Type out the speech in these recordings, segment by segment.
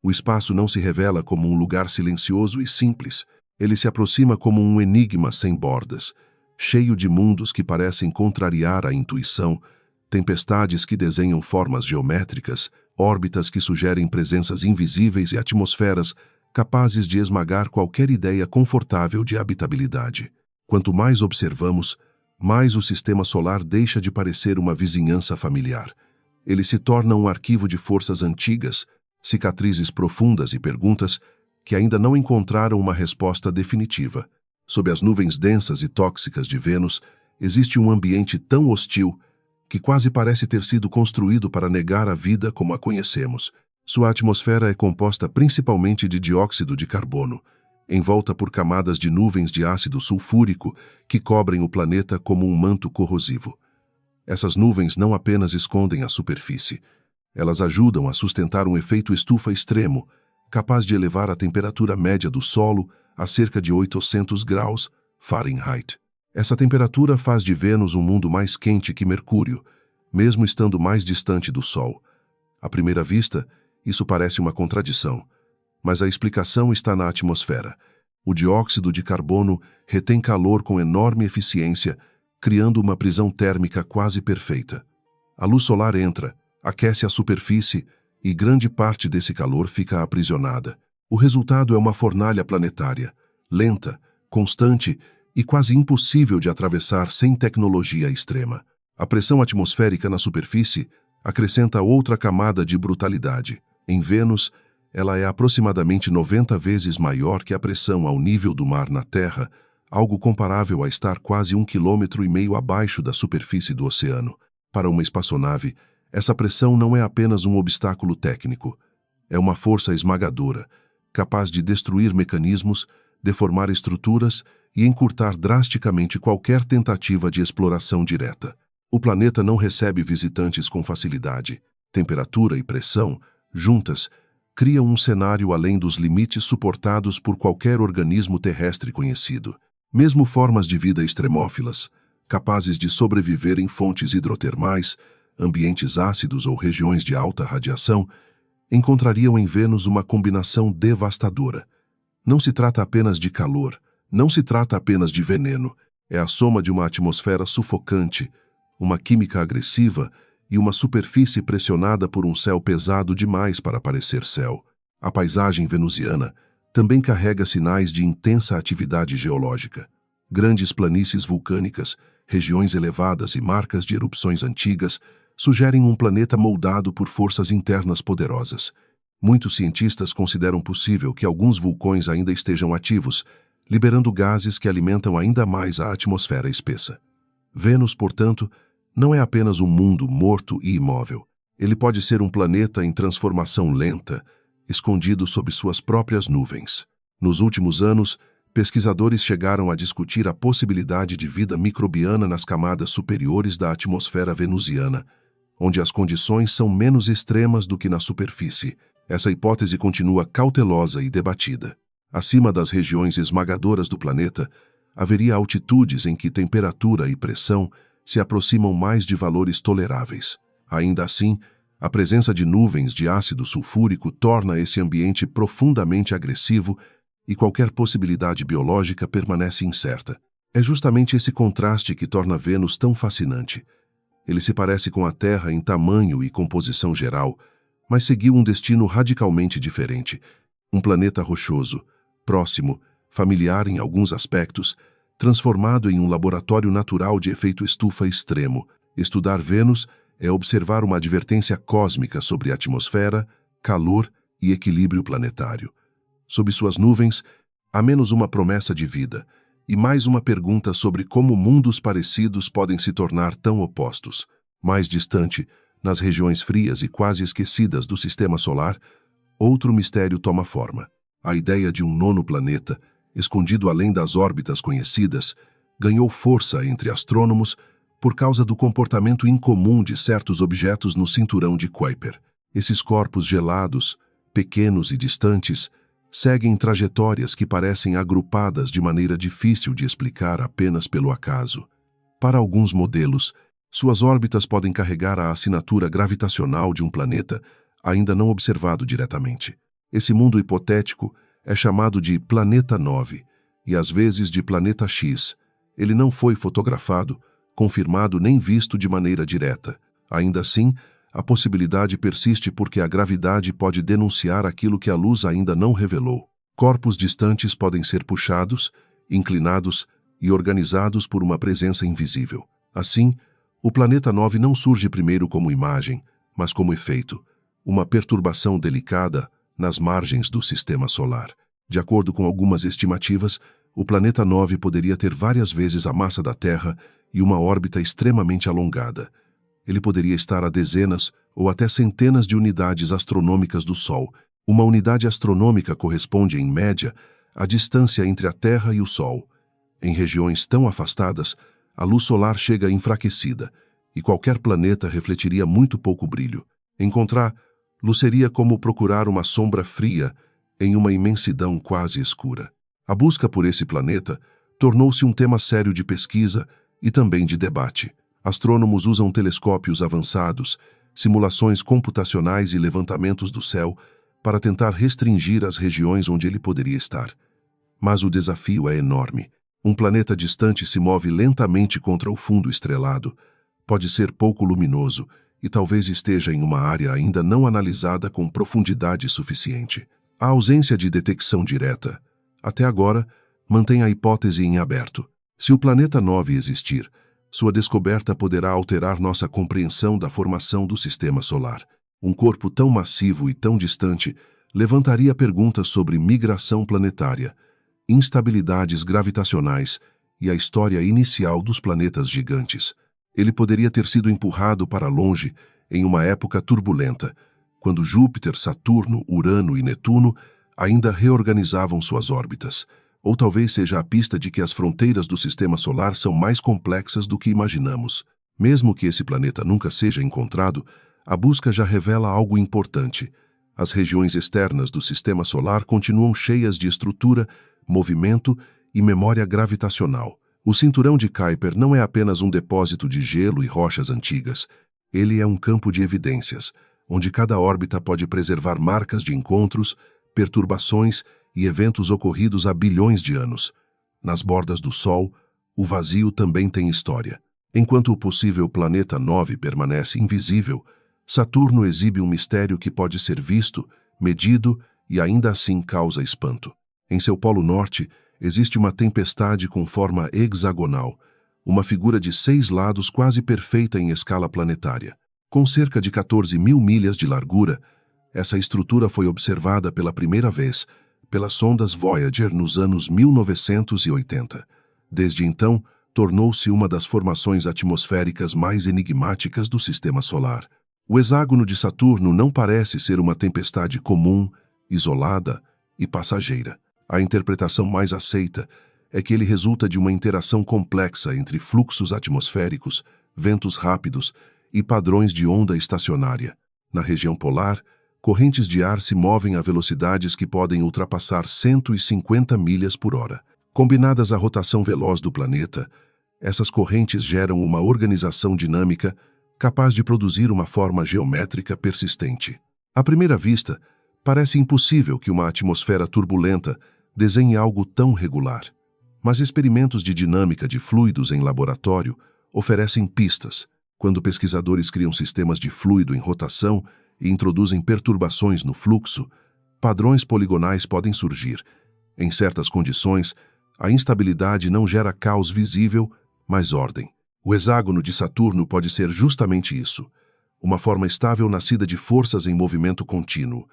O espaço não se revela como um lugar silencioso e simples. Ele se aproxima como um enigma sem bordas, cheio de mundos que parecem contrariar a intuição, tempestades que desenham formas geométricas, órbitas que sugerem presenças invisíveis e atmosferas capazes de esmagar qualquer ideia confortável de habitabilidade. Quanto mais observamos, mais o sistema solar deixa de parecer uma vizinhança familiar. Ele se torna um arquivo de forças antigas, cicatrizes profundas e perguntas que ainda não encontraram uma resposta definitiva. Sob as nuvens densas e tóxicas de Vênus, existe um ambiente tão hostil que quase parece ter sido construído para negar a vida como a conhecemos. Sua atmosfera é composta principalmente de dióxido de carbono, envolta por camadas de nuvens de ácido sulfúrico que cobrem o planeta como um manto corrosivo. Essas nuvens não apenas escondem a superfície, elas ajudam a sustentar um efeito estufa extremo, capaz de elevar a temperatura média do solo a cerca de 800 graus Fahrenheit. Essa temperatura faz de Vênus um mundo mais quente que Mercúrio, mesmo estando mais distante do Sol. À primeira vista, isso parece uma contradição, mas a explicação está na atmosfera. O dióxido de carbono retém calor com enorme eficiência, criando uma prisão térmica quase perfeita. A luz solar entra, aquece a superfície e grande parte desse calor fica aprisionada. O resultado é uma fornalha planetária, lenta, constante e quase impossível de atravessar sem tecnologia extrema. A pressão atmosférica na superfície acrescenta outra camada de brutalidade. Em Vênus, ela é aproximadamente 90 vezes maior que a pressão ao nível do mar na Terra, algo comparável a estar quase 1,5 km abaixo da superfície do oceano. Para uma espaçonave, essa pressão não é apenas um obstáculo técnico. É uma força esmagadora, capaz de destruir mecanismos, deformar estruturas e encurtar drasticamente qualquer tentativa de exploração direta. O planeta não recebe visitantes com facilidade. Temperatura e pressão, juntas, criam um cenário além dos limites suportados por qualquer organismo terrestre conhecido. Mesmo formas de vida extremófilas, capazes de sobreviver em fontes hidrotermais, ambientes ácidos ou regiões de alta radiação, encontrariam em Vênus uma combinação devastadora. Não se trata apenas de calor, não se trata apenas de veneno, é a soma de uma atmosfera sufocante, uma química agressiva e uma superfície pressionada por um céu pesado demais para parecer céu. A paisagem venusiana também carrega sinais de intensa atividade geológica. Grandes planícies vulcânicas, regiões elevadas e marcas de erupções antigas sugerem um planeta moldado por forças internas poderosas. Muitos cientistas consideram possível que alguns vulcões ainda estejam ativos, liberando gases que alimentam ainda mais a atmosfera espessa. Vênus, portanto, não é apenas um mundo morto e imóvel. Ele pode ser um planeta em transformação lenta, escondido sob suas próprias nuvens. Nos últimos anos, pesquisadores chegaram a discutir a possibilidade de vida microbiana nas camadas superiores da atmosfera venusiana, onde as condições são menos extremas do que na superfície. Essa hipótese continua cautelosa e debatida. Acima das regiões esmagadoras do planeta, haveria altitudes em que temperatura e pressão se aproximam mais de valores toleráveis. Ainda assim, a presença de nuvens de ácido sulfúrico torna esse ambiente profundamente agressivo e qualquer possibilidade biológica permanece incerta. É justamente esse contraste que torna Vênus tão fascinante. Ele se parece com a Terra em tamanho e composição geral, mas seguiu um destino radicalmente diferente. Um planeta rochoso, próximo, familiar em alguns aspectos, transformado em um laboratório natural de efeito estufa extremo. Estudar Vênus é observar uma advertência cósmica sobre atmosfera, calor e equilíbrio planetário. Sob suas nuvens, há menos uma promessa de vida e mais uma pergunta sobre como mundos parecidos podem se tornar tão opostos. Mais distante, nas regiões frias e quase esquecidas do sistema solar, outro mistério toma forma. A ideia de um nono planeta, escondido além das órbitas conhecidas, ganhou força entre astrônomos por causa do comportamento incomum de certos objetos no cinturão de Kuiper. Esses corpos gelados, pequenos e distantes, seguem trajetórias que parecem agrupadas de maneira difícil de explicar apenas pelo acaso. Para alguns modelos, suas órbitas podem carregar a assinatura gravitacional de um planeta ainda não observado diretamente. Esse mundo hipotético é chamado de Planeta 9 e às vezes de Planeta X. Ele não foi fotografado, confirmado nem visto de maneira direta. Ainda assim, a possibilidade persiste porque a gravidade pode denunciar aquilo que a luz ainda não revelou. Corpos distantes podem ser puxados, inclinados e organizados por uma presença invisível. Assim, o Planeta 9 não surge primeiro como imagem, mas como efeito, uma perturbação delicada nas margens do Sistema Solar. De acordo com algumas estimativas, o Planeta 9 poderia ter várias vezes a massa da Terra e uma órbita extremamente alongada. Ele poderia estar a dezenas ou até centenas de unidades astronômicas do Sol. Uma unidade astronômica corresponde, em média, à distância entre a Terra e o Sol. Em regiões tão afastadas, a luz solar chega enfraquecida, e qualquer planeta refletiria muito pouco brilho. Encontrá-lo seria como procurar uma sombra fria em uma imensidão quase escura. A busca por esse planeta tornou-se um tema sério de pesquisa e também de debate. Astrônomos usam telescópios avançados, simulações computacionais e levantamentos do céu para tentar restringir as regiões onde ele poderia estar. Mas o desafio é enorme. Um planeta distante se move lentamente contra o fundo estrelado, pode ser pouco luminoso e talvez esteja em uma área ainda não analisada com profundidade suficiente. A ausência de detecção direta, até agora, mantém a hipótese em aberto. Se o Planeta 9 existir, sua descoberta poderá alterar nossa compreensão da formação do Sistema Solar. Um corpo tão massivo e tão distante levantaria perguntas sobre migração planetária, instabilidades gravitacionais e a história inicial dos planetas gigantes. Ele poderia ter sido empurrado para longe em uma época turbulenta, quando Júpiter, Saturno, Urano e Netuno ainda reorganizavam suas órbitas. Ou talvez seja a pista de que as fronteiras do Sistema Solar são mais complexas do que imaginamos. Mesmo que esse planeta nunca seja encontrado, a busca já revela algo importante. As regiões externas do Sistema Solar continuam cheias de estrutura, movimento e memória gravitacional. O cinturão de Kuiper não é apenas um depósito de gelo e rochas antigas. Ele é um campo de evidências, onde cada órbita pode preservar marcas de encontros, perturbações e eventos ocorridos há bilhões de anos. Nas bordas do Sol, o vazio também tem história. Enquanto o possível Planeta 9 permanece invisível, Saturno exibe um mistério que pode ser visto, medido e ainda assim causa espanto. Em seu polo norte, existe uma tempestade com forma hexagonal, uma figura de 6 lados quase perfeita em escala planetária. Com cerca de 14 mil milhas de largura, essa estrutura foi observada pela primeira vez pelas sondas Voyager nos anos 1980. Desde então, tornou-se uma das formações atmosféricas mais enigmáticas do Sistema Solar. O hexágono de Saturno não parece ser uma tempestade comum, isolada e passageira. A interpretação mais aceita é que ele resulta de uma interação complexa entre fluxos atmosféricos, ventos rápidos e padrões de onda estacionária. Na região polar, correntes de ar se movem a velocidades que podem ultrapassar 150 milhas por hora. Combinadas à rotação veloz do planeta, essas correntes geram uma organização dinâmica capaz de produzir uma forma geométrica persistente. À primeira vista, parece impossível que uma atmosfera turbulenta desenhe algo tão regular. Mas experimentos de dinâmica de fluidos em laboratório oferecem pistas. Quando pesquisadores criam sistemas de fluido em rotação e introduzem perturbações no fluxo, padrões poligonais podem surgir. Em certas condições, a instabilidade não gera caos visível, mas ordem. O hexágono de Saturno pode ser justamente isso, uma forma estável nascida de forças em movimento contínuo.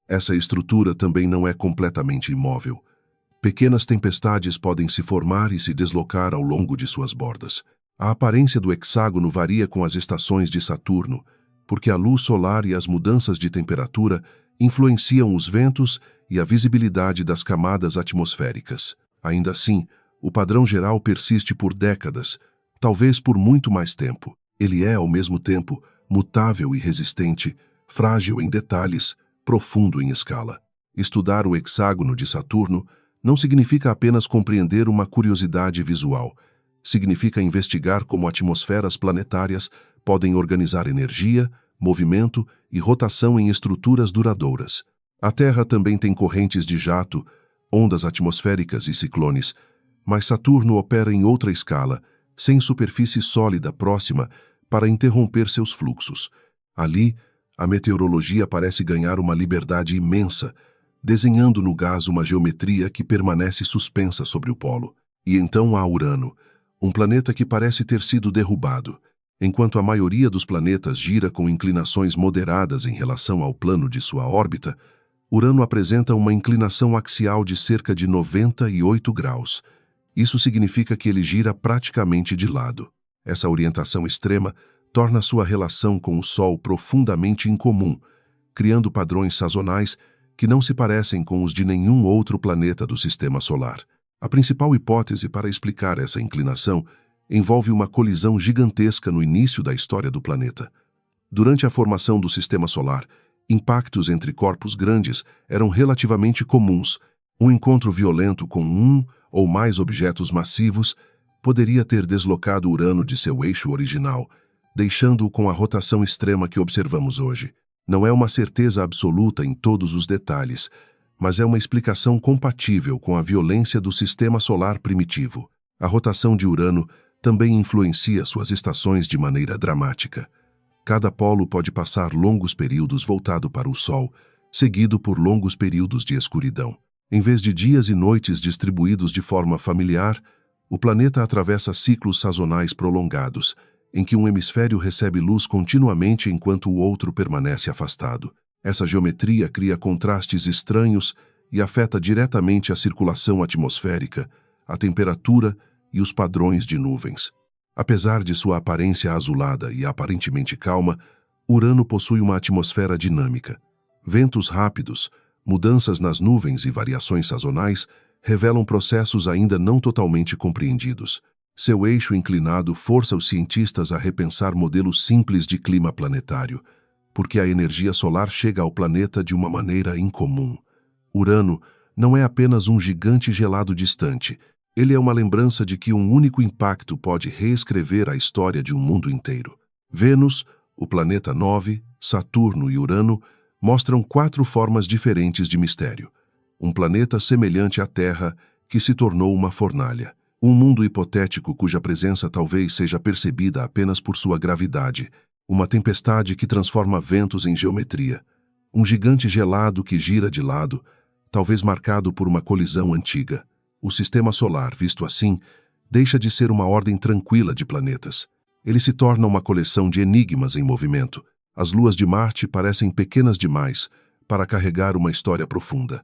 Essa estrutura também não é completamente imóvel. Pequenas tempestades podem se formar e se deslocar ao longo de suas bordas. A aparência do hexágono varia com as estações de Saturno, porque a luz solar e as mudanças de temperatura influenciam os ventos e a visibilidade das camadas atmosféricas. Ainda assim, o padrão geral persiste por décadas, talvez por muito mais tempo. Ele é, ao mesmo tempo, mutável e resistente, frágil em detalhes, profundo em escala. Estudar o hexágono de Saturno não significa apenas compreender uma curiosidade visual. Significa investigar como atmosferas planetárias podem organizar energia, movimento e rotação em estruturas duradouras. A Terra também tem correntes de jato, ondas atmosféricas e ciclones, mas Saturno opera em outra escala, sem superfície sólida próxima para interromper seus fluxos. Ali, a meteorologia parece ganhar uma liberdade imensa, desenhando no gás uma geometria que permanece suspensa sobre o polo. E então há Urano, um planeta que parece ter sido derrubado. Enquanto a maioria dos planetas gira com inclinações moderadas em relação ao plano de sua órbita, Urano apresenta uma inclinação axial de cerca de 98 graus. Isso significa que ele gira praticamente de lado. Essa orientação extrema torna sua relação com o Sol profundamente incomum, criando padrões sazonais que não se parecem com os de nenhum outro planeta do Sistema Solar. A principal hipótese para explicar essa inclinação envolve uma colisão gigantesca no início da história do planeta. Durante a formação do Sistema Solar, impactos entre corpos grandes eram relativamente comuns. Um encontro violento com um ou mais objetos massivos poderia ter deslocado Urano de seu eixo original, deixando-o com a rotação extrema que observamos hoje. Não é uma certeza absoluta em todos os detalhes, mas é uma explicação compatível com a violência do Sistema Solar primitivo. A rotação de Urano também influencia suas estações de maneira dramática. Cada polo pode passar longos períodos voltado para o Sol, seguido por longos períodos de escuridão. Em vez de dias e noites distribuídos de forma familiar, o planeta atravessa ciclos sazonais prolongados, em que um hemisfério recebe luz continuamente enquanto o outro permanece afastado. Essa geometria cria contrastes estranhos e afeta diretamente a circulação atmosférica, a temperatura e os padrões de nuvens. Apesar de sua aparência azulada e aparentemente calma, Urano possui uma atmosfera dinâmica. Ventos rápidos, mudanças nas nuvens e variações sazonais revelam processos ainda não totalmente compreendidos. Seu eixo inclinado força os cientistas a repensar modelos simples de clima planetário, porque a energia solar chega ao planeta de uma maneira incomum. Urano não é apenas um gigante gelado distante, ele é uma lembrança de que um único impacto pode reescrever a história de um mundo inteiro. Vênus, o planeta 9, Saturno e Urano mostram 4 formas diferentes de mistério. Um planeta semelhante à Terra que se tornou uma fornalha. Um mundo hipotético cuja presença talvez seja percebida apenas por sua gravidade. Uma tempestade que transforma ventos em geometria. Um gigante gelado que gira de lado, talvez marcado por uma colisão antiga. O Sistema Solar, visto assim, deixa de ser uma ordem tranquila de planetas. Ele se torna uma coleção de enigmas em movimento. As luas de Marte parecem pequenas demais para carregar uma história profunda.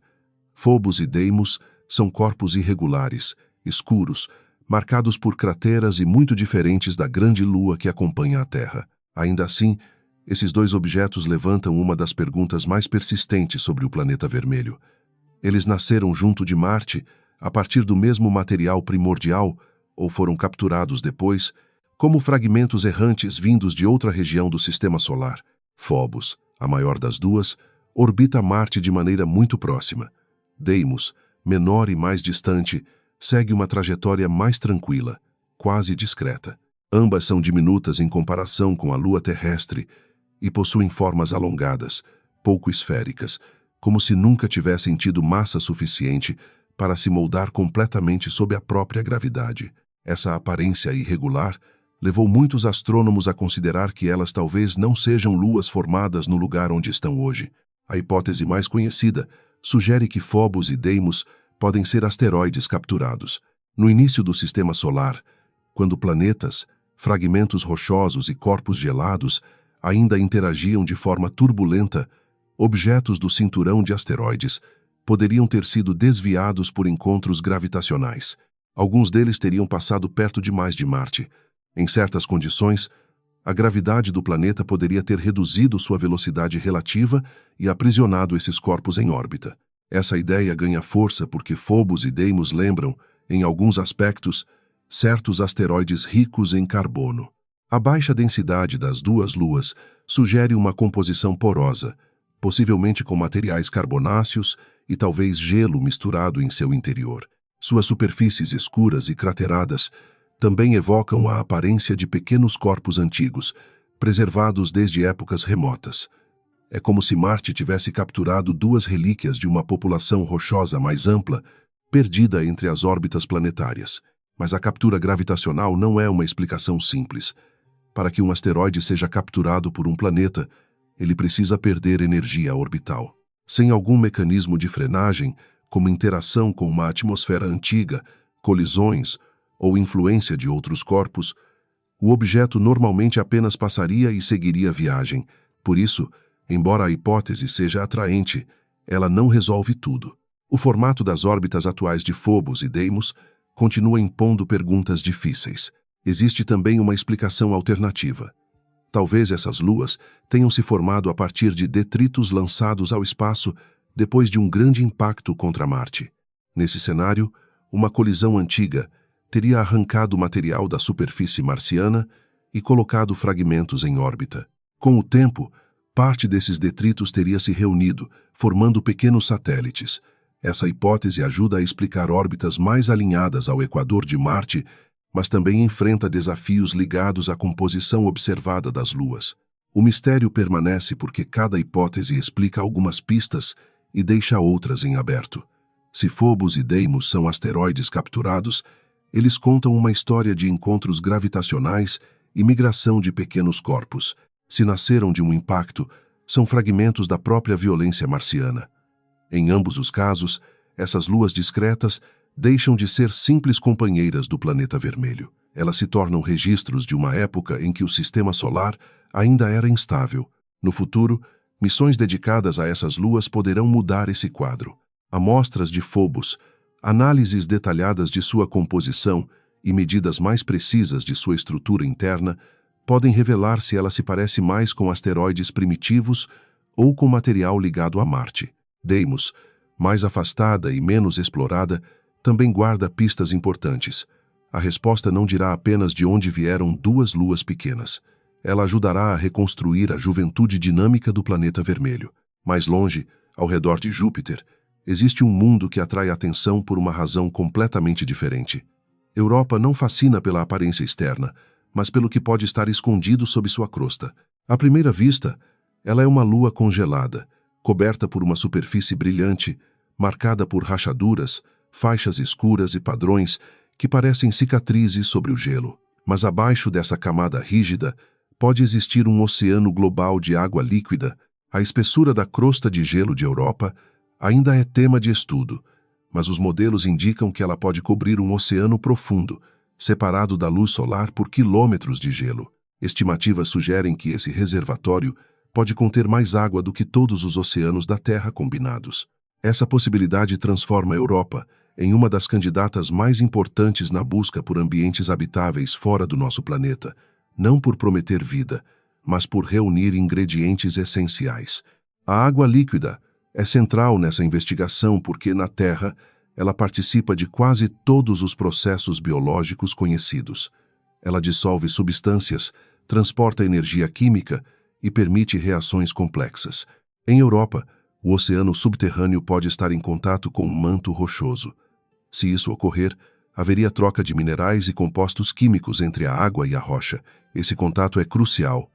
Phobos e Deimos são corpos irregulares, escuros, marcados por crateras e muito diferentes da grande lua que acompanha a Terra. Ainda assim, esses 2 objetos levantam uma das perguntas mais persistentes sobre o planeta vermelho. Eles nasceram junto de Marte, a partir do mesmo material primordial, ou foram capturados depois, como fragmentos errantes vindos de outra região do Sistema Solar. Phobos, a maior das duas, orbita Marte de maneira muito próxima. Deimos, menor e mais distante, segue uma trajetória mais tranquila, quase discreta. Ambas são diminutas em comparação com a Lua terrestre e possuem formas alongadas, pouco esféricas, como se nunca tivessem tido massa suficiente para se moldar completamente sob a própria gravidade. Essa aparência irregular levou muitos astrônomos a considerar que elas talvez não sejam luas formadas no lugar onde estão hoje. A hipótese mais conhecida sugere que Phobos e Deimos podem ser asteroides capturados. No início do Sistema Solar, quando planetas, fragmentos rochosos e corpos gelados ainda interagiam de forma turbulenta, objetos do cinturão de asteroides poderiam ter sido desviados por encontros gravitacionais. Alguns deles teriam passado perto demais de Marte. Em certas condições, a gravidade do planeta poderia ter reduzido sua velocidade relativa e aprisionado esses corpos em órbita. Essa ideia ganha força porque Phobos e Deimos lembram, em alguns aspectos, certos asteroides ricos em carbono. A baixa densidade das 2 luas sugere uma composição porosa, possivelmente com materiais carbonáceos e talvez gelo misturado em seu interior. Suas superfícies escuras e crateradas também evocam a aparência de pequenos corpos antigos, preservados desde épocas remotas. É como se Marte tivesse capturado duas relíquias de uma população rochosa mais ampla, perdida entre as órbitas planetárias. Mas a captura gravitacional não é uma explicação simples. Para que um asteroide seja capturado por um planeta, ele precisa perder energia orbital. Sem algum mecanismo de frenagem, como interação com uma atmosfera antiga, colisões ou influência de outros corpos, o objeto normalmente apenas passaria e seguiria a viagem. Por isso, embora a hipótese seja atraente, ela não resolve tudo. O formato das órbitas atuais de Phobos e Deimos continua impondo perguntas difíceis. Existe também uma explicação alternativa. Talvez essas luas tenham se formado a partir de detritos lançados ao espaço depois de um grande impacto contra Marte. Nesse cenário, uma colisão antiga teria arrancado material da superfície marciana e colocado fragmentos em órbita. Com o tempo, parte desses detritos teria se reunido, formando pequenos satélites. Essa hipótese ajuda a explicar órbitas mais alinhadas ao equador de Marte, mas também enfrenta desafios ligados à composição observada das luas. O mistério permanece porque cada hipótese explica algumas pistas e deixa outras em aberto. Se Phobos e Deimos são asteroides capturados, eles contam uma história de encontros gravitacionais e migração de pequenos corpos. Se nasceram de um impacto, são fragmentos da própria violência marciana. Em ambos os casos, essas luas discretas deixam de ser simples companheiras do planeta vermelho. Elas se tornam registros de uma época em que o sistema solar ainda era instável. No futuro, missões dedicadas a essas luas poderão mudar esse quadro. Amostras de Phobos, análises detalhadas de sua composição e medidas mais precisas de sua estrutura interna podem revelar se ela se parece mais com asteroides primitivos ou com material ligado a Marte. Deimos, mais afastada e menos explorada, também guarda pistas importantes. A resposta não dirá apenas de onde vieram duas luas pequenas. Ela ajudará a reconstruir a juventude dinâmica do planeta vermelho. Mais longe, ao redor de Júpiter, existe um mundo que atrai atenção por uma razão completamente diferente. Europa não fascina pela aparência externa, mas pelo que pode estar escondido sob sua crosta. À primeira vista, ela é uma lua congelada, coberta por uma superfície brilhante, marcada por rachaduras, faixas escuras e padrões que parecem cicatrizes sobre o gelo. Mas abaixo dessa camada rígida, pode existir um oceano global de água líquida. A espessura da crosta de gelo de Europa ainda é tema de estudo, mas os modelos indicam que ela pode cobrir um oceano profundo, separado da luz solar por quilômetros de gelo. Estimativas sugerem que esse reservatório pode conter mais água do que todos os oceanos da Terra combinados. Essa possibilidade transforma a Europa em uma das candidatas mais importantes na busca por ambientes habitáveis fora do nosso planeta, não por prometer vida, mas por reunir ingredientes essenciais. A água líquida é central nessa investigação porque, na Terra, ela participa de quase todos os processos biológicos conhecidos. Ela dissolve substâncias, transporta energia química e permite reações complexas. Em Europa, o oceano subterrâneo pode estar em contato com um manto rochoso. Se isso ocorrer, haveria troca de minerais e compostos químicos entre a água e a rocha. Esse contato é crucial,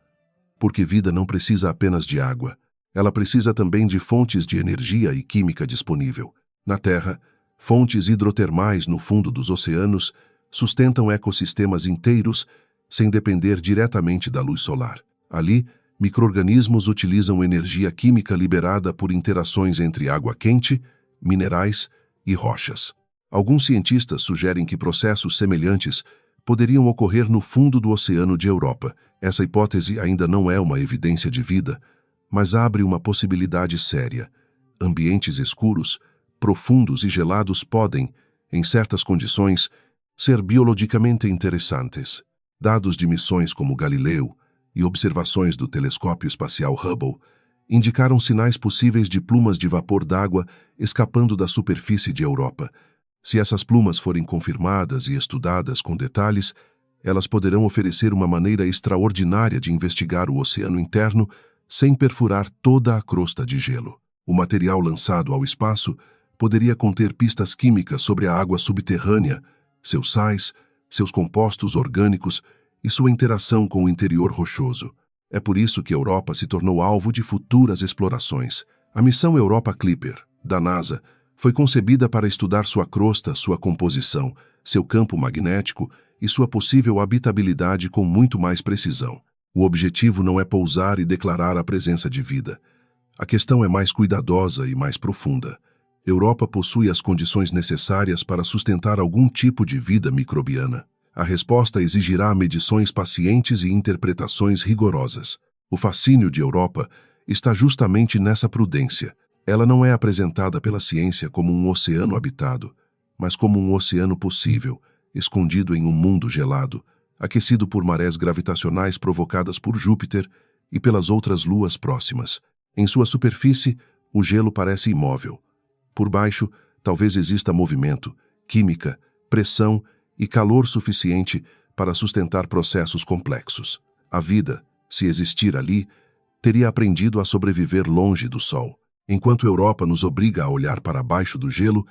porque vida não precisa apenas de água. Ela precisa também de fontes de energia e química disponível. Na Terra, fontes hidrotermais no fundo dos oceanos sustentam ecossistemas inteiros sem depender diretamente da luz solar. Ali, micro-organismos utilizam energia química liberada por interações entre água quente, minerais e rochas. Alguns cientistas sugerem que processos semelhantes poderiam ocorrer no fundo do oceano de Europa. Essa hipótese ainda não é uma evidência de vida, mas abre uma possibilidade séria. Ambientes escuros, profundos e gelados podem, em certas condições, ser biologicamente interessantes. Dados de missões como Galileu e observações do telescópio espacial Hubble indicaram sinais possíveis de plumas de vapor d'água escapando da superfície de Europa. Se essas plumas forem confirmadas e estudadas com detalhes, elas poderão oferecer uma maneira extraordinária de investigar o oceano interno sem perfurar toda a crosta de gelo. O material lançado ao espaço poderia conter pistas químicas sobre a água subterrânea, seus sais, seus compostos orgânicos e sua interação com o interior rochoso. É por isso que Europa se tornou alvo de futuras explorações. A missão Europa Clipper, da NASA, foi concebida para estudar sua crosta, sua composição, seu campo magnético e sua possível habitabilidade com muito mais precisão. O objetivo não é pousar e declarar a presença de vida. A questão é mais cuidadosa e mais profunda. Europa possui as condições necessárias para sustentar algum tipo de vida microbiana. A resposta exigirá medições pacientes e interpretações rigorosas. O fascínio de Europa está justamente nessa prudência. Ela não é apresentada pela ciência como um oceano habitado, mas como um oceano possível, escondido em um mundo gelado, aquecido por marés gravitacionais provocadas por Júpiter e pelas outras luas próximas. Em sua superfície, o gelo parece imóvel. Por baixo, talvez exista movimento, química, pressão e calor suficiente para sustentar processos complexos. A vida, se existir ali, teria aprendido a sobreviver longe do Sol. Enquanto Europa nos obriga a olhar para baixo do gelo,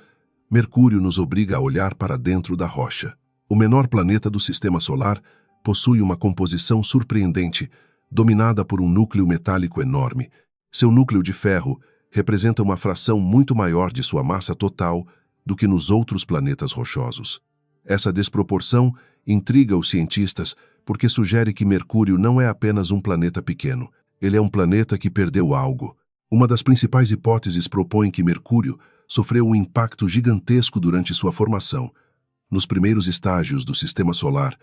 Mercúrio nos obriga a olhar para dentro da rocha. O menor planeta do Sistema Solar possui uma composição surpreendente, dominada por um núcleo metálico enorme. Seu núcleo de ferro representa uma fração muito maior de sua massa total do que nos outros planetas rochosos. Essa desproporção intriga os cientistas porque sugere que Mercúrio não é apenas um planeta pequeno. Ele é um planeta que perdeu algo. Uma das principais hipóteses propõe que Mercúrio sofreu um impacto gigantesco durante sua formação. Nos primeiros estágios do Sistema Solar,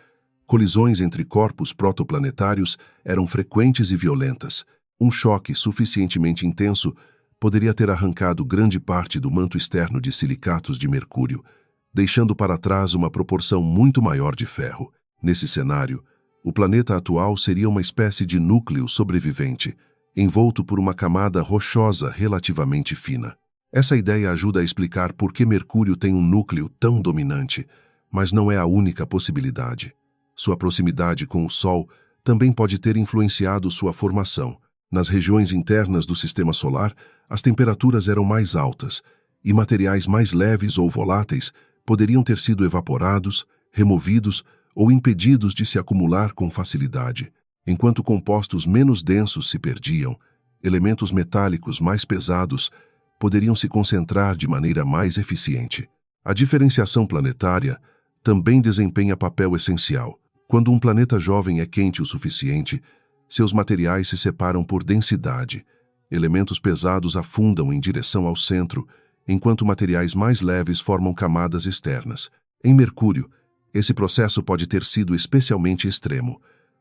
colisões entre corpos protoplanetários eram frequentes e violentas. Um choque suficientemente intenso poderia ter arrancado grande parte do manto externo de silicatos de Mercúrio, deixando para trás uma proporção muito maior de ferro. Nesse cenário, o planeta atual seria uma espécie de núcleo sobrevivente, envolto por uma camada rochosa relativamente fina. Essa ideia ajuda a explicar por que Mercúrio tem um núcleo tão dominante, mas não é a única possibilidade. Sua proximidade com o Sol também pode ter influenciado sua formação. Nas regiões internas do Sistema Solar, as temperaturas eram mais altas e materiais mais leves ou voláteis poderiam ter sido evaporados, removidos ou impedidos de se acumular com facilidade. Enquanto compostos menos densos se perdiam, elementos metálicos mais pesados poderiam se concentrar de maneira mais eficiente. A diferenciação planetária também desempenha papel essencial. Quando um planeta jovem é quente o suficiente, seus materiais se separam por densidade. Elementos pesados afundam em direção ao centro, enquanto materiais mais leves formam camadas externas. Em Mercúrio, esse processo pode ter sido especialmente extremo.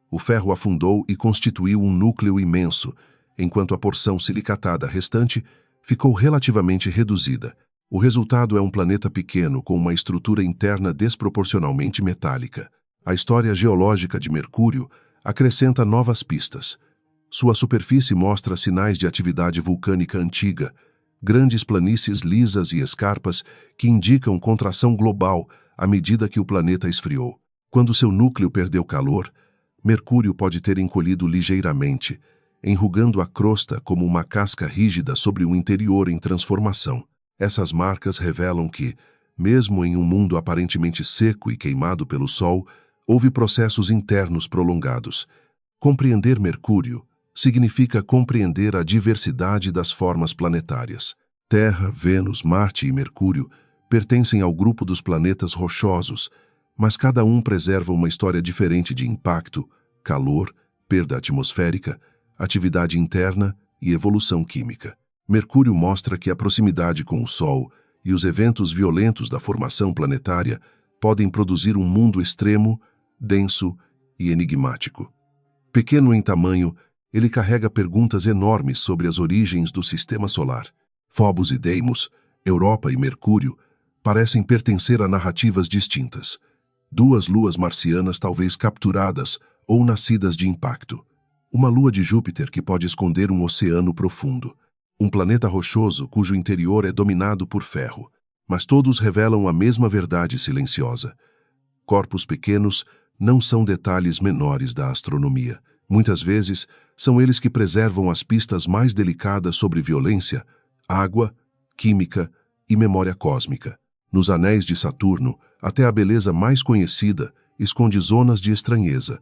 O ferro afundou e constituiu um núcleo imenso, enquanto a porção silicatada restante ficou relativamente reduzida. O resultado é um planeta pequeno com uma estrutura interna desproporcionalmente metálica. A história geológica de Mercúrio acrescenta novas pistas. Sua superfície mostra sinais de atividade vulcânica antiga, grandes planícies lisas e escarpas que indicam contração global à medida que o planeta esfriou. Quando seu núcleo perdeu calor, Mercúrio pode ter encolhido ligeiramente, enrugando a crosta como uma casca rígida sobre um interior em transformação. Essas marcas revelam que, mesmo em um mundo aparentemente seco e queimado pelo Sol, houve processos internos prolongados. Compreender Mercúrio significa compreender a diversidade das formas planetárias. Terra, Vênus, Marte e Mercúrio pertencem ao grupo dos planetas rochosos, mas cada um preserva uma história diferente de impacto, calor, perda atmosférica, atividade interna e evolução química. Mercúrio mostra que a proximidade com o Sol e os eventos violentos da formação planetária podem produzir um mundo extremo, denso e enigmático. Pequeno em tamanho, ele carrega perguntas enormes sobre as origens do Sistema Solar. Phobos e Deimos, Europa e Mercúrio, parecem pertencer a narrativas distintas. Duas luas marcianas talvez capturadas ou nascidas de impacto. Uma lua de Júpiter que pode esconder um oceano profundo. Um planeta rochoso cujo interior é dominado por ferro. Mas todos revelam a mesma verdade silenciosa. Corpos pequenos não são detalhes menores da astronomia. Muitas vezes, são eles que preservam as pistas mais delicadas sobre violência, água, química e memória cósmica. Nos anéis de Saturno, até a beleza mais conhecida esconde zonas de estranheza.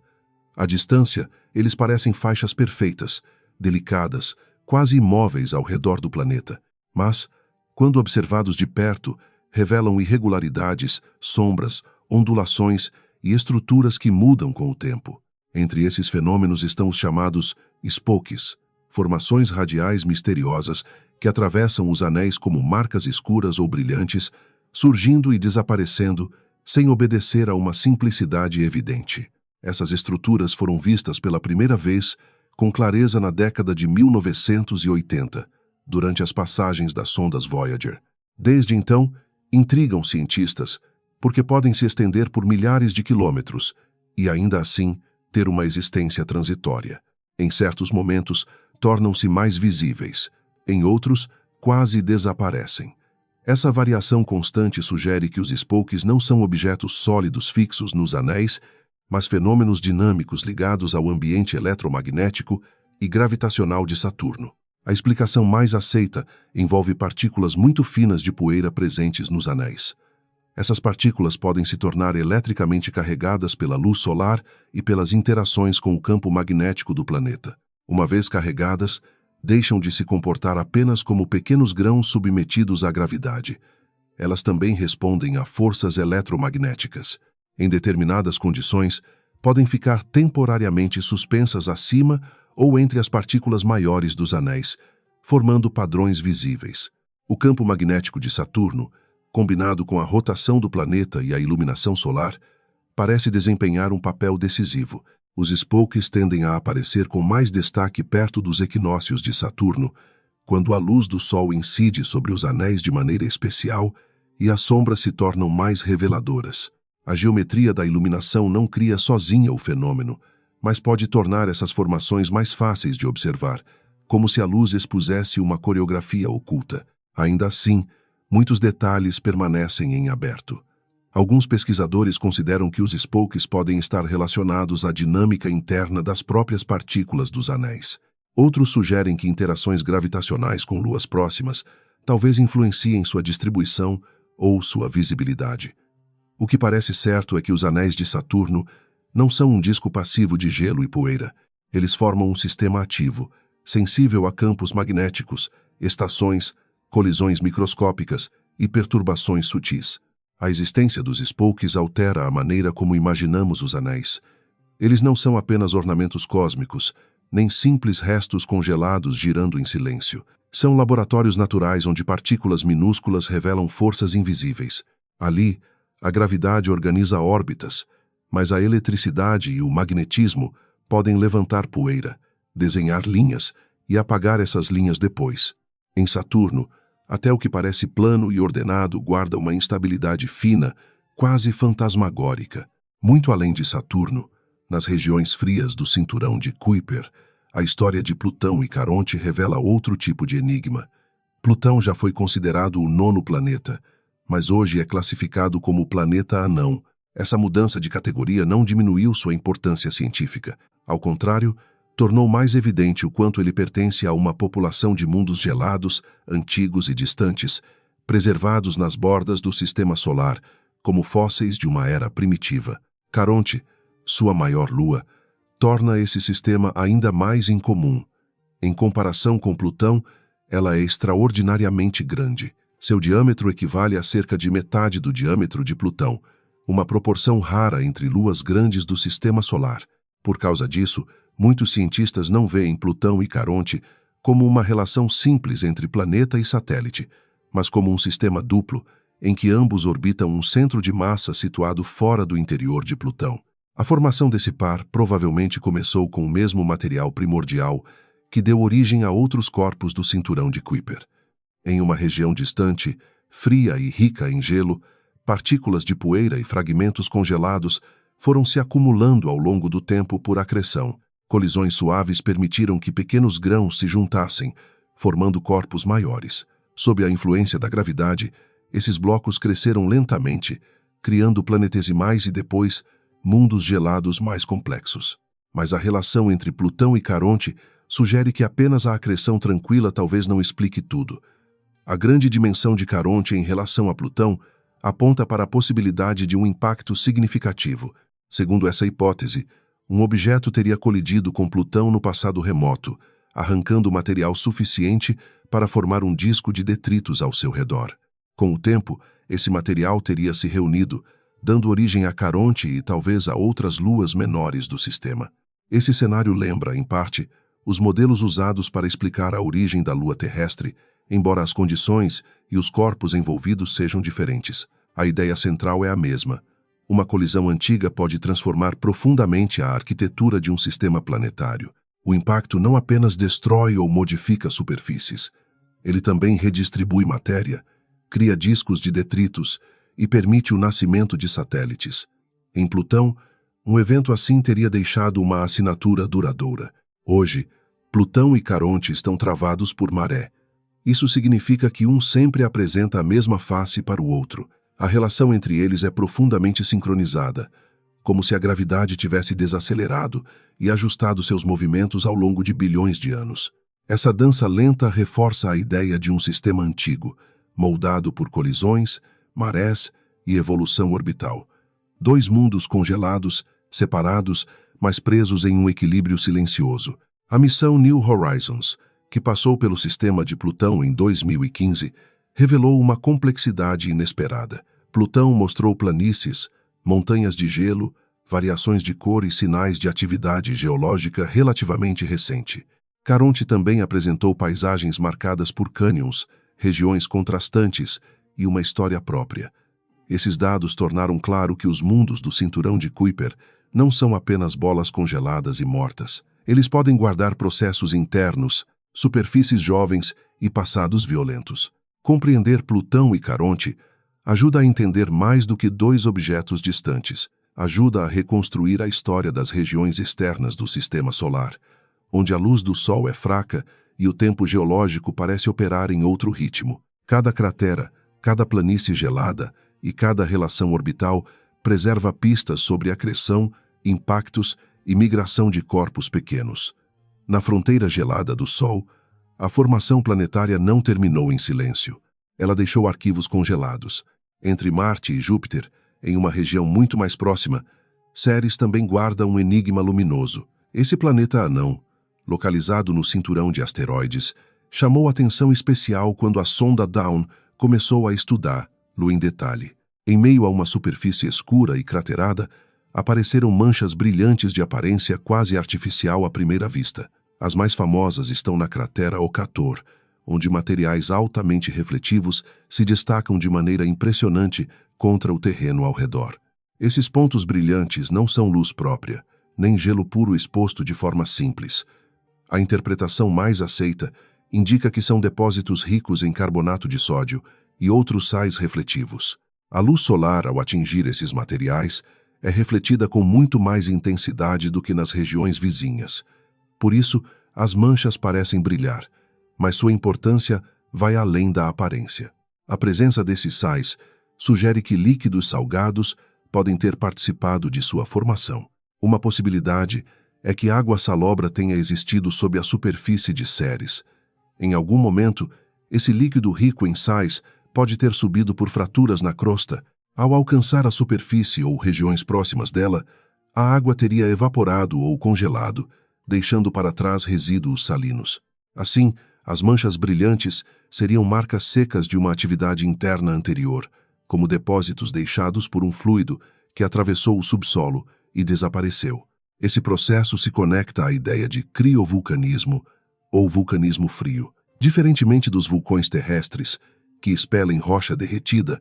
À distância, eles parecem faixas perfeitas, delicadas, quase imóveis ao redor do planeta. Mas, quando observados de perto, revelam irregularidades, sombras, ondulações e estruturas que mudam com o tempo. Entre esses fenômenos estão os chamados spokes, formações radiais misteriosas que atravessam os anéis como marcas escuras ou brilhantes, surgindo e desaparecendo sem obedecer a uma simplicidade evidente. Essas estruturas foram vistas pela primeira vez com clareza na década de 1980, durante as passagens das sondas Voyager. Desde então, intrigam cientistas, porque podem se estender por milhares de quilômetros e, ainda assim, ter uma existência transitória. Em certos momentos, tornam-se mais visíveis. Em outros, quase desaparecem. Essa variação constante sugere que os spokes não são objetos sólidos fixos nos anéis, mas fenômenos dinâmicos ligados ao ambiente eletromagnético e gravitacional de Saturno. A explicação mais aceita envolve partículas muito finas de poeira presentes nos anéis. Essas partículas podem se tornar eletricamente carregadas pela luz solar e pelas interações com o campo magnético do planeta. Uma vez carregadas, deixam de se comportar apenas como pequenos grãos submetidos à gravidade. Elas também respondem a forças eletromagnéticas. Em determinadas condições, podem ficar temporariamente suspensas acima ou entre as partículas maiores dos anéis, formando padrões visíveis. O campo magnético de Saturno, combinado com a rotação do planeta e a iluminação solar, parece desempenhar um papel decisivo. Os spokes tendem a aparecer com mais destaque perto dos equinócios de Saturno, quando a luz do Sol incide sobre os anéis de maneira especial e as sombras se tornam mais reveladoras. A geometria da iluminação não cria sozinha o fenômeno, mas pode tornar essas formações mais fáceis de observar, como se a luz expusesse uma coreografia oculta. Ainda assim, muitos detalhes permanecem em aberto. Alguns pesquisadores consideram que os spokes podem estar relacionados à dinâmica interna das próprias partículas dos anéis. Outros sugerem que interações gravitacionais com luas próximas talvez influenciem sua distribuição ou sua visibilidade. O que parece certo é que os anéis de Saturno não são um disco passivo de gelo e poeira. Eles formam um sistema ativo, sensível a campos magnéticos, estações, colisões microscópicas e perturbações sutis. A existência dos spokes altera a maneira como imaginamos os anéis. Eles não são apenas ornamentos cósmicos, nem simples restos congelados girando em silêncio. São laboratórios naturais onde partículas minúsculas revelam forças invisíveis. Ali, a gravidade organiza órbitas, mas a eletricidade e o magnetismo podem levantar poeira, desenhar linhas e apagar essas linhas depois. Em Saturno, até o que parece plano e ordenado guarda uma instabilidade fina, quase fantasmagórica. Muito além de Saturno, nas regiões frias do cinturão de Kuiper, a história de Plutão e Caronte revela outro tipo de enigma. Plutão já foi considerado o 9º planeta, mas hoje é classificado como o planeta anão. Essa mudança de categoria não diminuiu sua importância científica. Ao contrário, tornou mais evidente o quanto ele pertence a uma população de mundos gelados, antigos e distantes, preservados nas bordas do sistema solar, como fósseis de uma era primitiva. Caronte, sua maior lua, torna esse sistema ainda mais incomum. Em comparação com Plutão, ela é extraordinariamente grande. Seu diâmetro equivale a cerca de metade do diâmetro de Plutão, uma proporção rara entre luas grandes do sistema solar. Por causa disso, muitos cientistas não veem Plutão e Caronte como uma relação simples entre planeta e satélite, mas como um sistema duplo, em que ambos orbitam um centro de massa situado fora do interior de Plutão. A formação desse par provavelmente começou com o mesmo material primordial que deu origem a outros corpos do cinturão de Kuiper. Em uma região distante, fria e rica em gelo, partículas de poeira e fragmentos congelados foram se acumulando ao longo do tempo por acreção. Colisões suaves permitiram que pequenos grãos se juntassem, formando corpos maiores. Sob a influência da gravidade, esses blocos cresceram lentamente, criando planetesimais e depois mundos gelados mais complexos. Mas a relação entre Plutão e Caronte sugere que apenas a acreção tranquila talvez não explique tudo. A grande dimensão de Caronte em relação a Plutão aponta para a possibilidade de um impacto significativo. Segundo essa hipótese, Um objeto teria colidido com Plutão no passado remoto, arrancando material suficiente para formar um disco de detritos ao seu redor. Com o tempo, esse material teria se reunido, dando origem a Caronte e talvez a outras luas menores do sistema. Esse cenário lembra, em parte, os modelos usados para explicar a origem da Lua terrestre, embora as condições e os corpos envolvidos sejam diferentes. A ideia central é a mesma. Uma colisão antiga pode transformar profundamente a arquitetura de um sistema planetário. O impacto não apenas destrói ou modifica superfícies, ele também redistribui matéria, cria discos de detritos e permite o nascimento de satélites. Em Plutão, um evento assim teria deixado uma assinatura duradoura. Hoje, Plutão e Caronte estão travados por maré. Isso significa que um sempre apresenta a mesma face para o outro. A relação entre eles é profundamente sincronizada, como se a gravidade tivesse desacelerado e ajustado seus movimentos ao longo de bilhões de anos. Essa dança lenta reforça a ideia de um sistema antigo, moldado por colisões, marés e evolução orbital. Dois mundos congelados, separados, mas presos em um equilíbrio silencioso. A missão New Horizons, que passou pelo sistema de Plutão em 2015, revelou uma complexidade inesperada. Plutão mostrou planícies, montanhas de gelo, variações de cor e sinais de atividade geológica relativamente recente. Caronte também apresentou paisagens marcadas por cânions, regiões contrastantes e uma história própria. Esses dados tornaram claro que os mundos do cinturão de Kuiper não são apenas bolas congeladas e mortas. Eles podem guardar processos internos, superfícies jovens e passados violentos. Compreender Plutão e Caronte ajuda a entender mais do que dois objetos distantes. Ajuda a reconstruir a história das regiões externas do Sistema Solar, onde a luz do Sol é fraca e o tempo geológico parece operar em outro ritmo. Cada cratera, cada planície gelada e cada relação orbital preserva pistas sobre acreção, impactos e migração de corpos pequenos. Na fronteira gelada do Sol, a formação planetária não terminou em silêncio. Ela deixou arquivos congelados. Entre Marte e Júpiter, em uma região muito mais próxima, Ceres também guarda um enigma luminoso. Esse planeta anão, localizado no cinturão de asteroides, chamou atenção especial quando a sonda Dawn começou a estudá-lo em detalhe. Em meio a uma superfície escura e craterada, apareceram manchas brilhantes de aparência quase artificial à primeira vista. As mais famosas estão na cratera Okator, onde materiais altamente refletivos se destacam de maneira impressionante contra o terreno ao redor. Esses pontos brilhantes não são luz própria, nem gelo puro exposto de forma simples. A interpretação mais aceita indica que são depósitos ricos em carbonato de sódio e outros sais refletivos. A luz solar, ao atingir esses materiais, é refletida com muito mais intensidade do que nas regiões vizinhas. Por isso, as manchas parecem brilhar, mas sua importância vai além da aparência. A presença desses sais sugere que líquidos salgados podem ter participado de sua formação. Uma possibilidade é que água salobra tenha existido sob a superfície de Ceres. Em algum momento, esse líquido rico em sais pode ter subido por fraturas na crosta. Ao alcançar a superfície ou regiões próximas dela, a água teria evaporado ou congelado, deixando para trás resíduos salinos. Assim, as manchas brilhantes seriam marcas secas de uma atividade interna anterior, como depósitos deixados por um fluido que atravessou o subsolo e desapareceu. Esse processo se conecta à ideia de criovulcanismo ou vulcanismo frio. Diferentemente dos vulcões terrestres, que expelem rocha derretida,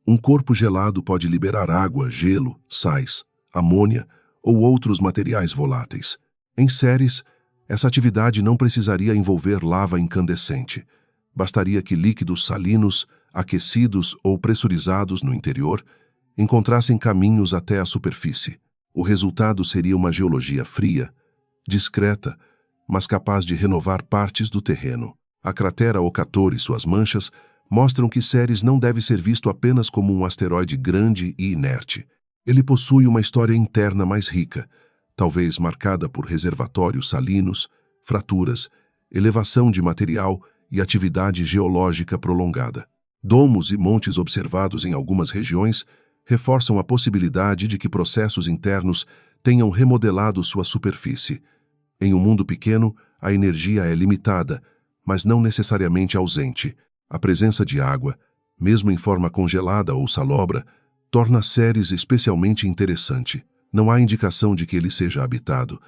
um corpo gelado pode liberar água, gelo, sais, amônia ou outros materiais voláteis. Em Ceres, essa atividade não precisaria envolver lava incandescente. Bastaria que líquidos salinos, aquecidos ou pressurizados no interior, encontrassem caminhos até a superfície. O resultado seria uma geologia fria, discreta, mas capaz de renovar partes do terreno. A cratera Okator e suas manchas mostram que Ceres não deve ser visto apenas como um asteroide grande e inerte. Ele possui uma história interna mais rica, talvez marcada por reservatórios salinos, fraturas, elevação de material e atividade geológica prolongada. Domos e montes observados em algumas regiões reforçam a possibilidade de que processos internos tenham remodelado sua superfície. Em um mundo pequeno, a energia é limitada, mas não necessariamente ausente. A presença de água, mesmo em forma congelada ou salobra, torna Ceres especialmente interessante. Não há indicação de que ele seja habitado,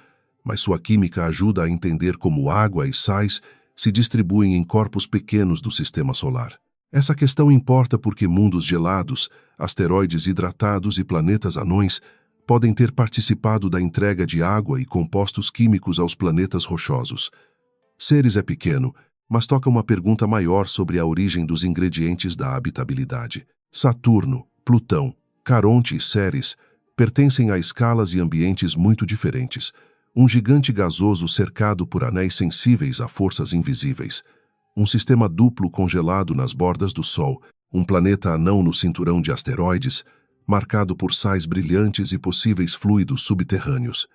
mas sua química ajuda a entender como água e sais se distribuem em corpos pequenos do sistema solar. Essa questão importa porque mundos gelados, asteroides hidratados e planetas anões podem ter participado da entrega de água e compostos químicos aos planetas rochosos. Ceres é pequeno, mas toca uma pergunta maior sobre a origem dos ingredientes da habitabilidade. Saturno, Plutão, Caronte e Ceres pertencem a escalas e ambientes muito diferentes. Um gigante gasoso cercado por anéis sensíveis a forças invisíveis. Um sistema duplo congelado nas bordas do Sol. Um planeta anão no cinturão de asteroides, marcado por sais brilhantes e possíveis fluidos subterrâneos.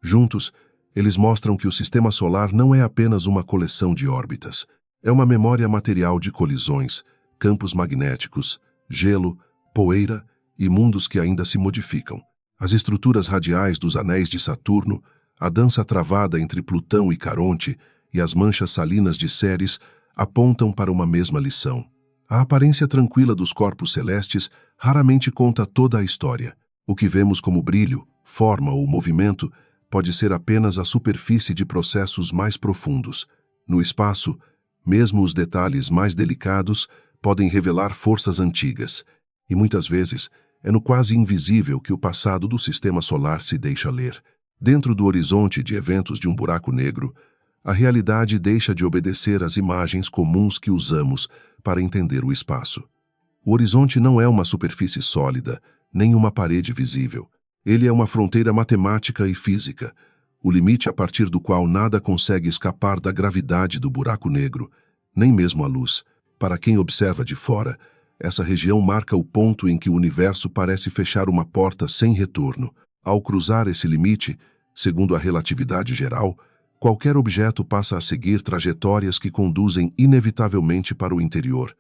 Juntos, eles mostram que o sistema solar não é apenas uma coleção de órbitas. É uma memória material de colisões, campos magnéticos, gelo, poeira e mundos que ainda se modificam. As estruturas radiais dos anéis de Saturno, a dança travada entre Plutão e Caronte e as manchas salinas de Ceres apontam para uma mesma lição. A aparência tranquila dos corpos celestes raramente conta toda a história. O que vemos como brilho, forma ou movimento pode ser apenas a superfície de processos mais profundos. No espaço, mesmo os detalhes mais delicados podem revelar forças antigas, e muitas vezes é no quase invisível que o passado do sistema solar se deixa ler. Dentro do horizonte de eventos de um buraco negro, a realidade deixa de obedecer às imagens comuns que usamos para entender o espaço. O horizonte não é uma superfície sólida, nem uma parede visível. Ele é uma fronteira matemática e física, o limite a partir do qual nada consegue escapar da gravidade do buraco negro, nem mesmo a luz. Para quem observa de fora, essa região marca o ponto em que o universo parece fechar uma porta sem retorno. Ao cruzar esse limite, segundo a relatividade geral, qualquer objeto passa a seguir trajetórias que conduzem inevitavelmente para o interior.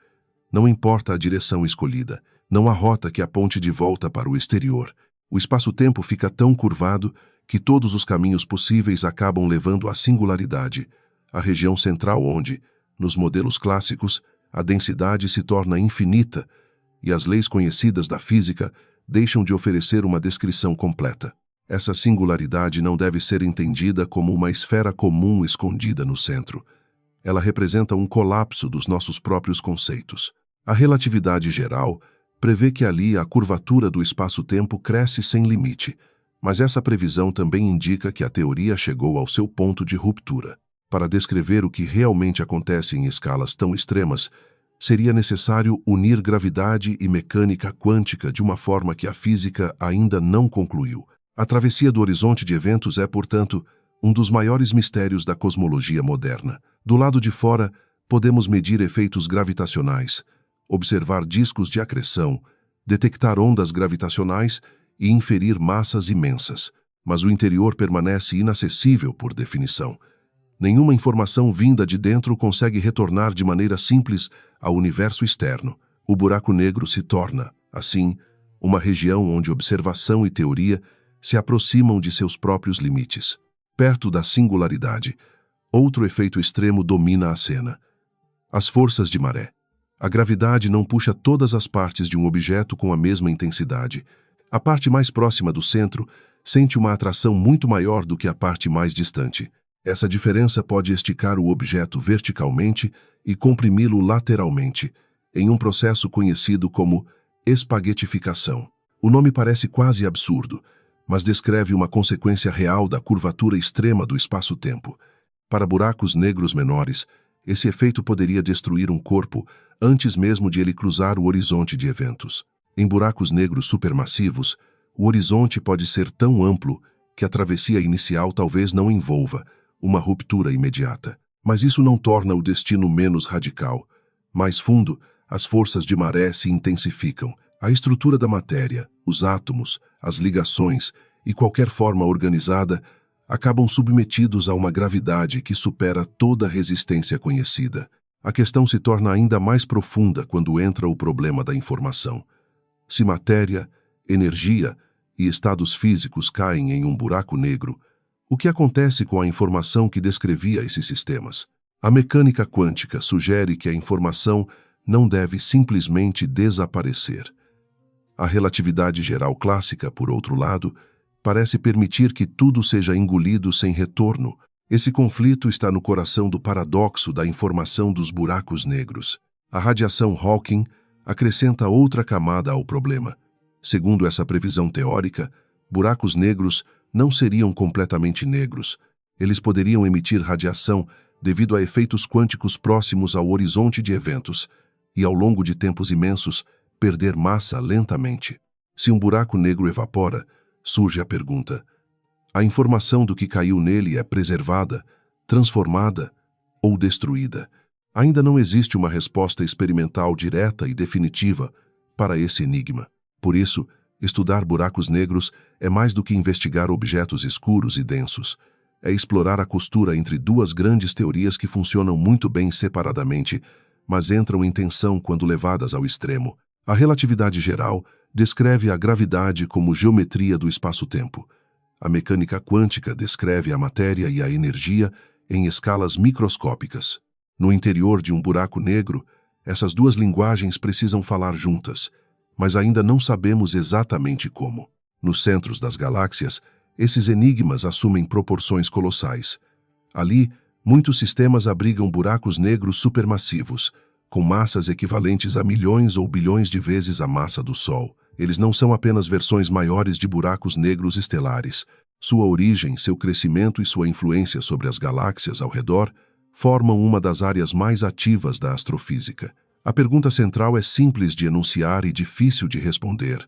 Não importa a direção escolhida, não há rota que aponte de volta para o exterior. O espaço-tempo fica tão curvado que todos os caminhos possíveis acabam levando à singularidade, a região central onde, nos modelos clássicos, a densidade se torna infinita e as leis conhecidas da física deixam de oferecer uma descrição completa. Essa singularidade não deve ser entendida como uma esfera comum escondida no centro. Ela representa um colapso dos nossos próprios conceitos. A relatividade geral prevê que ali a curvatura do espaço-tempo cresce sem limite, mas essa previsão também indica que a teoria chegou ao seu ponto de ruptura. Para descrever o que realmente acontece em escalas tão extremas, seria necessário unir gravidade e mecânica quântica de uma forma que a física ainda não concluiu. A travessia do horizonte de eventos é, portanto, um dos maiores mistérios da cosmologia moderna. Do lado de fora, podemos medir efeitos gravitacionais, observar discos de acreção, detectar ondas gravitacionais e inferir massas imensas. Mas o interior permanece inacessível por definição. Nenhuma informação vinda de dentro consegue retornar de maneira simples ao universo externo. O buraco negro se torna, assim, uma região onde observação e teoria se aproximam de seus próprios limites. Perto da singularidade, outro efeito extremo domina a cena. As forças de maré. A gravidade não puxa todas as partes de um objeto com a mesma intensidade. A parte mais próxima do centro sente uma atração muito maior do que a parte mais distante. Essa diferença pode esticar o objeto verticalmente e comprimi-lo lateralmente, em um processo conhecido como espaguetificação. O nome parece quase absurdo, mas descreve uma consequência real da curvatura extrema do espaço-tempo. Para buracos negros menores, esse efeito poderia destruir um corpo antes mesmo de ele cruzar o horizonte de eventos. Em buracos negros supermassivos, o horizonte pode ser tão amplo que a travessia inicial talvez não envolva uma ruptura imediata. Mas isso não torna o destino menos radical. Mais fundo, as forças de maré se intensificam. A estrutura da matéria, os átomos, as ligações e qualquer forma organizada acabam submetidos a uma gravidade que supera toda a resistência conhecida. A questão se torna ainda mais profunda quando entra o problema da informação. Se matéria, energia e estados físicos caem em um buraco negro, o que acontece com a informação que descrevia esses sistemas? A mecânica quântica sugere que a informação não deve simplesmente desaparecer. A relatividade geral clássica, por outro lado, parece permitir que tudo seja engolido sem retorno. Esse conflito está no coração do paradoxo da informação dos buracos negros. A radiação Hawking acrescenta outra camada ao problema. Segundo essa previsão teórica, buracos negros não seriam completamente negros. Eles poderiam emitir radiação devido a efeitos quânticos próximos ao horizonte de eventos e, ao longo de tempos imensos, perder massa lentamente. Se um buraco negro evapora, surge a pergunta: a informação do que caiu nele é preservada, transformada ou destruída? Ainda não existe uma resposta experimental direta e definitiva para esse enigma. Por isso, estudar buracos negros é mais do que investigar objetos escuros e densos. É explorar a costura entre duas grandes teorias que funcionam muito bem separadamente, mas entram em tensão quando levadas ao extremo. A relatividade geral descreve a gravidade como geometria do espaço-tempo. A mecânica quântica descreve a matéria e a energia em escalas microscópicas. No interior de um buraco negro, essas duas linguagens precisam falar juntas, mas ainda não sabemos exatamente como. Nos centros das galáxias, esses enigmas assumem proporções colossais. Ali, muitos sistemas abrigam buracos negros supermassivos, com massas equivalentes a milhões ou bilhões de vezes a massa do Sol. Eles não são apenas versões maiores de buracos negros estelares. Sua origem, seu crescimento e sua influência sobre as galáxias ao redor formam uma das áreas mais ativas da astrofísica. A pergunta central é simples de enunciar e difícil de responder.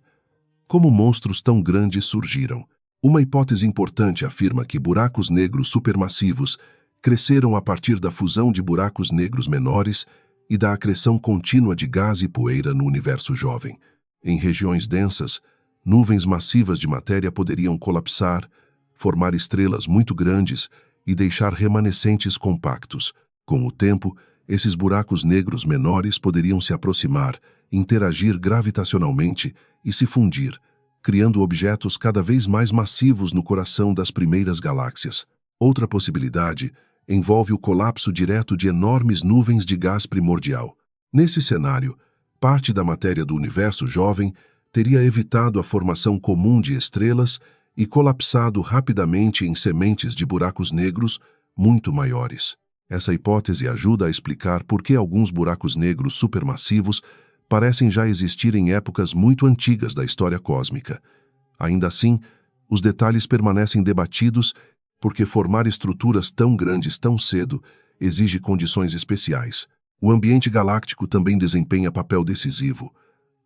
Como monstros tão grandes surgiram? Uma hipótese importante afirma que buracos negros supermassivos cresceram a partir da fusão de buracos negros menores e da acreção contínua de gás e poeira no universo jovem. Em regiões densas, nuvens massivas de matéria poderiam colapsar, formar estrelas muito grandes e deixar remanescentes compactos. Com o tempo, esses buracos negros menores poderiam se aproximar, interagir gravitacionalmente e se fundir, criando objetos cada vez mais massivos no coração das primeiras galáxias. Outra possibilidade envolve o colapso direto de enormes nuvens de gás primordial. Nesse cenário, parte da matéria do universo jovem teria evitado a formação comum de estrelas e colapsado rapidamente em sementes de buracos negros muito maiores. Essa hipótese ajuda a explicar por que alguns buracos negros supermassivos parecem já existir em épocas muito antigas da história cósmica. Ainda assim, os detalhes permanecem debatidos porque formar estruturas tão grandes tão cedo exige condições especiais. O ambiente galáctico também desempenha papel decisivo.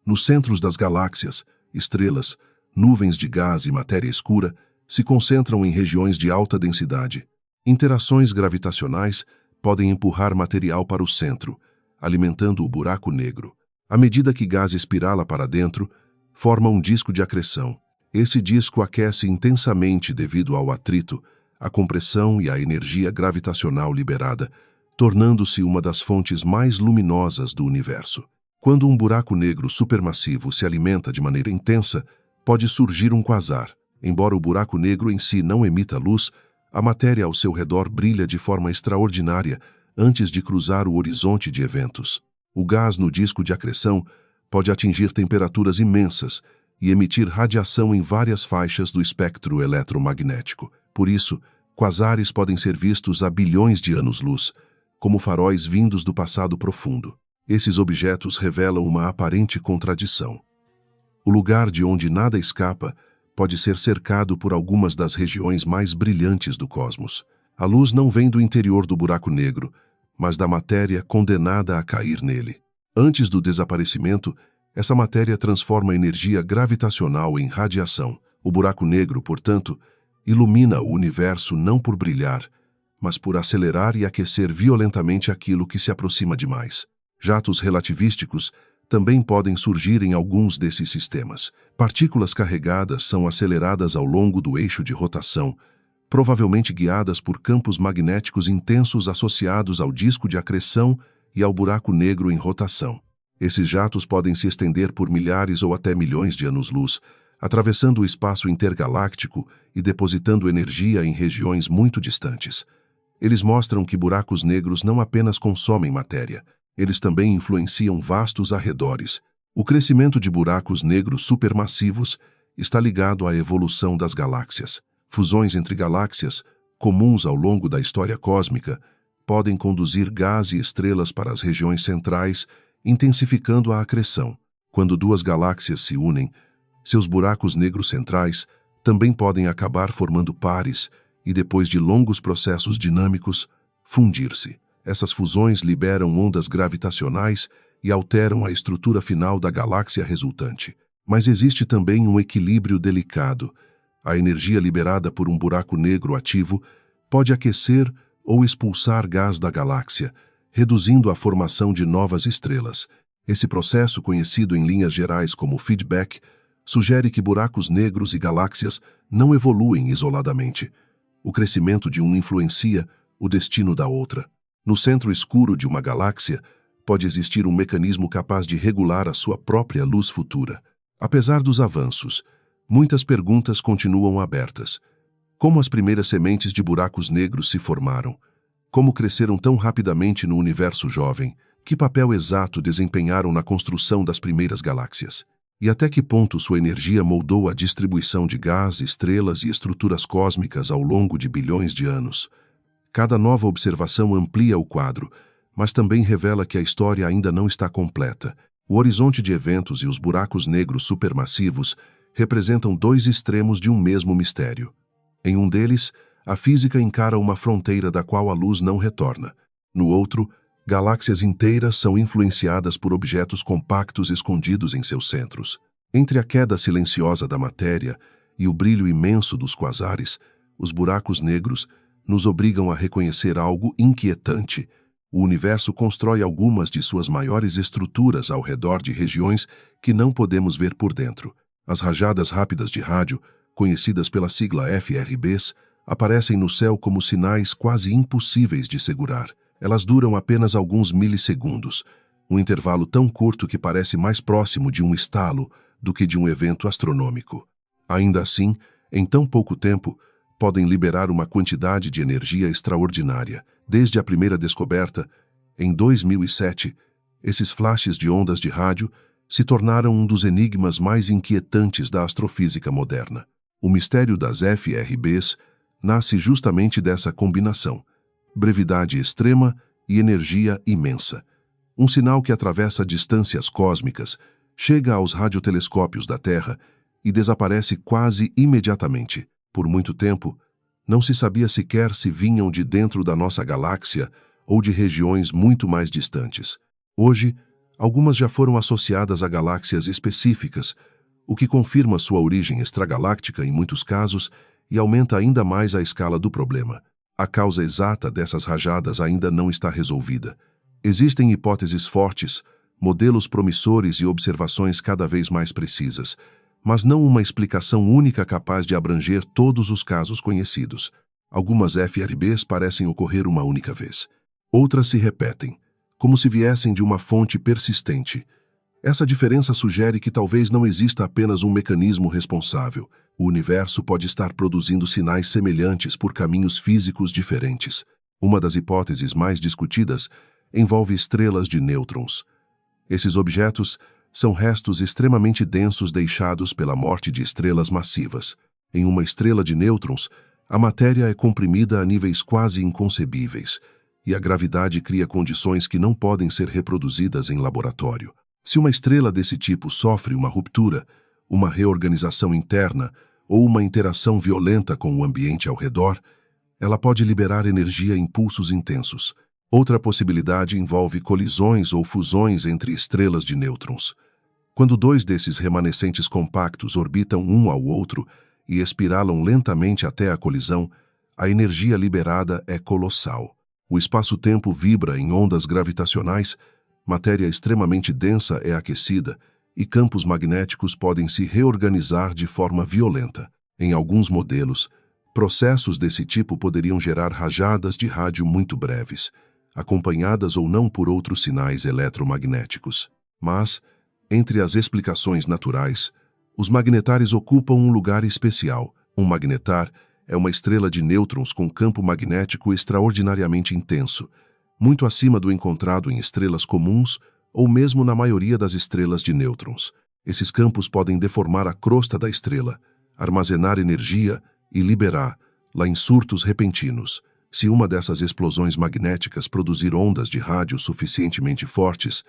Nos centros das galáxias, estrelas, nuvens de gás e matéria escura se concentram em regiões de alta densidade. Interações gravitacionais podem empurrar material para o centro, alimentando o buraco negro. À medida que gás espirala para dentro, forma um disco de acreção. Esse disco aquece intensamente devido ao atrito, à compressão e à energia gravitacional liberada, tornando-se uma das fontes mais luminosas do universo. Quando um buraco negro supermassivo se alimenta de maneira intensa, pode surgir um quasar. Embora o buraco negro em si não emita luz, a matéria ao seu redor brilha de forma extraordinária antes de cruzar o horizonte de eventos. O gás no disco de acreção pode atingir temperaturas imensas e emitir radiação em várias faixas do espectro eletromagnético. Por isso, quasares podem ser vistos a bilhões de anos-luz, como faróis vindos do passado profundo. Esses objetos revelam uma aparente contradição. O lugar de onde nada escapa pode ser cercado por algumas das regiões mais brilhantes do cosmos. A luz não vem do interior do buraco negro, mas da matéria condenada a cair nele. Antes do desaparecimento, essa matéria transforma a energia gravitacional em radiação. O buraco negro, portanto, ilumina o universo não por brilhar, mas por acelerar e aquecer violentamente aquilo que se aproxima demais. Jatos relativísticos também podem surgir em alguns desses sistemas. Partículas carregadas são aceleradas ao longo do eixo de rotação, provavelmente guiadas por campos magnéticos intensos associados ao disco de acreção e ao buraco negro em rotação. Esses jatos podem se estender por milhares ou até milhões de anos-luz, atravessando o espaço intergaláctico e depositando energia em regiões muito distantes. Eles mostram que buracos negros não apenas consomem matéria, eles também influenciam vastos arredores. O crescimento de buracos negros supermassivos está ligado à evolução das galáxias. Fusões entre galáxias, comuns ao longo da história cósmica, podem conduzir gás e estrelas para as regiões centrais, intensificando a acreção. Quando duas galáxias se unem, seus buracos negros centrais também podem acabar formando pares e, depois de longos processos dinâmicos, fundir-se. Essas fusões liberam ondas gravitacionais e alteram a estrutura final da galáxia resultante. Mas existe também um equilíbrio delicado. A energia liberada por um buraco negro ativo pode aquecer ou expulsar gás da galáxia, reduzindo a formação de novas estrelas. Esse processo, conhecido em linhas gerais como feedback, sugere que buracos negros e galáxias não evoluem isoladamente. O crescimento de um influencia o destino da outra. No centro escuro de uma galáxia, pode existir um mecanismo capaz de regular a sua própria luz futura. Apesar dos avanços, muitas perguntas continuam abertas. Como as primeiras sementes de buracos negros se formaram? Como cresceram tão rapidamente no universo jovem? Que papel exato desempenharam na construção das primeiras galáxias? E até que ponto sua energia moldou a distribuição de gás, estrelas e estruturas cósmicas ao longo de bilhões de anos? Cada nova observação amplia o quadro, mas também revela que a história ainda não está completa. O horizonte de eventos e os buracos negros supermassivos representam dois extremos de um mesmo mistério. Em um deles, a física encara uma fronteira da qual a luz não retorna. No outro, galáxias inteiras são influenciadas por objetos compactos escondidos em seus centros. Entre a queda silenciosa da matéria e o brilho imenso dos quasares, os buracos negros nos obrigam a reconhecer algo inquietante. O universo constrói algumas de suas maiores estruturas ao redor de regiões que não podemos ver por dentro. As rajadas rápidas de rádio, conhecidas pela sigla FRBs, aparecem no céu como sinais quase impossíveis de segurar. Elas duram apenas alguns milissegundos, um intervalo tão curto que parece mais próximo de um estalo do que de um evento astronômico. Ainda assim, em tão pouco tempo, podem liberar uma quantidade de energia extraordinária. Desde a primeira descoberta, em 2007, esses flashes de ondas de rádio se tornaram um dos enigmas mais inquietantes da astrofísica moderna. O mistério das FRBs nasce justamente dessa combinação: brevidade extrema e energia imensa. Um sinal que atravessa distâncias cósmicas, chega aos radiotelescópios da Terra e desaparece quase imediatamente. Por muito tempo, não se sabia sequer se vinham de dentro da nossa galáxia ou de regiões muito mais distantes. Hoje, algumas já foram associadas a galáxias específicas, o que confirma sua origem extragaláctica em muitos casos e aumenta ainda mais a escala do problema. A causa exata dessas rajadas ainda não está resolvida. Existem hipóteses fortes, modelos promissores e observações cada vez mais precisas, mas não uma explicação única capaz de abranger todos os casos conhecidos. Algumas FRBs parecem ocorrer uma única vez. Outras se repetem, como se viessem de uma fonte persistente. Essa diferença sugere que talvez não exista apenas um mecanismo responsável. O universo pode estar produzindo sinais semelhantes por caminhos físicos diferentes. Uma das hipóteses mais discutidas envolve estrelas de nêutrons. Esses objetos são restos extremamente densos deixados pela morte de estrelas massivas. Em uma estrela de nêutrons, a matéria é comprimida a níveis quase inconcebíveis, e a gravidade cria condições que não podem ser reproduzidas em laboratório. Se uma estrela desse tipo sofre uma ruptura, uma reorganização interna ou uma interação violenta com o ambiente ao redor, ela pode liberar energia em pulsos intensos. Outra possibilidade envolve colisões ou fusões entre estrelas de nêutrons. Quando dois desses remanescentes compactos orbitam um ao outro e espiralam lentamente até a colisão, a energia liberada é colossal. O espaço-tempo vibra em ondas gravitacionais, matéria extremamente densa é aquecida e campos magnéticos podem se reorganizar de forma violenta. Em alguns modelos, processos desse tipo poderiam gerar rajadas de rádio muito breves, acompanhadas ou não por outros sinais eletromagnéticos. Mas, entre as explicações naturais, Os magnetares ocupam um lugar especial. Um magnetar é uma estrela de nêutrons com campo magnético extraordinariamente intenso, muito acima do encontrado em estrelas comuns ou mesmo na maioria das estrelas de nêutrons. Esses campos podem deformar a crosta da estrela, armazenar energia e liberá-la em surtos repentinos. Se uma dessas explosões magnéticas produzir ondas de rádio suficientemente fortes,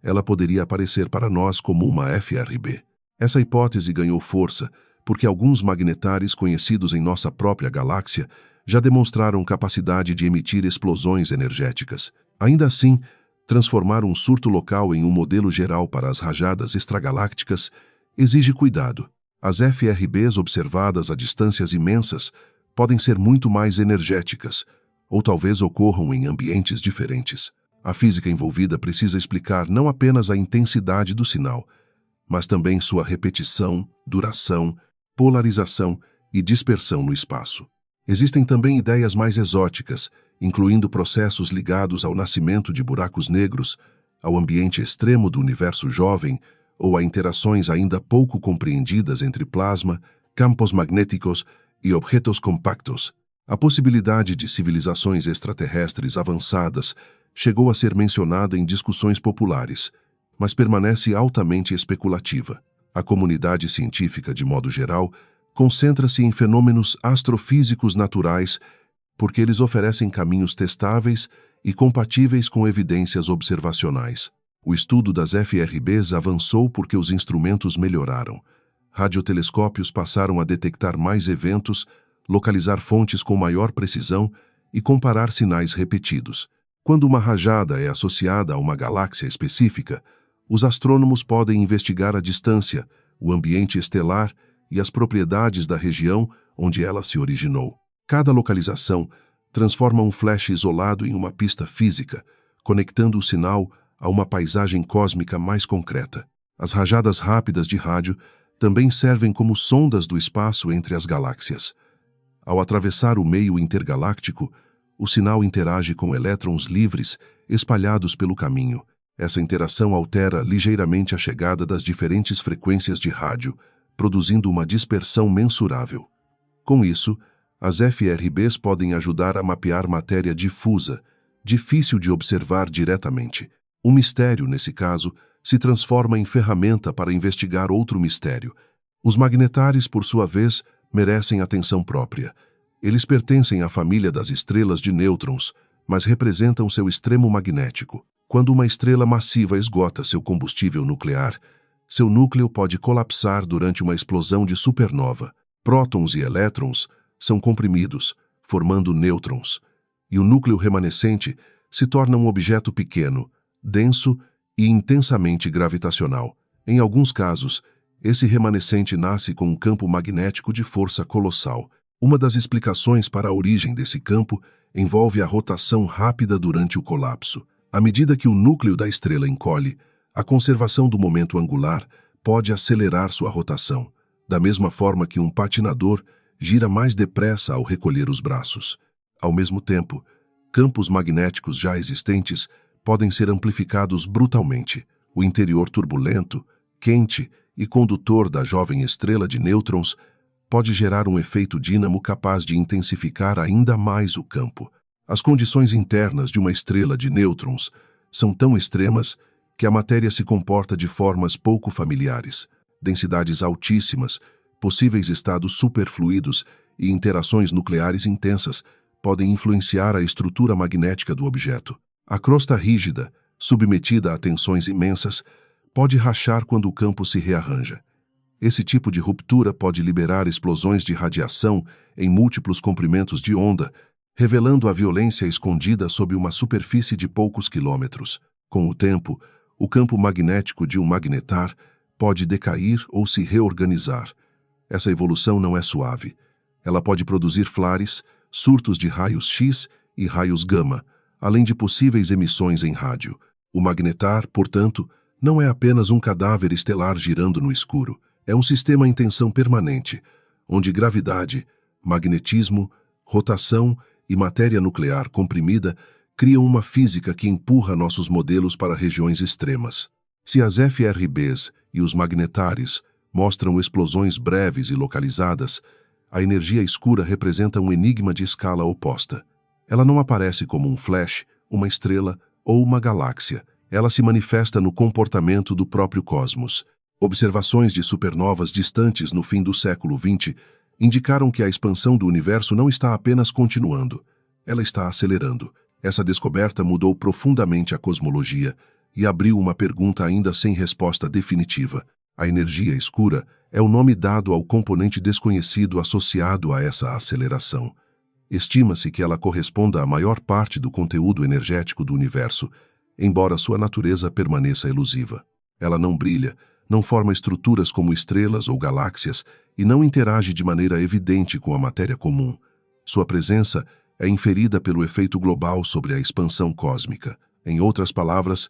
ela poderia aparecer para nós como uma FRB. Essa hipótese ganhou força porque alguns magnetares conhecidos em nossa própria galáxia já demonstraram capacidade de emitir explosões energéticas. Ainda assim, transformar um surto local em um modelo geral para as rajadas extragalácticas exige cuidado. As FRBs observadas a distâncias imensas podem ser muito mais energéticas, ou talvez ocorram em ambientes diferentes. A física envolvida precisa explicar não apenas a intensidade do sinal, mas também sua repetição, duração, polarização e dispersão no espaço. Existem também ideias mais exóticas, incluindo processos ligados ao nascimento de buracos negros, ao ambiente extremo do universo jovem ou a interações ainda pouco compreendidas entre plasma, campos magnéticos e objetos compactos. A possibilidade de civilizações extraterrestres avançadas chegou a ser mencionada em discussões populares, mas permanece altamente especulativa. A comunidade científica, de modo geral, concentra-se em fenômenos astrofísicos naturais porque eles oferecem caminhos testáveis e compatíveis com evidências observacionais. O estudo das FRBs avançou porque os instrumentos melhoraram. Radiotelescópios passaram a detectar mais eventos, localizar fontes com maior precisão e comparar sinais repetidos. Quando uma rajada é associada a uma galáxia específica, os astrônomos podem investigar a distância, o ambiente estelar e as propriedades da região onde ela se originou. Cada localização transforma um flash isolado em uma pista física, conectando o sinal a uma paisagem cósmica mais concreta. As rajadas rápidas de rádio também servem como sondas do espaço entre as galáxias. Ao atravessar o meio intergaláctico, o sinal interage com elétrons livres espalhados pelo caminho. Essa interação altera ligeiramente a chegada das diferentes frequências de rádio, produzindo uma dispersão mensurável. Com isso, as FRBs podem ajudar a mapear matéria difusa, difícil de observar diretamente. Um mistério, nesse caso, se transforma em ferramenta para investigar outro mistério. Os magnetares, por sua vez, merecem atenção própria. Eles pertencem à família das estrelas de nêutrons, mas representam seu extremo magnético. Quando uma estrela massiva esgota seu combustível nuclear, seu núcleo pode colapsar durante uma explosão de supernova. Prótons e elétrons são comprimidos, formando nêutrons, e o núcleo remanescente se torna um objeto pequeno, denso e intensamente gravitacional. Em alguns casos, esse remanescente nasce com um campo magnético de força colossal. Uma das explicações para a origem desse campo envolve a rotação rápida durante o colapso. À medida que o núcleo da estrela encolhe, a conservação do momento angular pode acelerar sua rotação, da mesma forma que um patinador gira mais depressa ao recolher os braços. Ao mesmo tempo, campos magnéticos já existentes podem ser amplificados brutalmente. O interior turbulento, quente e condutor da jovem estrela de nêutrons pode gerar um efeito dínamo capaz de intensificar ainda mais o campo. As condições internas de uma estrela de nêutrons são tão extremas que a matéria se comporta de formas pouco familiares. Densidades altíssimas, possíveis estados superfluidos e interações nucleares intensas podem influenciar a estrutura magnética do objeto. A crosta rígida, submetida a tensões imensas, pode rachar quando o campo se rearranja. Esse tipo de ruptura pode liberar explosões de radiação em múltiplos comprimentos de onda, revelando a violência escondida sob uma superfície de poucos quilômetros. Com o tempo, o campo magnético de um magnetar pode decair ou se reorganizar. Essa evolução não é suave. Ela pode produzir flares, surtos de raios X e raios gama, além de possíveis emissões em rádio. O magnetar, portanto, não é apenas um cadáver estelar girando no escuro. É um sistema em tensão permanente, onde gravidade, magnetismo, rotação e matéria nuclear comprimida criam uma física que empurra nossos modelos para regiões extremas. Se as FRBs e os magnetares mostram explosões breves e localizadas, a energia escura representa um enigma de escala oposta. Ela não aparece como um flash, uma estrela ou uma galáxia. Ela se manifesta no comportamento do próprio cosmos. Observações de supernovas distantes no fim do século XX indicaram que a expansão do universo não está apenas continuando, ela está acelerando. Essa descoberta mudou profundamente a cosmologia e abriu uma pergunta ainda sem resposta definitiva. A energia escura é o nome dado ao componente desconhecido associado a essa aceleração. Estima-se que ela corresponda à maior parte do conteúdo energético do universo, embora sua natureza permaneça elusiva. Ela não brilha, não forma estruturas como estrelas ou galáxias e não interage de maneira evidente com a matéria comum. Sua presença é inferida pelo efeito global sobre a expansão cósmica. Em outras palavras,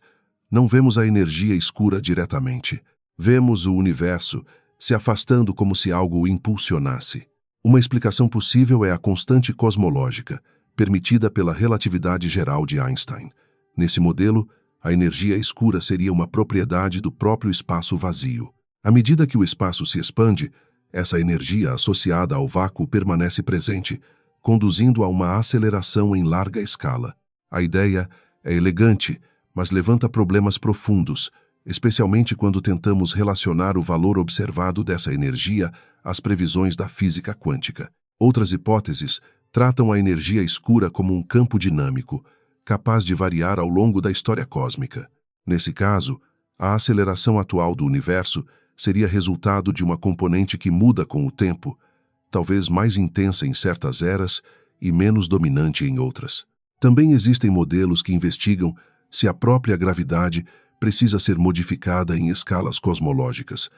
não vemos a energia escura diretamente. Vemos o universo se afastando como se algo o impulsionasse. Uma explicação possível é a constante cosmológica, permitida pela relatividade geral de Einstein. Nesse modelo, a energia escura seria uma propriedade do próprio espaço vazio. À medida que o espaço se expande, essa energia associada ao vácuo permanece presente, conduzindo a uma aceleração em larga escala. A ideia é elegante, mas levanta problemas profundos, especialmente quando tentamos relacionar o valor observado dessa energia às previsões da física quântica. Outras hipóteses tratam a energia escura como um campo dinâmico, capaz de variar ao longo da história cósmica. Nesse caso, a aceleração atual do universo seria resultado de uma componente que muda com o tempo, talvez mais intensa em certas eras e menos dominante em outras. Também existem modelos que investigam se a própria gravidade precisa ser modificada em escalas cosmológicas.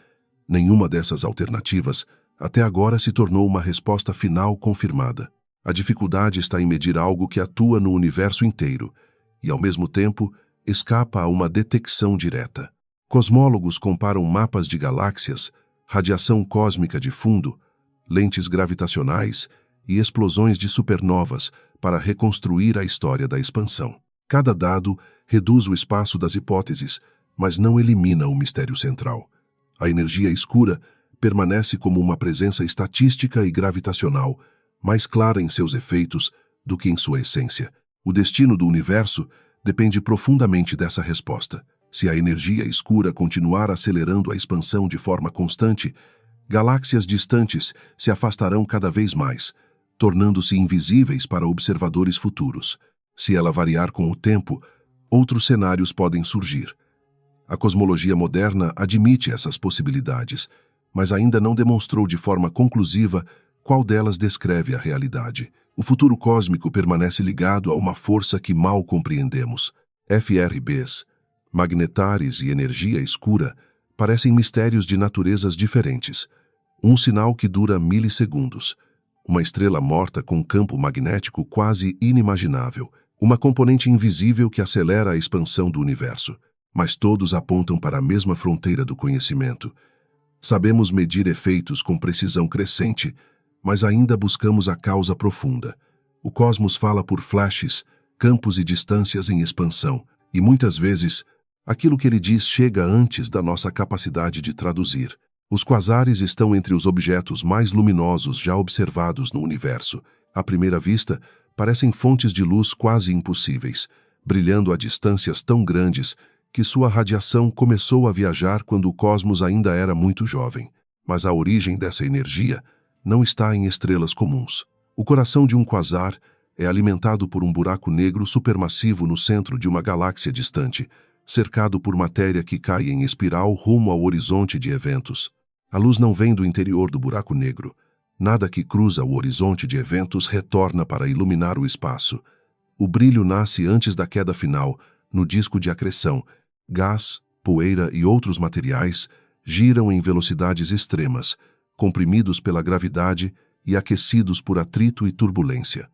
Nenhuma dessas alternativas até agora se tornou uma resposta final confirmada. A dificuldade está em medir algo que atua no universo inteiro e, ao mesmo tempo, escapa a uma detecção direta. Cosmólogos comparam mapas de galáxias, radiação cósmica de fundo, lentes gravitacionais e explosões de supernovas para reconstruir a história da expansão. Cada dado reduz o espaço das hipóteses, mas não elimina o mistério central. A energia escura permanece como uma presença estatística e gravitacional, mais clara em seus efeitos do que em sua essência. O destino do universo depende profundamente dessa resposta. Se a energia escura continuar acelerando a expansão de forma constante, galáxias distantes se afastarão cada vez mais, tornando-se invisíveis para observadores futuros. Se ela variar com o tempo, outros cenários podem surgir. A cosmologia moderna admite essas possibilidades, mas ainda não demonstrou de forma conclusiva qual delas descreve a realidade. O futuro cósmico permanece ligado a uma força que mal compreendemos. FRBs, magnetares e energia escura parecem mistérios de naturezas diferentes. Um sinal que dura milissegundos. Uma estrela morta com campo magnético quase inimaginável. Uma componente invisível que acelera a expansão do universo. Mas todos apontam para a mesma fronteira do conhecimento. Sabemos medir efeitos com precisão crescente, mas ainda buscamos a causa profunda. O cosmos fala por flashes, campos e distâncias em expansão, e muitas vezes, aquilo que ele diz chega antes da nossa capacidade de traduzir. Os quasares estão entre os objetos mais luminosos já observados no universo. À primeira vista, parecem fontes de luz quase impossíveis, brilhando a distâncias tão grandes que sua radiação começou a viajar quando o cosmos ainda era muito jovem. Mas a origem dessa energia não está em estrelas comuns. O coração de um quasar é alimentado por um buraco negro supermassivo no centro de uma galáxia distante, cercado por matéria que cai em espiral rumo ao horizonte de eventos. A luz não vem do interior do buraco negro. Nada que cruza o horizonte de eventos retorna para iluminar o espaço. O brilho nasce antes da queda final, no disco de acreção. Gás, poeira e outros materiais giram em velocidades extremas, comprimidos pela gravidade e aquecidos por atrito e turbulência.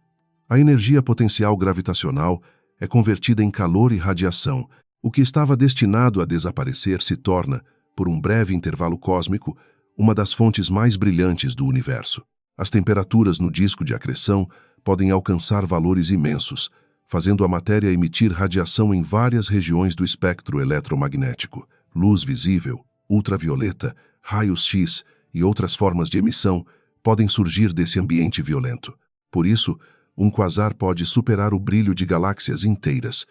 A energia potencial gravitacional é convertida em calor e radiação. O que estava destinado a desaparecer se torna, por um breve intervalo cósmico, uma das fontes mais brilhantes do universo. As temperaturas no disco de acreção podem alcançar valores imensos, fazendo a matéria emitir radiação em várias regiões do espectro eletromagnético. Luz visível, ultravioleta, raios-x e outras formas de emissão podem surgir desse ambiente violento. Por isso, um quasar pode superar o brilho de galáxias inteiras,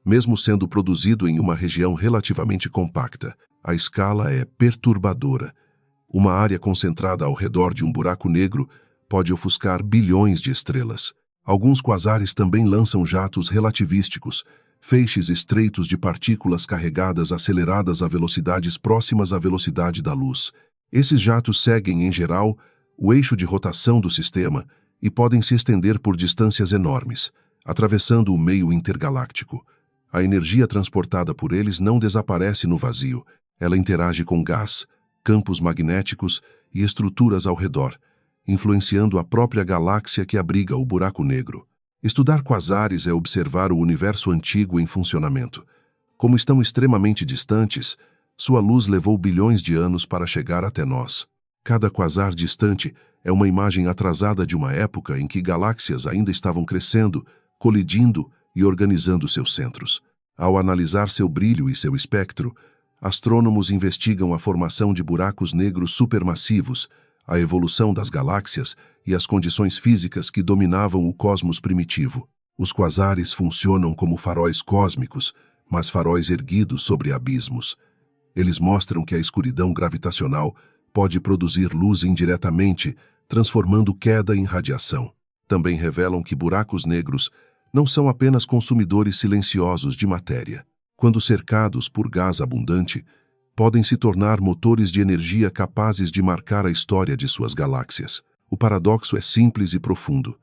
mesmo sendo produzido em uma região relativamente compacta. A escala é perturbadora. Uma área concentrada ao redor de um buraco negro pode ofuscar bilhões de estrelas. Alguns quasares também lançam jatos relativísticos, feixes estreitos de partículas carregadas aceleradas a velocidades próximas à velocidade da luz. Esses jatos seguem, em geral, o eixo de rotação do sistema e podem se estender por distâncias enormes, atravessando o meio intergaláctico. A energia transportada por eles não desaparece no vazio. Ela interage com gás, campos magnéticos e estruturas ao redor, influenciando a própria galáxia que abriga o buraco negro. Estudar quasares é observar o universo antigo em funcionamento. Como estão extremamente distantes, sua luz levou bilhões de anos para chegar até nós. Cada quasar distante é uma imagem atrasada de uma época em que galáxias ainda estavam crescendo, colidindo e organizando seus centros. Ao analisar seu brilho e seu espectro, astrônomos investigam a formação de buracos negros supermassivos, a evolução das galáxias e as condições físicas que dominavam o cosmos primitivo. Os quasares funcionam como faróis cósmicos, mas faróis erguidos sobre abismos. Eles mostram que a escuridão gravitacional pode produzir luz indiretamente, transformando queda em radiação. Também revelam que buracos negros não são apenas consumidores silenciosos de matéria. Quando cercados por gás abundante, podem se tornar motores de energia capazes de marcar a história de suas galáxias. O paradoxo é simples e profundo.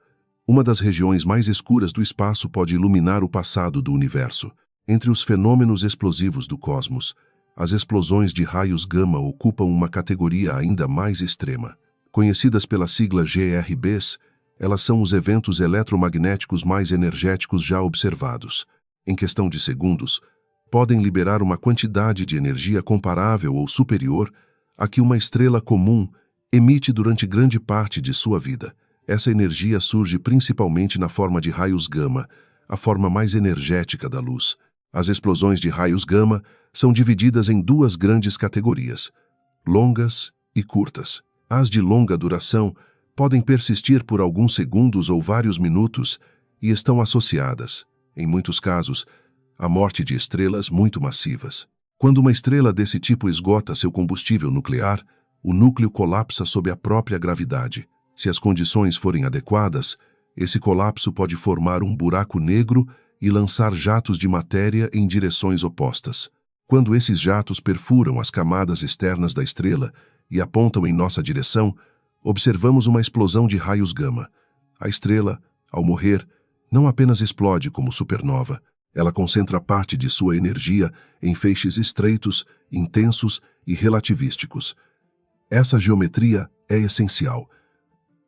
Uma das regiões mais escuras do espaço pode iluminar o passado do universo. Entre os fenômenos explosivos do cosmos, as explosões de raios gama ocupam uma categoria ainda mais extrema. Conhecidas pela sigla GRBs, elas são os eventos eletromagnéticos mais energéticos já observados. Em questão de segundos, podem liberar uma quantidade de energia comparável ou superior à que uma estrela comum emite durante grande parte de sua vida. Essa energia surge principalmente na forma de raios gama, a forma mais energética da luz. As explosões de raios gama são divididas em duas grandes categorias, longas e curtas. As de longa duração podem persistir por alguns segundos ou vários minutos e estão associadas, em muitos casos, à morte de estrelas muito massivas. Quando uma estrela desse tipo esgota seu combustível nuclear, o núcleo colapsa sob a própria gravidade. Se as condições forem adequadas, esse colapso pode formar um buraco negro e lançar jatos de matéria em direções opostas. Quando esses jatos perfuram as camadas externas da estrela e apontam em nossa direção, observamos uma explosão de raios gama. A estrela, ao morrer, não apenas explode como supernova, ela concentra parte de sua energia em feixes estreitos, intensos e relativísticos. Essa geometria é essencial.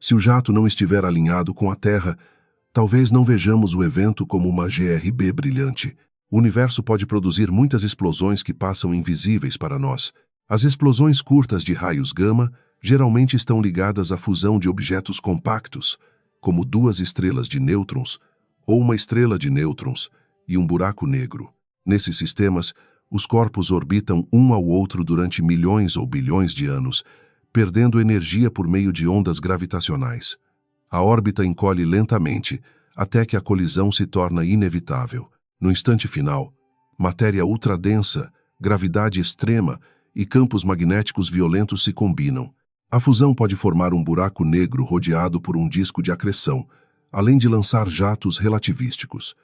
Se o jato não estiver alinhado com a Terra, talvez não vejamos o evento como uma GRB brilhante. O universo pode produzir muitas explosões que passam invisíveis para nós. As explosões curtas de raios gama geralmente estão ligadas à fusão de objetos compactos, como duas estrelas de nêutrons ou uma estrela de nêutrons e um buraco negro. Nesses sistemas, os corpos orbitam um ao outro durante milhões ou bilhões de anos, perdendo energia por meio de ondas gravitacionais. A órbita encolhe lentamente, até que a colisão se torna inevitável. No instante final, matéria ultradensa, gravidade extrema e campos magnéticos violentos se combinam. A fusão pode formar um buraco negro rodeado por um disco de acreção, além de lançar jatos relativísticos.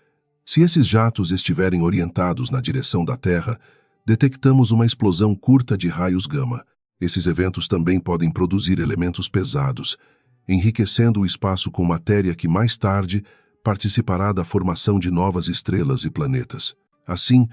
Se esses jatos estiverem orientados na direção da Terra, detectamos uma explosão curta de raios gama. Esses eventos também podem produzir elementos pesados, enriquecendo o espaço com matéria que mais tarde participará da formação de novas estrelas e planetas. Assim,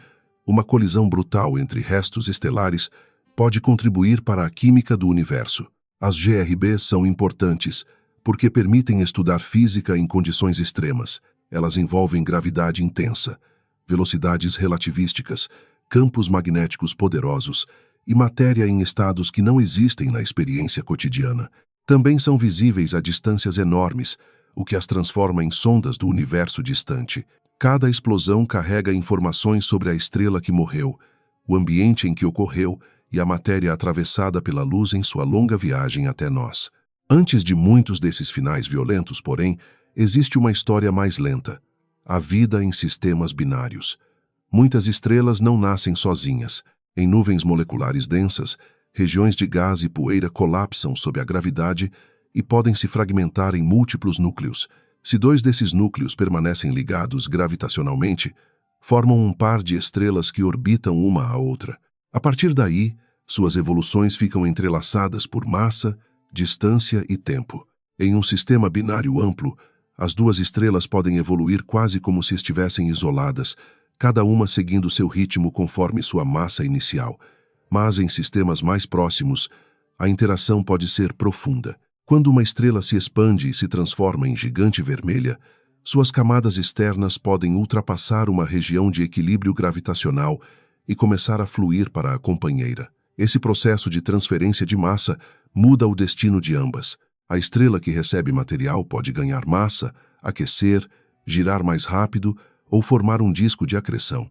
uma colisão brutal entre restos estelares pode contribuir para a química do universo. As GRBs são importantes porque permitem estudar física em condições extremas. Elas envolvem gravidade intensa, velocidades relativísticas, campos magnéticos poderosos e matéria em estados que não existem na experiência cotidiana. Também são visíveis a distâncias enormes, o que as transforma em sondas do universo distante. Cada explosão carrega informações sobre a estrela que morreu, o ambiente em que ocorreu e a matéria atravessada pela luz em sua longa viagem até nós. Antes de muitos desses finais violentos, porém, existe uma história mais lenta: a vida em sistemas binários. Muitas estrelas não nascem sozinhas. Em nuvens moleculares densas, regiões de gás e poeira colapsam sob a gravidade e podem se fragmentar em múltiplos núcleos. Se dois desses núcleos permanecem ligados gravitacionalmente, formam um par de estrelas que orbitam uma à outra. A partir daí, suas evoluções ficam entrelaçadas por massa, distância e tempo. Em um sistema binário amplo, as duas estrelas podem evoluir quase como se estivessem isoladas, cada uma seguindo seu ritmo conforme sua massa inicial. Mas em sistemas mais próximos, a interação pode ser profunda. Quando uma estrela se expande e se transforma em gigante vermelha, suas camadas externas podem ultrapassar uma região de equilíbrio gravitacional e começar a fluir para a companheira. Esse processo de transferência de massa muda o destino de ambas. A estrela que recebe material pode ganhar massa, aquecer, girar mais rápido ou formar um disco de acreção.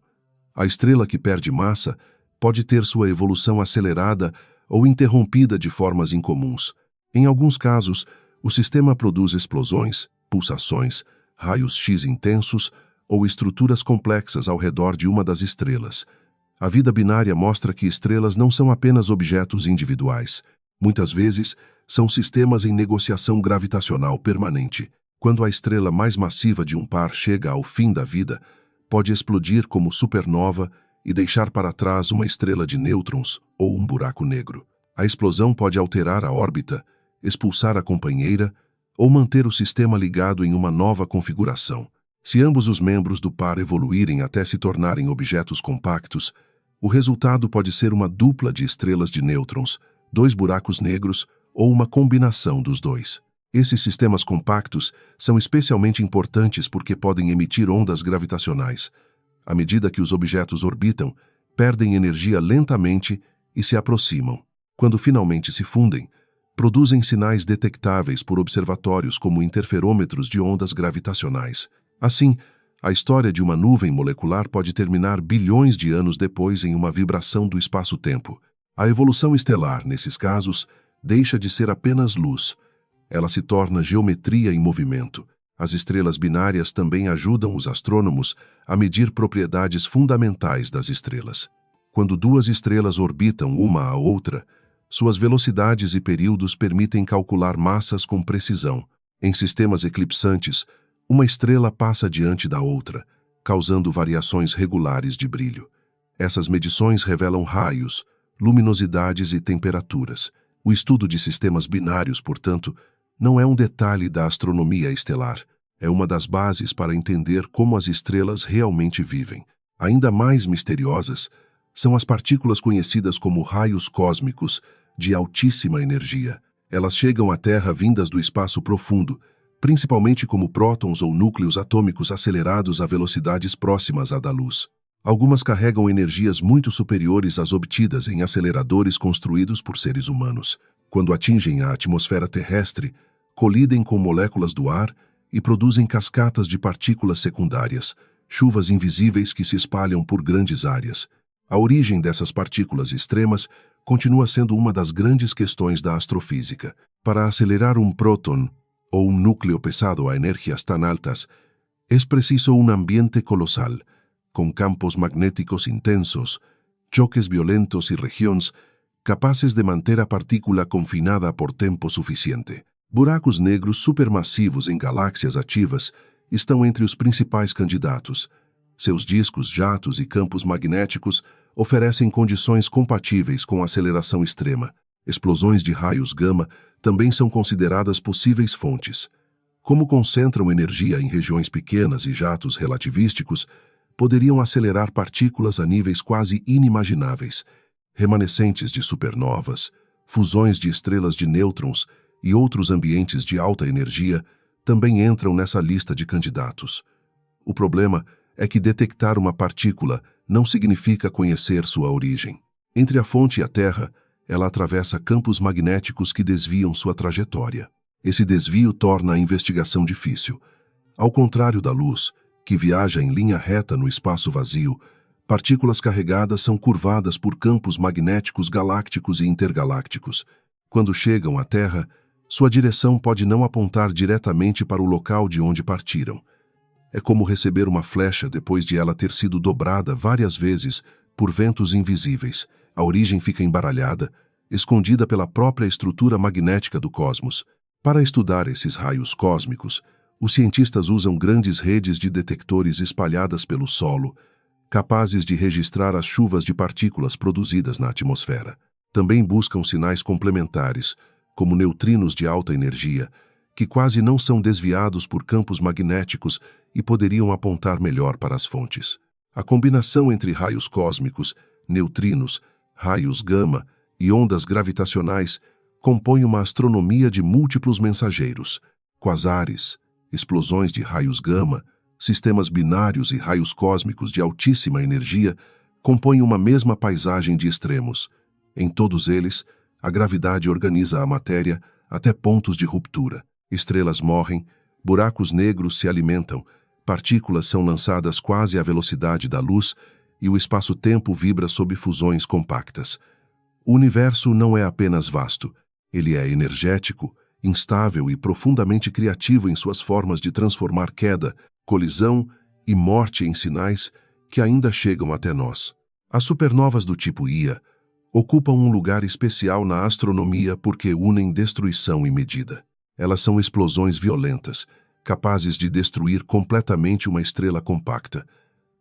A estrela que perde massa pode ter sua evolução acelerada ou interrompida de formas incomuns. Em alguns casos, o sistema produz explosões, pulsações, raios X intensos ou estruturas complexas ao redor de uma das estrelas. A vida binária mostra que estrelas não são apenas objetos individuais. Muitas vezes, são sistemas em negociação gravitacional permanente. Quando a estrela mais massiva de um par chega ao fim da vida, pode explodir como supernova e deixar para trás uma estrela de nêutrons ou um buraco negro. A explosão pode alterar a órbita, expulsar a companheira ou manter o sistema ligado em uma nova configuração. Se ambos os membros do par evoluírem até se tornarem objetos compactos, o resultado pode ser uma dupla de estrelas de nêutrons, dois buracos negros ou uma combinação dos dois. Esses sistemas compactos são especialmente importantes porque podem emitir ondas gravitacionais. À medida que os objetos orbitam, perdem energia lentamente e se aproximam. Quando finalmente se fundem, produzem sinais detectáveis por observatórios como interferômetros de ondas gravitacionais. Assim, a história de uma nuvem molecular pode terminar bilhões de anos depois em uma vibração do espaço-tempo. A evolução estelar, nesses casos, deixa de ser apenas luz. Ela se torna geometria em movimento. As estrelas binárias também ajudam os astrônomos a medir propriedades fundamentais das estrelas. Quando duas estrelas orbitam uma à outra, suas velocidades e períodos permitem calcular massas com precisão. Em sistemas eclipsantes, uma estrela passa diante da outra, causando variações regulares de brilho. Essas medições revelam raios, luminosidades e temperaturas. O estudo de sistemas binários, portanto, não é um detalhe da astronomia estelar. É uma das bases para entender como as estrelas realmente vivem. Ainda mais misteriosas são as partículas conhecidas como raios cósmicos de altíssima energia. Elas chegam à Terra vindas do espaço profundo, principalmente como prótons ou núcleos atômicos acelerados a velocidades próximas à da luz. Algumas carregam energias muito superiores às obtidas em aceleradores construídos por seres humanos. Quando atingem a atmosfera terrestre, colidem com moléculas do ar e produzem cascatas de partículas secundárias, chuvas invisíveis que se espalham por grandes áreas. A origem dessas partículas extremas continua sendo uma das grandes questões da astrofísica. Para acelerar um próton ou um núcleo pesado a energias tan altas, es preciso un ambiente colosal, con campos magnéticos intensos, choques violentos y regiones capaces de manter a partícula confinada por tempo suficiente. Buracos negros supermassivos em galáxias ativas estão entre os principais candidatos. Seus discos, jatos e campos magnéticos oferecem condições compatíveis com aceleração extrema. Explosões de raios gama também são consideradas possíveis fontes. Como concentram energia em regiões pequenas e jatos relativísticos, poderiam acelerar partículas a níveis quase inimagináveis. Remanescentes de supernovas, fusões de estrelas de nêutrons e outros ambientes de alta energia também entram nessa lista de candidatos. O problema é que detectar uma partícula não significa conhecer sua origem. Entre a fonte e a Terra, ela atravessa campos magnéticos que desviam sua trajetória. Esse desvio torna a investigação difícil. Ao contrário da luz, que viaja em linha reta no espaço vazio, Partículas carregadas são curvadas por campos magnéticos galácticos e intergalácticos. Quando chegam à Terra, sua direção pode não apontar diretamente para o local de onde partiram. É como receber uma flecha depois de ela ter sido dobrada várias vezes por ventos invisíveis. A origem fica embaralhada, escondida pela própria estrutura magnética do cosmos. Para estudar esses raios cósmicos, os cientistas usam grandes redes de detectores espalhadas pelo solo, capazes de registrar as chuvas de partículas produzidas na atmosfera. Também buscam sinais complementares, como neutrinos de alta energia, que quase não são desviados por campos magnéticos e poderiam apontar melhor para as fontes. A combinação entre raios cósmicos, neutrinos, raios gama e ondas gravitacionais compõe uma astronomia de múltiplos mensageiros. Quasares, explosões de raios gama, sistemas binários e raios cósmicos de altíssima energia compõem uma mesma paisagem de extremos. Em todos eles, a gravidade organiza a matéria até pontos de ruptura. Estrelas morrem, buracos negros se alimentam, partículas são lançadas quase à velocidade da luz e o espaço-tempo vibra sob fusões compactas. O universo não é apenas vasto, ele é energético, instável e profundamente criativo em suas formas de transformar queda, colisão e morte em sinais que ainda chegam até nós. As supernovas do tipo Ia ocupam um lugar especial na astronomia porque unem destruição e medida. Elas são explosões violentas, capazes de destruir completamente uma estrela compacta,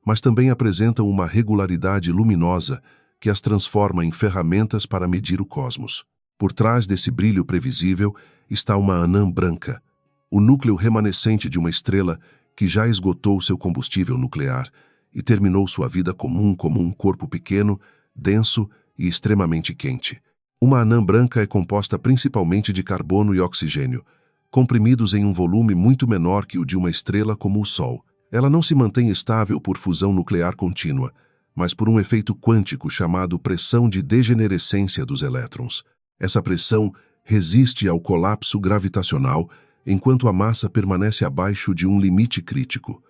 mas também apresentam uma regularidade luminosa que as transforma em ferramentas para medir o cosmos. Por trás desse brilho previsível está uma anã branca, o núcleo remanescente de uma estrela que já esgotou seu combustível nuclear e terminou sua vida comum como um corpo pequeno, denso e extremamente quente. Uma anã branca é composta principalmente de carbono e oxigênio, comprimidos em um volume muito menor que o de uma estrela como o Sol. Ela não se mantém estável por fusão nuclear contínua, mas por um efeito quântico chamado pressão de degenerescência dos elétrons. Essa pressão resiste ao colapso gravitacional enquanto a massa permanece abaixo de um limite crítico.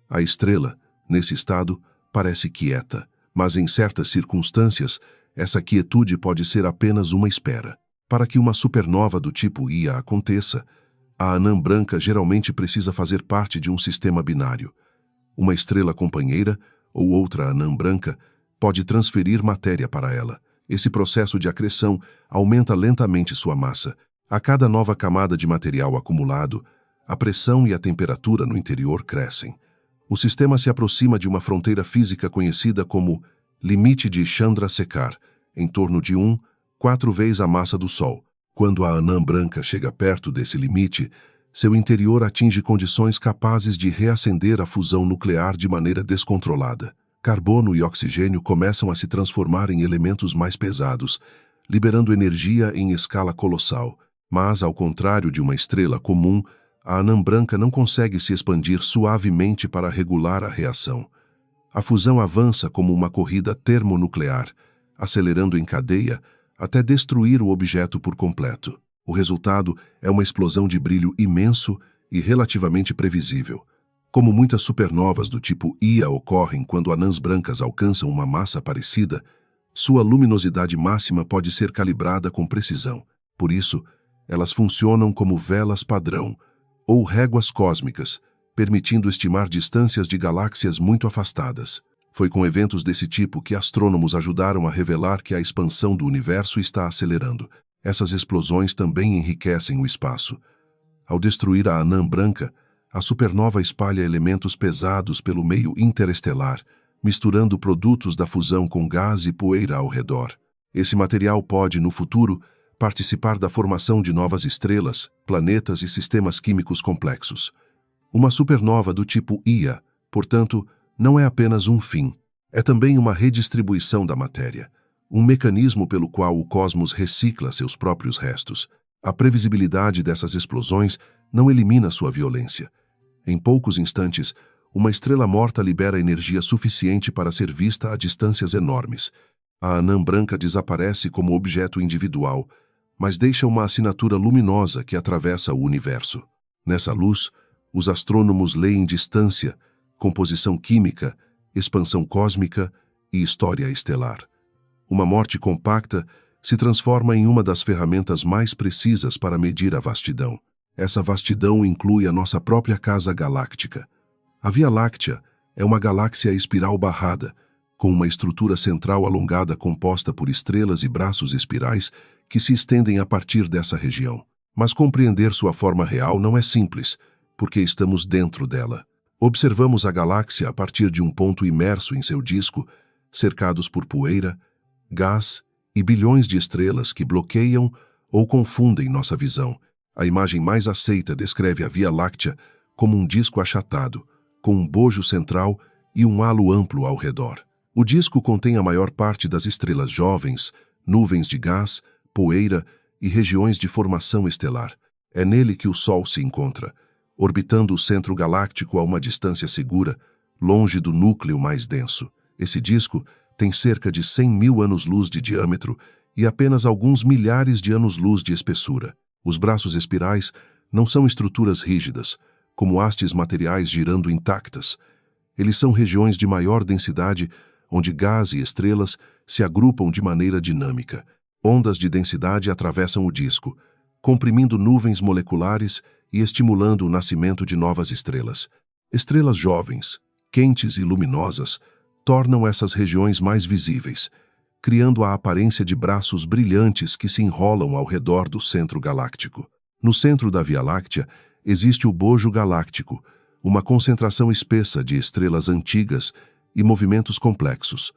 A estrela, nesse estado, parece quieta, mas em certas circunstâncias, essa quietude pode ser apenas uma espera. Para que uma supernova do tipo Ia aconteça, a anã branca geralmente precisa fazer parte de um sistema binário. Uma estrela companheira, ou outra anã branca, pode transferir matéria para ela. Esse processo de acreção aumenta lentamente sua massa. A cada nova camada de material acumulado, a pressão e a temperatura no interior crescem. O sistema se aproxima de uma fronteira física conhecida como limite de Chandrasekhar, em torno de 4 vezes a massa do Sol. Quando a anã branca chega perto desse limite, seu interior atinge condições capazes de reacender a fusão nuclear de maneira descontrolada. Carbono e oxigênio começam a se transformar em elementos mais pesados, liberando energia em escala colossal. Mas, ao contrário de uma estrela comum, a anã branca não consegue se expandir suavemente para regular a reação. A fusão avança como uma corrida termonuclear, acelerando em cadeia até destruir o objeto por completo. O resultado é uma explosão de brilho imenso e relativamente previsível. Como muitas supernovas do tipo Ia ocorrem quando anãs brancas alcançam uma massa parecida, sua luminosidade máxima pode ser calibrada com precisão. Por isso, elas funcionam como velas padrão, ou réguas cósmicas, permitindo estimar distâncias de galáxias muito afastadas. Foi com eventos desse tipo que astrônomos ajudaram a revelar que a expansão do universo está acelerando. Essas explosões também enriquecem o espaço. Ao destruir a anã branca, a supernova espalha elementos pesados pelo meio interestelar, misturando produtos da fusão com gás e poeira ao redor. Esse material pode, no futuro, participar da formação de novas estrelas, planetas e sistemas químicos complexos. Uma supernova do tipo Ia, portanto, não é apenas um fim. É também uma redistribuição da matéria, um mecanismo pelo qual o cosmos recicla seus próprios restos. A previsibilidade dessas explosões não elimina sua violência. Em poucos instantes, uma estrela morta libera energia suficiente para ser vista a distâncias enormes. A anã branca desaparece como objeto individual, mas deixa uma assinatura luminosa que atravessa o universo. Nessa luz, os astrônomos leem distância, composição química, expansão cósmica e história estelar. Uma morte compacta se transforma em uma das ferramentas mais precisas para medir a vastidão. Essa vastidão inclui a nossa própria casa galáctica. A Via Láctea é uma galáxia espiral barrada, com uma estrutura central alongada composta por estrelas e braços espirais que se estendem a partir dessa região. Mas compreender sua forma real não é simples, porque estamos dentro dela. Observamos a galáxia a partir de um ponto imerso em seu disco, cercados por poeira, gás e bilhões de estrelas que bloqueiam ou confundem nossa visão. A imagem mais aceita descreve a Via Láctea como um disco achatado, com um bojo central e um halo amplo ao redor. O disco contém a maior parte das estrelas jovens, nuvens de gás, poeira e regiões de formação estelar. É nele que o Sol se encontra, orbitando o centro galáctico a uma distância segura, longe do núcleo mais denso. Esse disco tem cerca de 100 mil anos-luz de diâmetro e apenas alguns milhares de anos-luz de espessura. Os braços espirais não são estruturas rígidas, como hastes materiais girando intactas. Eles são regiões de maior densidade, onde gás e estrelas se agrupam de maneira dinâmica. Ondas de densidade atravessam o disco, comprimindo nuvens moleculares e estimulando o nascimento de novas estrelas. Estrelas jovens, quentes e luminosas, tornam essas regiões mais visíveis, criando a aparência de braços brilhantes que se enrolam ao redor do centro galáctico. No centro da Via Láctea existe o bojo galáctico, uma concentração espessa de estrelas antigas e movimentos complexos.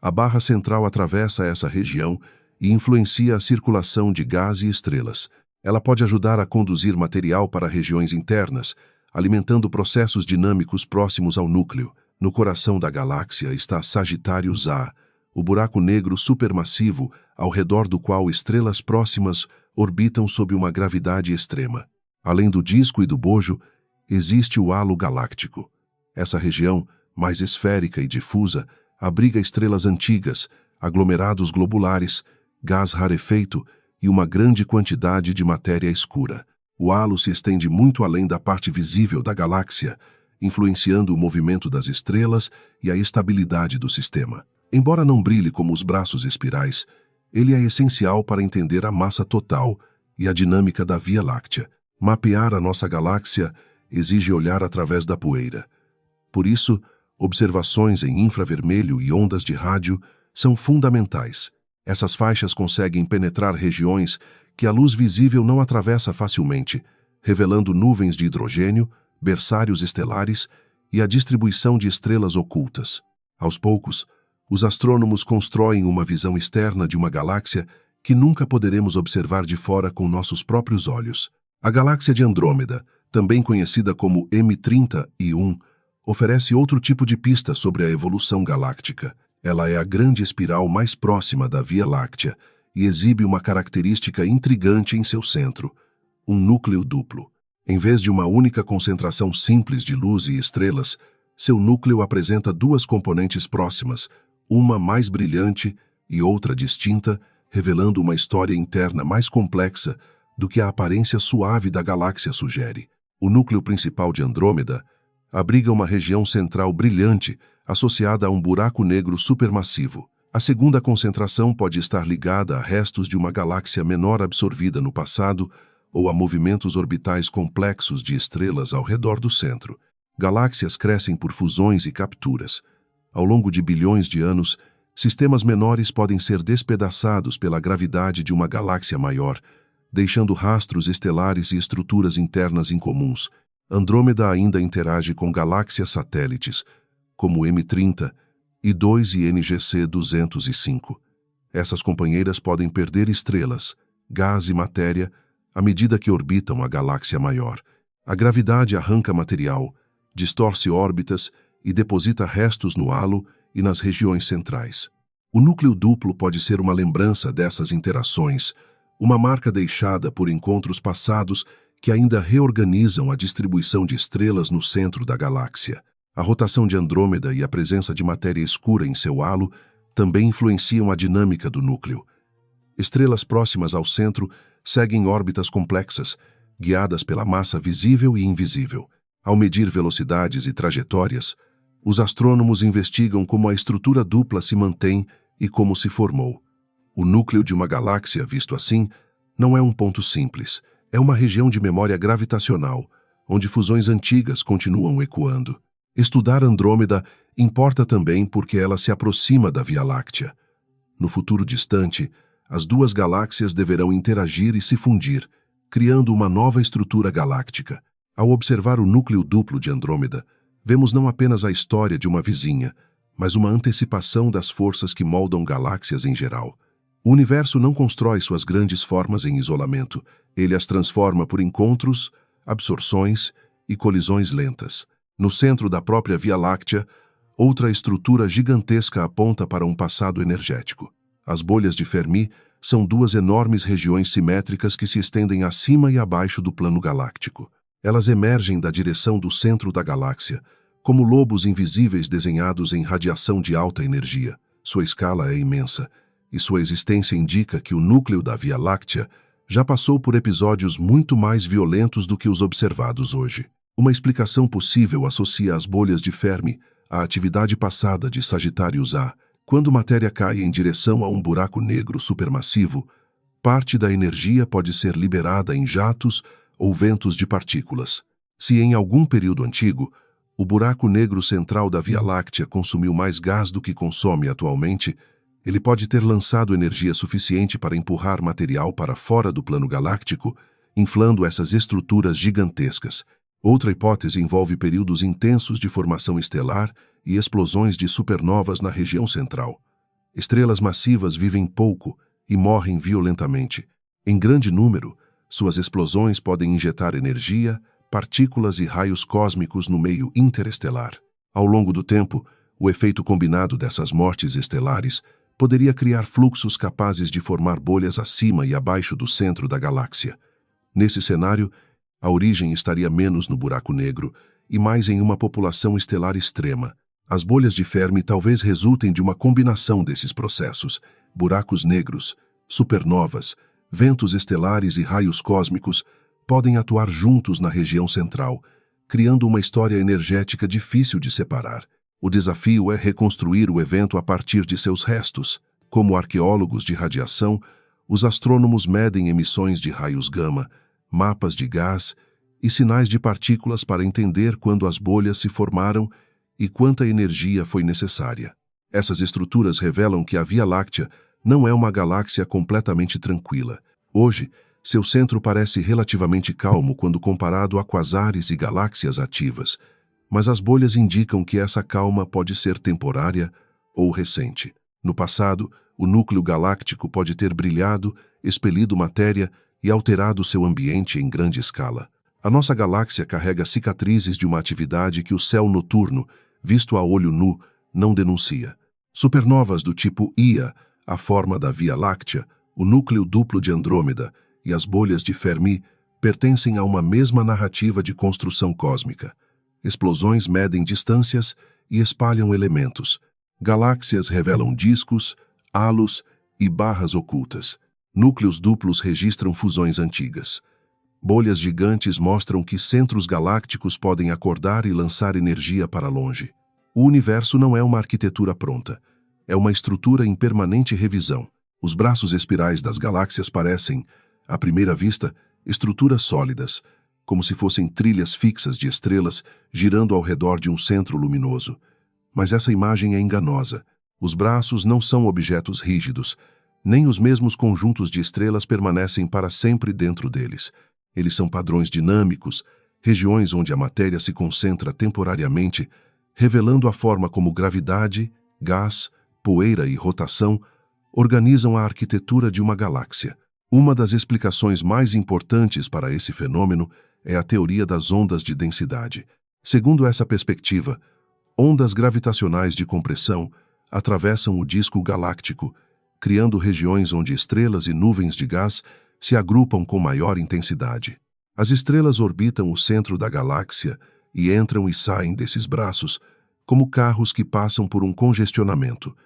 A barra central atravessa essa região e influencia a circulação de gás e estrelas. Ela pode ajudar a conduzir material para regiões internas, alimentando processos dinâmicos próximos ao núcleo. No coração da galáxia está Sagitários A, o buraco negro supermassivo ao redor do qual estrelas próximas orbitam sob uma gravidade extrema. Além do disco e do bojo, existe o halo galáctico. Essa região, mais esférica e difusa, abriga estrelas antigas, aglomerados globulares, gás rarefeito e uma grande quantidade de matéria escura. O halo se estende muito além da parte visível da galáxia, influenciando o movimento das estrelas e a estabilidade do sistema. Embora não brilhe como os braços espirais, ele é essencial para entender a massa total e a dinâmica da Via Láctea. Mapear a nossa galáxia exige olhar através da poeira. Por isso, observações em infravermelho e ondas de rádio são fundamentais. Essas faixas conseguem penetrar regiões que a luz visível não atravessa facilmente, revelando nuvens de hidrogênio, berçários estelares e a distribuição de estrelas ocultas. Aos poucos, os astrônomos constroem uma visão externa de uma galáxia que nunca poderemos observar de fora com nossos próprios olhos. A galáxia de Andrômeda, também conhecida como M30I1, oferece outro tipo de pista sobre a evolução galáctica. Ela é a grande espiral mais próxima da Via Láctea e exibe uma característica intrigante em seu centro, um núcleo duplo. Em vez de uma única concentração simples de luz e estrelas, seu núcleo apresenta duas componentes próximas, uma mais brilhante e outra distinta, revelando uma história interna mais complexa do que a aparência suave da galáxia sugere. O núcleo principal de Andrômeda abriga uma região central brilhante associada a um buraco negro supermassivo. A segunda concentração pode estar ligada a restos de uma galáxia menor absorvida no passado ou a movimentos orbitais complexos de estrelas ao redor do centro. Galáxias crescem por fusões e capturas. Ao longo de bilhões de anos, sistemas menores podem ser despedaçados pela gravidade de uma galáxia maior, deixando rastros estelares e estruturas internas incomuns. Andrômeda ainda interage com galáxias satélites, como M30, I2 e NGC 205. Essas companheiras podem perder estrelas, gás e matéria à medida que orbitam a galáxia maior. A gravidade arranca material, distorce órbitas e deposita restos no halo e nas regiões centrais. O núcleo duplo pode ser uma lembrança dessas interações, uma marca deixada por encontros passados que ainda reorganizam a distribuição de estrelas no centro da galáxia. A rotação de Andrômeda e a presença de matéria escura em seu halo também influenciam a dinâmica do núcleo. Estrelas próximas ao centro seguem órbitas complexas, guiadas pela massa visível e invisível. Ao medir velocidades e trajetórias, Os astrônomos investigam como a estrutura dupla se mantém e como se formou. O núcleo de uma galáxia, visto assim, não é um ponto simples. É uma região de memória gravitacional, onde fusões antigas continuam ecoando. Estudar Andrômeda importa também porque ela se aproxima da Via Láctea. No futuro distante, as duas galáxias deverão interagir e se fundir, criando uma nova estrutura galáctica. Ao observar o núcleo duplo de Andrômeda, vemos não apenas a história de uma vizinha, mas uma antecipação das forças que moldam galáxias em geral. O universo não constrói suas grandes formas em isolamento, ele as transforma por encontros, absorções e colisões lentas. No centro da própria Via Láctea, outra estrutura gigantesca aponta para um passado energético. As bolhas de Fermi são duas enormes regiões simétricas que se estendem acima e abaixo do plano galáctico. Elas emergem da direção do centro da galáxia, como lobos invisíveis desenhados em radiação de alta energia. Sua escala é imensa, e sua existência indica que o núcleo da Via Láctea já passou por episódios muito mais violentos do que os observados hoje. Uma explicação possível associa as bolhas de Fermi à atividade passada de Sagitários A. Quando matéria cai em direção a um buraco negro supermassivo, parte da energia pode ser liberada em jatos ou ventos de partículas. Se em algum período antigo, o buraco negro central da Via Láctea consumiu mais gás do que consome atualmente, ele pode ter lançado energia suficiente para empurrar material para fora do plano galáctico, inflando essas estruturas gigantescas. Outra hipótese envolve períodos intensos de formação estelar e explosões de supernovas na região central. Estrelas massivas vivem pouco e morrem violentamente. Em grande número, suas explosões podem injetar energia, partículas e raios cósmicos no meio interestelar. Ao longo do tempo, o efeito combinado dessas mortes estelares poderia criar fluxos capazes de formar bolhas acima e abaixo do centro da galáxia. Nesse cenário, a origem estaria menos no buraco negro e mais em uma população estelar extrema. As bolhas de Fermi talvez resultem de uma combinação desses processos: buracos negros, supernovas, ventos estelares e raios cósmicos podem atuar juntos na região central, criando uma história energética difícil de separar. O desafio é reconstruir o evento a partir de seus restos. Como arqueólogos de radiação, os astrônomos medem emissões de raios gama, mapas de gás e sinais de partículas para entender quando as bolhas se formaram e quanta energia foi necessária. Essas estruturas revelam que a Via Láctea não é uma galáxia completamente tranquila. Hoje, seu centro parece relativamente calmo quando comparado a quasares e galáxias ativas, mas as bolhas indicam que essa calma pode ser temporária ou recente. No passado, o núcleo galáctico pode ter brilhado, expelido matéria e alterado seu ambiente em grande escala. A nossa galáxia carrega cicatrizes de uma atividade que o céu noturno, visto a olho nu, não denuncia. Supernovas do tipo Ia, a forma da Via Láctea, o núcleo duplo de Andrômeda e as bolhas de Fermi pertencem a uma mesma narrativa de construção cósmica. Explosões medem distâncias e espalham elementos. Galáxias revelam discos, halos e barras ocultas. Núcleos duplos registram fusões antigas. Bolhas gigantes mostram que centros galácticos podem acordar e lançar energia para longe. O universo não é uma arquitetura pronta. É uma estrutura em permanente revisão. Os braços espirais das galáxias parecem, à primeira vista, estruturas sólidas, como se fossem trilhas fixas de estrelas girando ao redor de um centro luminoso. Mas essa imagem é enganosa. Os braços não são objetos rígidos, nem os mesmos conjuntos de estrelas permanecem para sempre dentro deles. Eles são padrões dinâmicos, regiões onde a matéria se concentra temporariamente, revelando a forma como gravidade, gás, poeira e rotação organizam a arquitetura de uma galáxia. Uma das explicações mais importantes para esse fenômeno é a teoria das ondas de densidade. Segundo essa perspectiva, ondas gravitacionais de compressão atravessam o disco galáctico, criando regiões onde estrelas e nuvens de gás se agrupam com maior intensidade. As estrelas orbitam o centro da galáxia e entram e saem desses braços, como carros que passam por um congestionamento.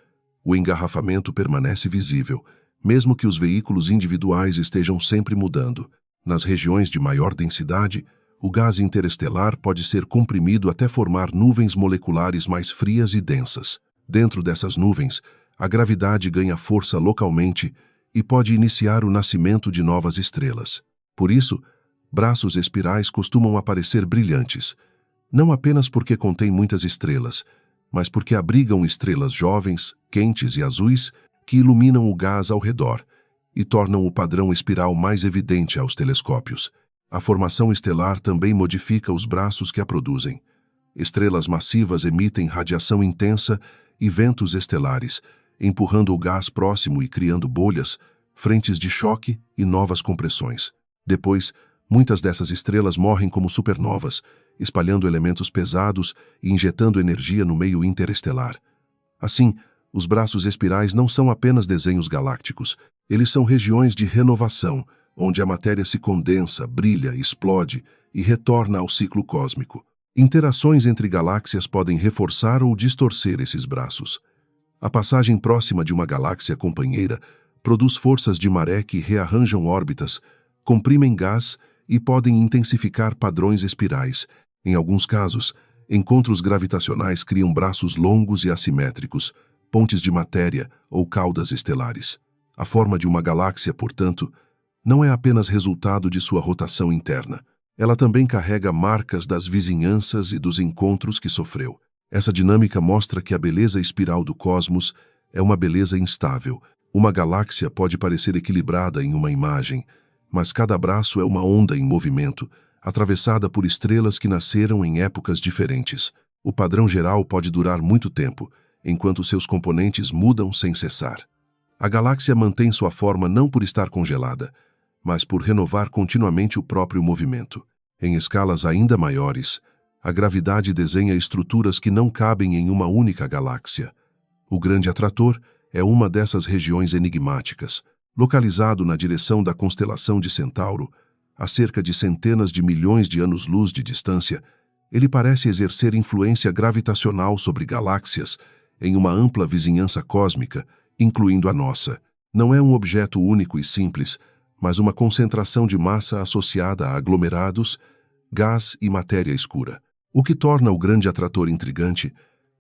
O engarrafamento permanece visível, mesmo que os veículos individuais estejam sempre mudando. Nas regiões de maior densidade, O gás interestelar pode ser comprimido até formar nuvens moleculares mais frias e densas. Dentro dessas nuvens, a gravidade ganha força localmente e pode iniciar o nascimento de novas estrelas. Por isso, braços espirais costumam aparecer brilhantes, não apenas porque contêm muitas estrelas, mas porque abrigam estrelas jovens, quentes e azuis que iluminam o gás ao redor e tornam o padrão espiral mais evidente aos telescópios. A formação estelar também modifica os braços que a produzem. Estrelas massivas emitem radiação intensa e ventos estelares, empurrando o gás próximo e criando bolhas, frentes de choque e novas compressões. Depois, muitas dessas estrelas morrem como supernovas, espalhando elementos pesados e injetando energia no meio interestelar. Assim, os braços espirais não são apenas desenhos galácticos, eles são regiões de renovação, onde a matéria se condensa, brilha, explode e retorna ao ciclo cósmico. Interações entre galáxias podem reforçar ou distorcer esses braços. A passagem próxima de uma galáxia companheira produz forças de maré que rearranjam órbitas, comprimem gás e podem intensificar padrões espirais. Em alguns casos, encontros gravitacionais criam braços longos e assimétricos, pontes de matéria ou caudas estelares. A forma de uma galáxia, portanto, não é apenas resultado de sua rotação interna. Ela também carrega marcas das vizinhanças e dos encontros que sofreu. Essa dinâmica mostra que a beleza espiral do cosmos é uma beleza instável. Uma galáxia pode parecer equilibrada em uma imagem, mas cada braço é uma onda em movimento, atravessada por estrelas que nasceram em épocas diferentes. O padrão geral pode durar muito tempo, enquanto seus componentes mudam sem cessar. A galáxia mantém sua forma não por estar congelada, mas por renovar continuamente o próprio movimento. Em escalas ainda maiores, a gravidade desenha estruturas que não cabem em uma única galáxia. O Grande Atrator é uma dessas regiões enigmáticas. Localizado na direção da constelação de Centauro, a cerca de centenas de milhões de anos-luz de distância, ele parece exercer influência gravitacional sobre galáxias em uma ampla vizinhança cósmica, incluindo a nossa. Não é um objeto único e simples, mas uma concentração de massa associada a aglomerados, gás e matéria escura. O que torna o Grande Atrator intrigante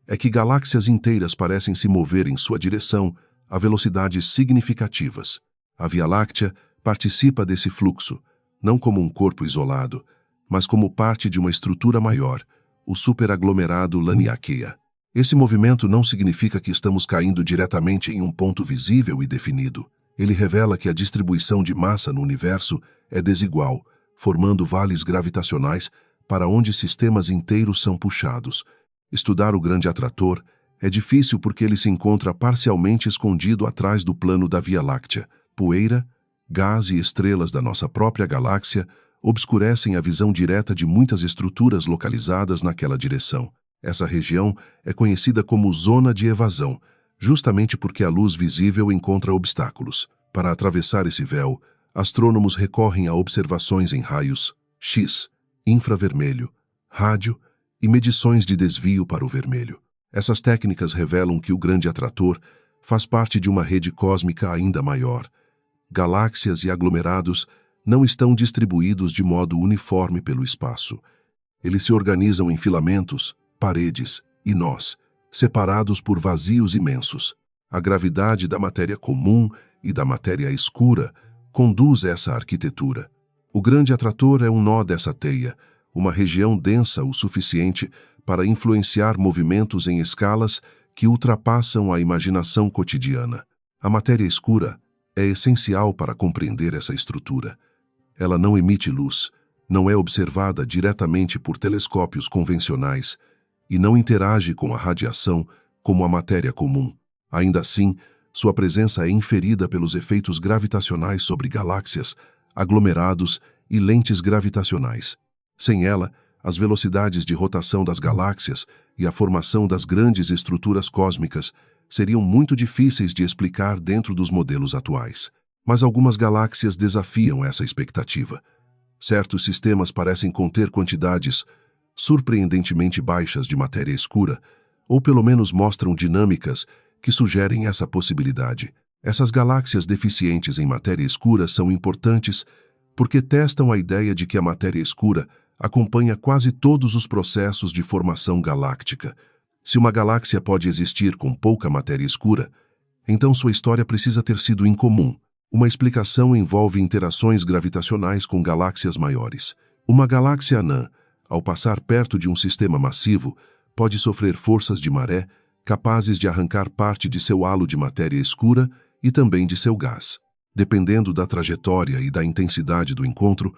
é que galáxias inteiras parecem se mover em sua direção a velocidades significativas. A Via Láctea participa desse fluxo, não como um corpo isolado, mas como parte de uma estrutura maior, o superaglomerado Laniakea. Esse movimento não significa que estamos caindo diretamente em um ponto visível e definido. Ele revela que a distribuição de massa no universo é desigual, formando vales gravitacionais para onde sistemas inteiros são puxados. Estudar o Grande Atrator é difícil porque ele se encontra parcialmente escondido atrás do plano da Via Láctea. Poeira, gás e estrelas da nossa própria galáxia obscurecem a visão direta de muitas estruturas localizadas naquela direção. Essa região é conhecida como zona de evasão, justamente porque a luz visível encontra obstáculos. Para atravessar esse véu, astrônomos recorrem a observações em raios X, infravermelho, rádio e medições de desvio para o vermelho. Essas técnicas revelam que o Grande Atrator faz parte de uma rede cósmica ainda maior. Galáxias e aglomerados não estão distribuídos de modo uniforme pelo espaço. Eles se organizam em filamentos, paredes e nós, separados por vazios imensos. A gravidade da matéria comum e da matéria escura conduz essa arquitetura. O Grande Atrator é um nó dessa teia, uma região densa o suficiente para influenciar movimentos em escalas que ultrapassam a imaginação cotidiana. A matéria escura é essencial para compreender essa estrutura. Ela não emite luz, não é observada diretamente por telescópios convencionais e não interage com a radiação como a matéria comum. Ainda assim, sua presença é inferida pelos efeitos gravitacionais sobre galáxias, aglomerados e lentes gravitacionais. Sem ela, as velocidades de rotação das galáxias e a formação das grandes estruturas cósmicas seriam muito difíceis de explicar dentro dos modelos atuais. Mas algumas galáxias desafiam essa expectativa. Certos sistemas parecem conter quantidades surpreendentemente baixas de matéria escura, ou pelo menos mostram dinâmicas que sugerem essa possibilidade. Essas galáxias deficientes em matéria escura são importantes porque testam a ideia de que a matéria escura acompanha quase todos os processos de formação galáctica. Se uma galáxia pode existir com pouca matéria escura, então sua história precisa ter sido incomum. Uma explicação envolve interações gravitacionais com galáxias maiores. Uma galáxia anã, ao passar perto de um sistema massivo, pode sofrer forças de maré capazes de arrancar parte de seu halo de matéria escura e também de seu gás. Dependendo da trajetória e da intensidade do encontro,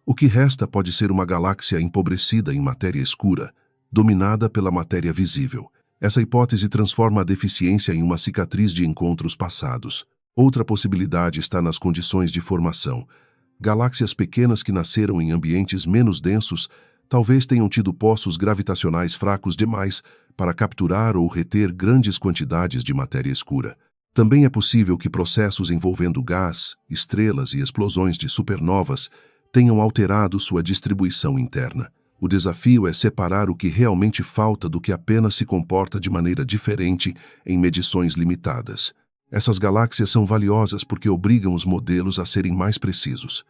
o que resta pode ser uma galáxia empobrecida em matéria escura, dominada pela matéria visível. Essa hipótese transforma a deficiência em uma cicatriz de encontros passados. Outra possibilidade está nas condições de formação. Galáxias pequenas que nasceram em ambientes menos densos talvez tenham tido poços gravitacionais fracos demais para capturar ou reter grandes quantidades de matéria escura. Também é possível que processos envolvendo gás, estrelas e explosões de supernovas tenham alterado sua distribuição interna. O desafio é separar o que realmente falta do que apenas se comporta de maneira diferente em medições limitadas. Essas galáxias são valiosas porque obrigam os modelos a serem mais precisos.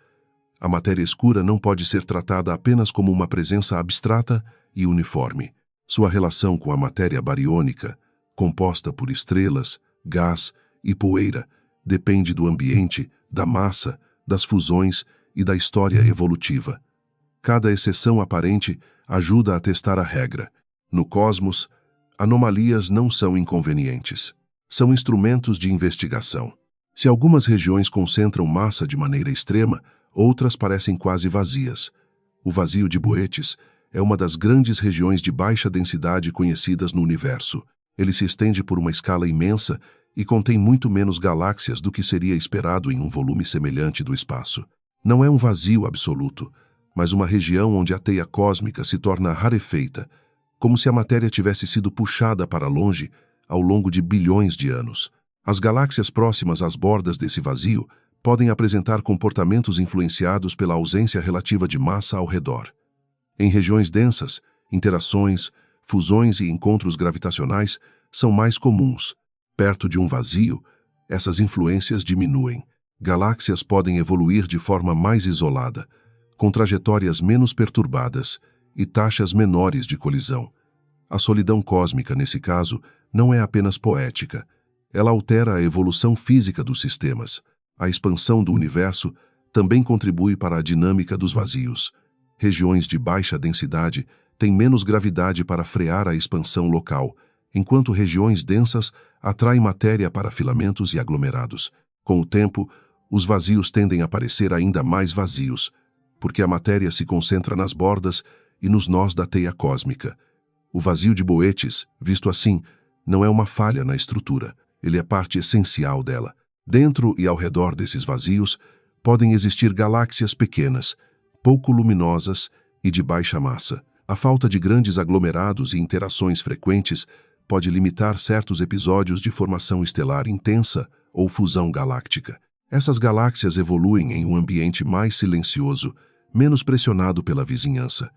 A matéria escura não pode ser tratada apenas como uma presença abstrata e uniforme. Sua relação com a matéria bariônica, composta por estrelas, gás e poeira, depende do ambiente, da massa, das fusões e da história evolutiva. Cada exceção aparente ajuda a testar a regra. No cosmos, anomalias não são inconvenientes. São instrumentos de investigação. Se algumas regiões concentram massa de maneira extrema, outras parecem quase vazias. O vazio de Boötes é uma das grandes regiões de baixa densidade conhecidas no universo. Ele se estende por uma escala imensa e contém muito menos galáxias do que seria esperado em um volume semelhante do espaço. Não é um vazio absoluto, mas uma região onde a teia cósmica se torna rarefeita, como se a matéria tivesse sido puxada para longe ao longo de bilhões de anos. As galáxias próximas às bordas desse vazio podem apresentar comportamentos influenciados pela ausência relativa de massa ao redor. Em regiões densas, interações, fusões e encontros gravitacionais são mais comuns. Perto de um vazio, essas influências diminuem. Galáxias podem evoluir de forma mais isolada, com trajetórias menos perturbadas e taxas menores de colisão. A solidão cósmica, nesse caso, não é apenas poética. Ela altera a evolução física dos sistemas. A expansão do universo também contribui para a dinâmica dos vazios. Regiões de baixa densidade têm menos gravidade para frear a expansão local, enquanto regiões densas atraem matéria para filamentos e aglomerados. Com o tempo, os vazios tendem a parecer ainda mais vazios, porque a matéria se concentra nas bordas e nos nós da teia cósmica. O vazio de Boötes, visto assim, não é uma falha na estrutura, ele é parte essencial dela. Dentro e ao redor desses vazios, podem existir galáxias pequenas, pouco luminosas e de baixa massa. A falta de grandes aglomerados e interações frequentes pode limitar certos episódios de formação estelar intensa ou fusão galáctica. Essas galáxias evoluem em um ambiente mais silencioso, menos pressionado pela vizinhança.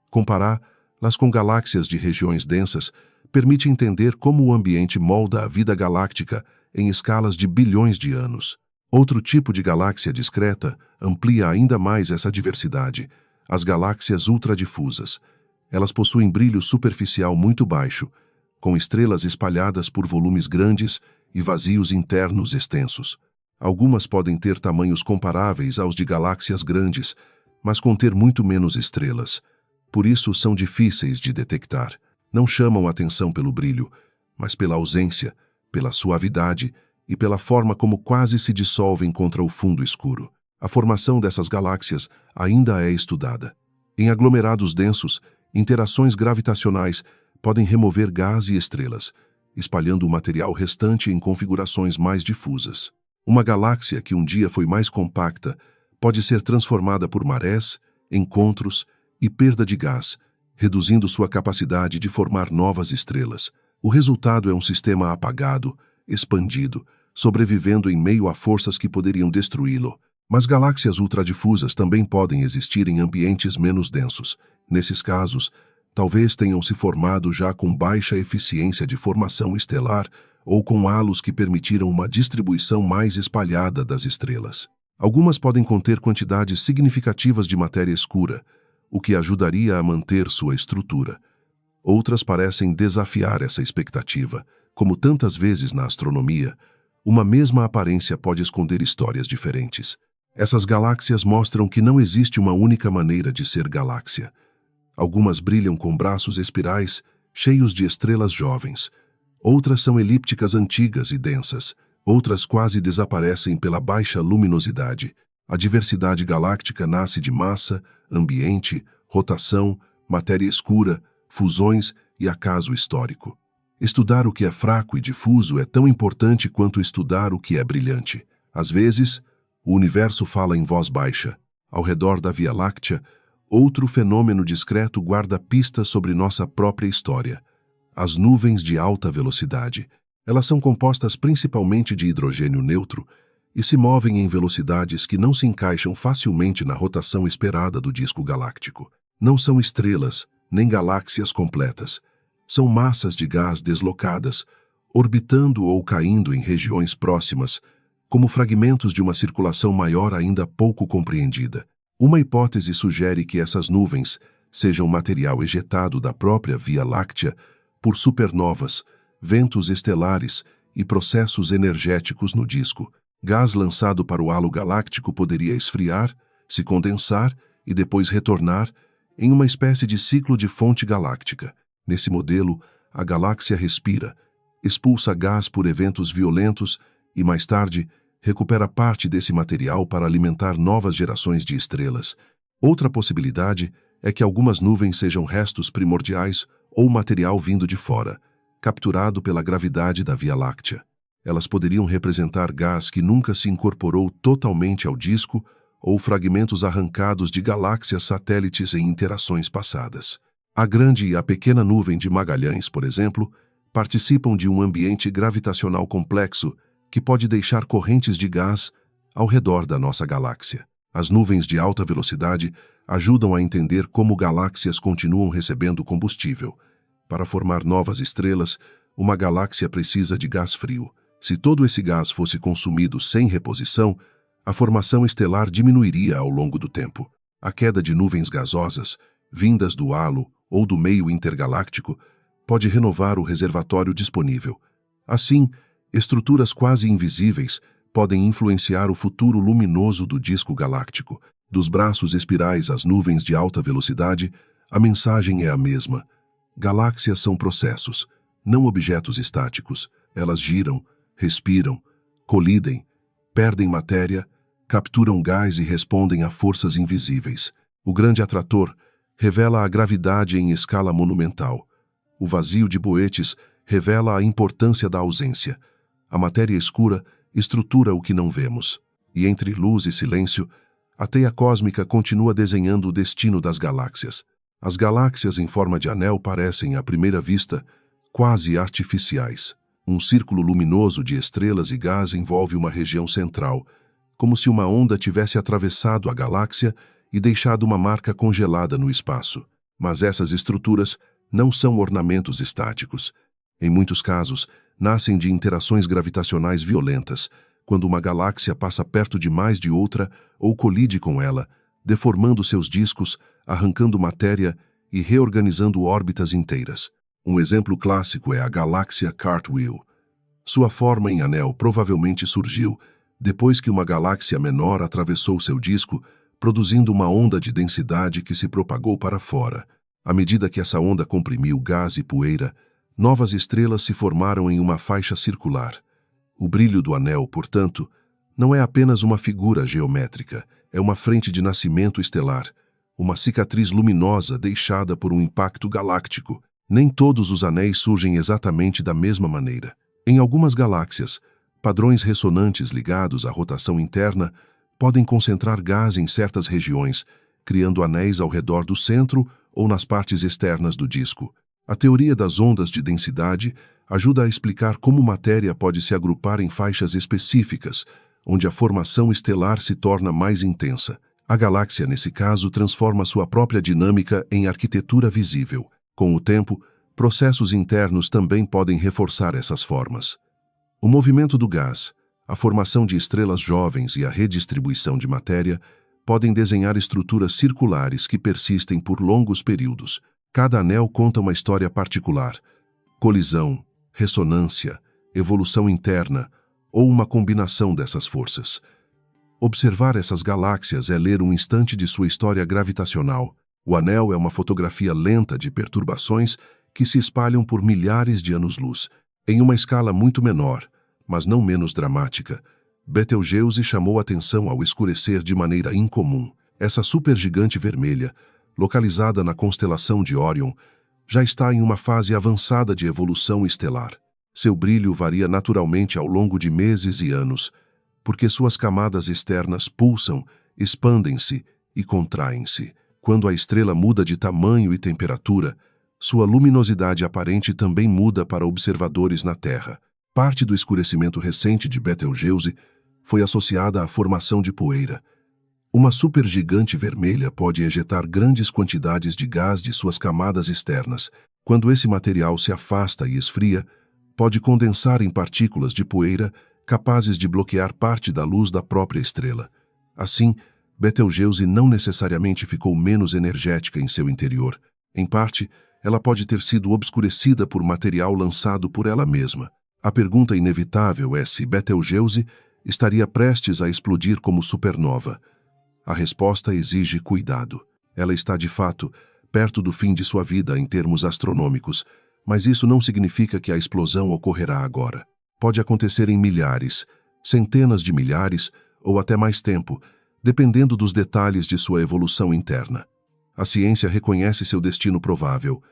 Compará-las com galáxias de regiões densas permite entender como o ambiente molda a vida galáctica em escalas de bilhões de anos. Outro tipo de galáxia discreta amplia ainda mais essa diversidade: as galáxias ultradifusas. Elas possuem brilho superficial muito baixo, com estrelas espalhadas por volumes grandes e vazios internos extensos. Algumas podem ter tamanhos comparáveis aos de galáxias grandes, mas conter muito menos estrelas. Por isso são difíceis de detectar. Não chamam atenção pelo brilho, mas pela ausência, pela suavidade e pela forma como quase se dissolvem contra o fundo escuro. A formação dessas galáxias ainda é estudada. Em aglomerados densos, interações gravitacionais podem remover gás e estrelas, espalhando o material restante em configurações mais difusas. Uma galáxia que um dia foi mais compacta pode ser transformada por marés, encontros e perda de gás, reduzindo sua capacidade de formar novas estrelas. O resultado é um sistema apagado, expandido, sobrevivendo em meio a forças que poderiam destruí-lo. Mas galáxias ultradifusas também podem existir em ambientes menos densos. Nesses casos, talvez tenham se formado já com baixa eficiência de formação estelar ou com halos que permitiram uma distribuição mais espalhada das estrelas. Algumas podem conter quantidades significativas de matéria escura, o que ajudaria a manter sua estrutura. Outras parecem desafiar essa expectativa. Como tantas vezes na astronomia, uma mesma aparência pode esconder histórias diferentes. Essas galáxias mostram que não existe uma única maneira de ser galáxia. Algumas brilham com braços espirais, cheios de estrelas jovens. Outras são elípticas antigas e densas. Outras quase desaparecem pela baixa luminosidade. A diversidade galáctica nasce de massa, ambiente, rotação, matéria escura, fusões e acaso histórico. Estudar o que é fraco e difuso é tão importante quanto estudar o que é brilhante. Às vezes, o universo fala em voz baixa. Ao redor da Via Láctea, outro fenômeno discreto guarda pistas sobre nossa própria história. As nuvens de alta velocidade. Elas são compostas principalmente de hidrogênio neutro e se movem em velocidades que não se encaixam facilmente na rotação esperada do disco galáctico. Não são estrelas, nem galáxias completas. São massas de gás deslocadas, orbitando ou caindo em regiões próximas, como fragmentos de uma circulação maior ainda pouco compreendida. Uma hipótese sugere que essas nuvens sejam material ejetado da própria Via Láctea por supernovas, ventos estelares e processos energéticos no disco. Gás lançado para o halo galáctico poderia esfriar, se condensar e depois retornar em uma espécie de ciclo de fonte galáctica. Nesse modelo, a galáxia respira, expulsa gás por eventos violentos e, mais tarde, recupera parte desse material para alimentar novas gerações de estrelas. Outra possibilidade é que algumas nuvens sejam restos primordiais ou material vindo de fora, capturado pela gravidade da Via Láctea. Elas poderiam representar gás que nunca se incorporou totalmente ao disco ou fragmentos arrancados de galáxias satélites em interações passadas. A grande e a pequena nuvem de Magalhães, por exemplo, participam de um ambiente gravitacional complexo que pode deixar correntes de gás ao redor da nossa galáxia. As nuvens de alta velocidade ajudam a entender como galáxias continuam recebendo combustível. Para formar novas estrelas, uma galáxia precisa de gás frio. Se todo esse gás fosse consumido sem reposição, a formação estelar diminuiria ao longo do tempo. A queda de nuvens gasosas, vindas do halo ou do meio intergaláctico, pode renovar o reservatório disponível. Assim, estruturas quase invisíveis podem influenciar o futuro luminoso do disco galáctico. Dos braços espirais às nuvens de alta velocidade, a mensagem é a mesma. Galáxias são processos, não objetos estáticos. Elas giram, respiram, colidem, perdem matéria, capturam gás e respondem a forças invisíveis. O grande atrator revela a gravidade em escala monumental. O vazio de Boetes revela a importância da ausência. A matéria escura estrutura o que não vemos. E entre luz e silêncio, a teia cósmica continua desenhando o destino das galáxias. As galáxias em forma de anel parecem, à primeira vista, quase artificiais. Um círculo luminoso de estrelas e gás envolve uma região central, como se uma onda tivesse atravessado a galáxia e deixado uma marca congelada no espaço. Mas essas estruturas não são ornamentos estáticos. Em muitos casos, nascem de interações gravitacionais violentas, quando uma galáxia passa perto demais de outra ou colide com ela, deformando seus discos, arrancando matéria e reorganizando órbitas inteiras. Um exemplo clássico é a galáxia Cartwheel. Sua forma em anel provavelmente surgiu depois que uma galáxia menor atravessou seu disco, produzindo uma onda de densidade que se propagou para fora. À medida que essa onda comprimiu gás e poeira, novas estrelas se formaram em uma faixa circular. O brilho do anel, portanto, não é apenas uma figura geométrica, é uma frente de nascimento estelar, uma cicatriz luminosa deixada por um impacto galáctico. Nem todos os anéis surgem exatamente da mesma maneira. Em algumas galáxias, padrões ressonantes ligados à rotação interna podem concentrar gás em certas regiões, criando anéis ao redor do centro ou nas partes externas do disco. A teoria das ondas de densidade ajuda a explicar como matéria pode se agrupar em faixas específicas, onde a formação estelar se torna mais intensa. A galáxia, nesse caso, transforma sua própria dinâmica em arquitetura visível. Com o tempo, processos internos também podem reforçar essas formas. O movimento do gás, a formação de estrelas jovens e a redistribuição de matéria podem desenhar estruturas circulares que persistem por longos períodos. Cada anel conta uma história particular: colisão, ressonância, evolução interna ou uma combinação dessas forças. Observar essas galáxias é ler um instante de sua história gravitacional. O anel é uma fotografia lenta de perturbações que se espalham por milhares de anos-luz. Em uma escala muito menor, mas não menos dramática, Betelgeuse chamou atenção ao escurecer de maneira incomum. Essa supergigante vermelha, localizada na constelação de Órion, já está em uma fase avançada de evolução estelar. Seu brilho varia naturalmente ao longo de meses e anos, porque suas camadas externas pulsam, expandem-se e contraem-se. Quando a estrela muda de tamanho e temperatura, sua luminosidade aparente também muda para observadores na Terra. Parte do escurecimento recente de Betelgeuse foi associada à formação de poeira. Uma supergigante vermelha pode ejetar grandes quantidades de gás de suas camadas externas. Quando esse material se afasta e esfria, pode condensar em partículas de poeira capazes de bloquear parte da luz da própria estrela. Assim, Betelgeuse não necessariamente ficou menos energética em seu interior. Em parte, ela pode ter sido obscurecida por material lançado por ela mesma. A pergunta inevitável é se Betelgeuse estaria prestes a explodir como supernova. A resposta exige cuidado. Ela está, de fato, perto do fim de sua vida em termos astronômicos, mas isso não significa que a explosão ocorrerá agora. Pode acontecer em milhares, centenas de milhares ou até mais tempo, dependendo dos detalhes de sua evolução interna. A ciência reconhece seu destino provável,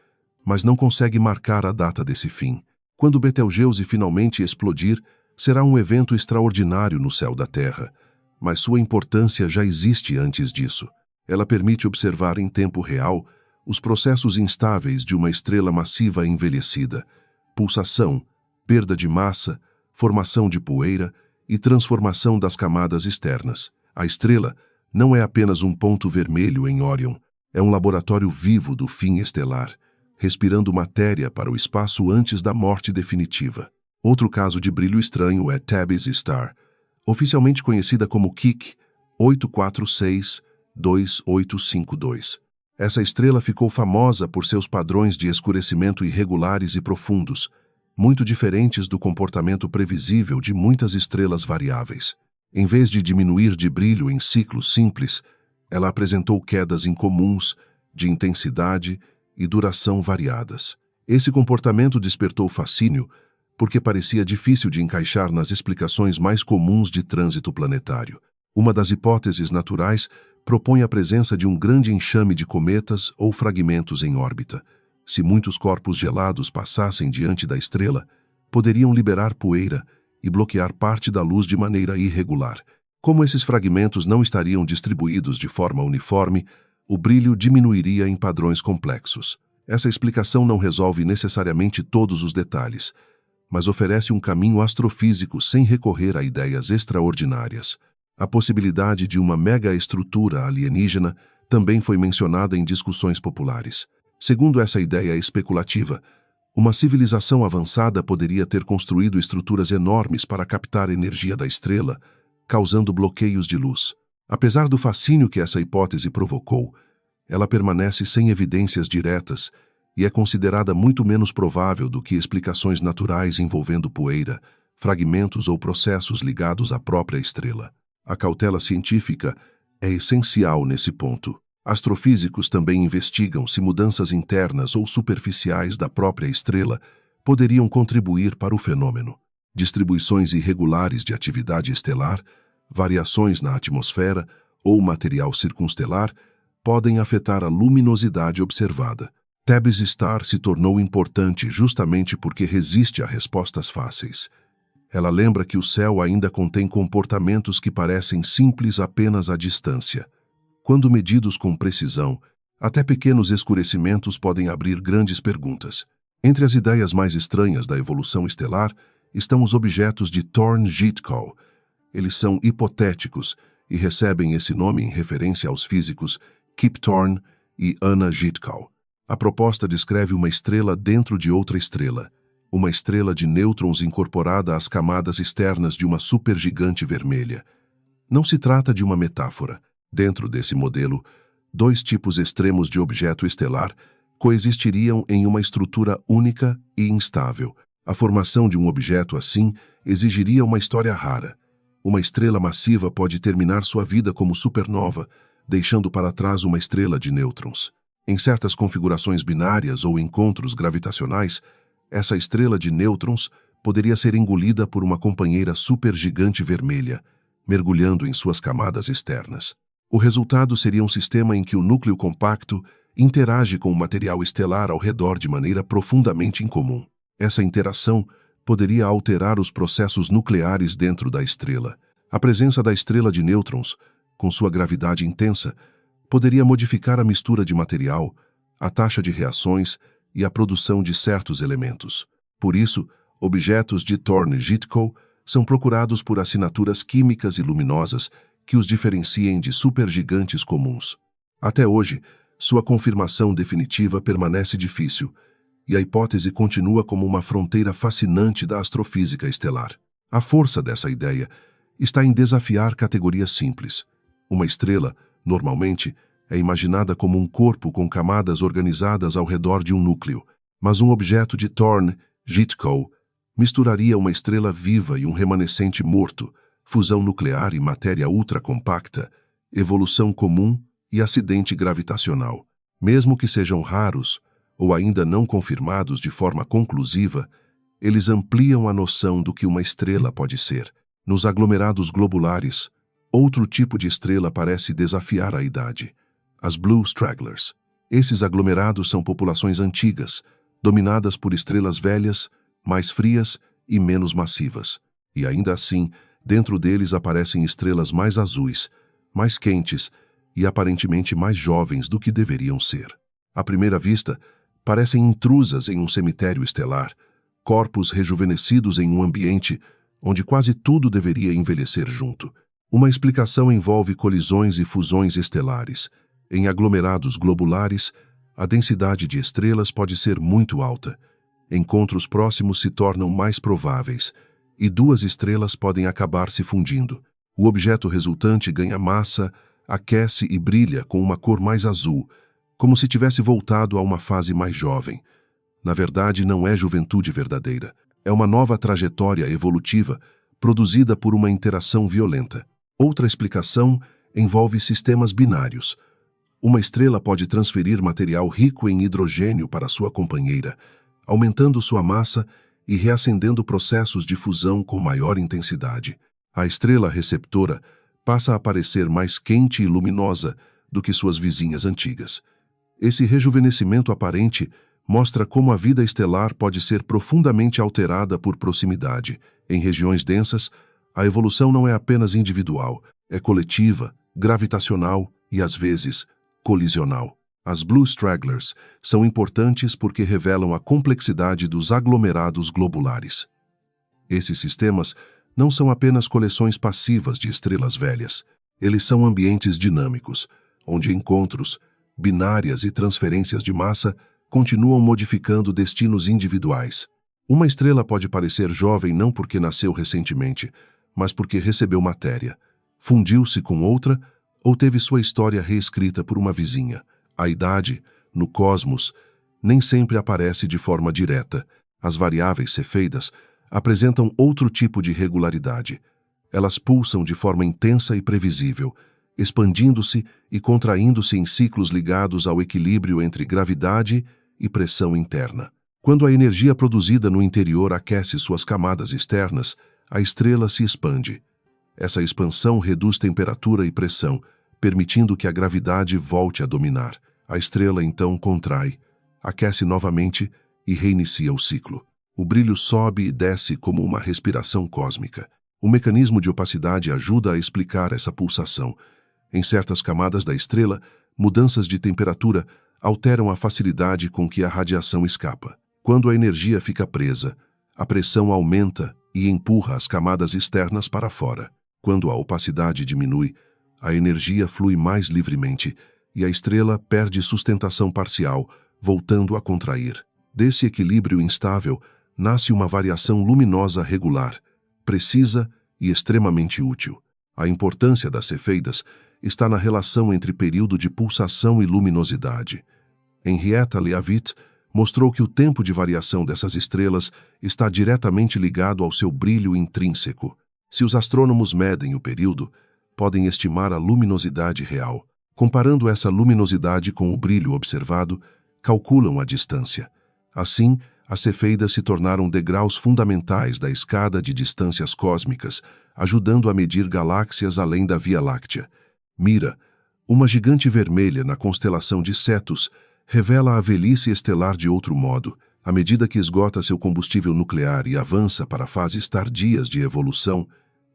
mas não consegue marcar a data desse fim. Quando Betelgeuse finalmente explodir, será um evento extraordinário no céu da Terra, mas sua importância já existe antes disso. Ela permite observar em tempo real os processos instáveis de uma estrela massiva envelhecida: pulsação, perda de massa, formação de poeira e transformação das camadas externas. A estrela não é apenas um ponto vermelho em Órion, é um laboratório vivo do fim estelar, respirando matéria para o espaço antes da morte definitiva. Outro caso de brilho estranho é Tabby's Star, oficialmente conhecida como Kik 8462852. Essa estrela ficou famosa por seus padrões de escurecimento irregulares e profundos, muito diferentes do comportamento previsível de muitas estrelas variáveis. Em vez de diminuir de brilho em ciclos simples, ela apresentou quedas incomuns, de intensidade e duração variadas. Esse comportamento despertou fascínio porque parecia difícil de encaixar nas explicações mais comuns de trânsito planetário. Uma das hipóteses naturais propõe a presença de um grande enxame de cometas ou fragmentos em órbita. Se muitos corpos gelados passassem diante da estrela, poderiam liberar poeira e bloquear parte da luz de maneira irregular. Como esses fragmentos não estariam distribuídos de forma uniforme, o brilho diminuiria em padrões complexos. Essa explicação não resolve necessariamente todos os detalhes, mas oferece um caminho astrofísico sem recorrer a ideias extraordinárias. A possibilidade de uma megaestrutura alienígena também foi mencionada em discussões populares. Segundo essa ideia especulativa, uma civilização avançada poderia ter construído estruturas enormes para captar energia da estrela, causando bloqueios de luz. Apesar do fascínio que essa hipótese provocou, ela permanece sem evidências diretas e é considerada muito menos provável do que explicações naturais envolvendo poeira, fragmentos ou processos ligados à própria estrela. A cautela científica é essencial nesse ponto. Astrofísicos também investigam se mudanças internas ou superficiais da própria estrela poderiam contribuir para o fenômeno. Distribuições irregulares de atividade estelar, variações na atmosfera ou material circunstelar podem afetar a luminosidade observada. Tabby's Star se tornou importante justamente porque resiste a respostas fáceis. Ela lembra que o céu ainda contém comportamentos que parecem simples apenas à distância. Quando medidos com precisão, até pequenos escurecimentos podem abrir grandes perguntas. Entre as ideias mais estranhas da evolução estelar estão os objetos de Thorne-Jigsaw. Eles são hipotéticos e recebem esse nome em referência aos físicos Kip Thorne e Anna Jigsaw. A proposta descreve uma estrela dentro de outra estrela, uma estrela de nêutrons incorporada às camadas externas de uma supergigante vermelha. Não se trata de uma metáfora. Dentro desse modelo, dois tipos extremos de objeto estelar coexistiriam em uma estrutura única e instável. A formação de um objeto assim exigiria uma história rara. Uma estrela massiva pode terminar sua vida como supernova, deixando para trás uma estrela de nêutrons. Em certas configurações binárias ou encontros gravitacionais, essa estrela de nêutrons poderia ser engolida por uma companheira supergigante vermelha, mergulhando em suas camadas externas. O resultado seria um sistema em que o núcleo compacto interage com o material estelar ao redor de maneira profundamente incomum. Essa interação poderia alterar os processos nucleares dentro da estrela. A presença da estrela de nêutrons, com sua gravidade intensa, poderia modificar a mistura de material, a taxa de reações e a produção de certos elementos. Por isso, objetos de Thorne-Gitkow são procurados por assinaturas químicas e luminosas que os diferenciem de supergigantes comuns. Até hoje, sua confirmação definitiva permanece difícil, e a hipótese continua como uma fronteira fascinante da astrofísica estelar. A força dessa ideia está em desafiar categorias simples. Uma estrela, normalmente, é imaginada como um corpo com camadas organizadas ao redor de um núcleo, mas um objeto de Thorne-Gitkow misturaria uma estrela viva e um remanescente morto, fusão nuclear e matéria ultracompacta, evolução comum e acidente gravitacional. Mesmo que sejam raros ou ainda não confirmados de forma conclusiva, eles ampliam a noção do que uma estrela pode ser. Nos aglomerados globulares, outro tipo de estrela parece desafiar a idade: as Blue Stragglers. Esses aglomerados são populações antigas, dominadas por estrelas velhas, mais frias e menos massivas. E ainda assim, dentro deles aparecem estrelas mais azuis, mais quentes e aparentemente mais jovens do que deveriam ser. À primeira vista, parecem intrusas em um cemitério estelar, corpos rejuvenescidos em um ambiente onde quase tudo deveria envelhecer junto. Uma explicação envolve colisões e fusões estelares. Em aglomerados globulares, a densidade de estrelas pode ser muito alta. Encontros próximos se tornam mais prováveis, e duas estrelas podem acabar se fundindo. O objeto resultante ganha massa, aquece e brilha com uma cor mais azul, como se tivesse voltado a uma fase mais jovem. Na verdade, não é juventude verdadeira. É uma nova trajetória evolutiva produzida por uma interação violenta. Outra explicação envolve sistemas binários. Uma estrela pode transferir material rico em hidrogênio para sua companheira, aumentando sua massa e reacendendo processos de fusão com maior intensidade. A estrela receptora passa a parecer mais quente e luminosa do que suas vizinhas antigas. Esse rejuvenescimento aparente mostra como a vida estelar pode ser profundamente alterada por proximidade. Em regiões densas, a evolução não é apenas individual, é coletiva, gravitacional e, às vezes, colisional. As Blue Stragglers são importantes porque revelam a complexidade dos aglomerados globulares. Esses sistemas não são apenas coleções passivas de estrelas velhas. Eles são ambientes dinâmicos, onde encontros, binárias e transferências de massa continuam modificando destinos individuais. Uma estrela pode parecer jovem não porque nasceu recentemente, mas porque recebeu matéria, fundiu-se com outra ou teve sua história reescrita por uma vizinha. A idade, no cosmos, nem sempre aparece de forma direta. As variáveis cefeidas apresentam outro tipo de regularidade. Elas pulsam de forma intensa e previsível, expandindo-se e contraindo-se em ciclos ligados ao equilíbrio entre gravidade e pressão interna. Quando a energia produzida no interior aquece suas camadas externas, a estrela se expande. Essa expansão reduz temperatura e pressão, permitindo que a gravidade volte a dominar. A estrela então contrai, aquece novamente e reinicia o ciclo. O brilho sobe e desce como uma respiração cósmica. O mecanismo de opacidade ajuda a explicar essa pulsação. Em certas camadas da estrela, mudanças de temperatura alteram a facilidade com que a radiação escapa. Quando a energia fica presa, a pressão aumenta e empurra as camadas externas para fora. Quando a opacidade diminui, a energia flui mais livremente e a estrela perde sustentação parcial, voltando a contrair. Desse equilíbrio instável, nasce uma variação luminosa regular, precisa e extremamente útil. A importância das cefeidas está na relação entre período de pulsação e luminosidade. Henrietta Leavitt mostrou que o tempo de variação dessas estrelas está diretamente ligado ao seu brilho intrínseco. Se os astrônomos medem o período, podem estimar a luminosidade real. Comparando essa luminosidade com o brilho observado, calculam a distância. Assim, as cefeidas se tornaram degraus fundamentais da escada de distâncias cósmicas, ajudando a medir galáxias além da Via Láctea. Mira, uma gigante vermelha na constelação de Cetus, revela a velhice estelar de outro modo. À medida que esgota seu combustível nuclear e avança para fases tardias de evolução,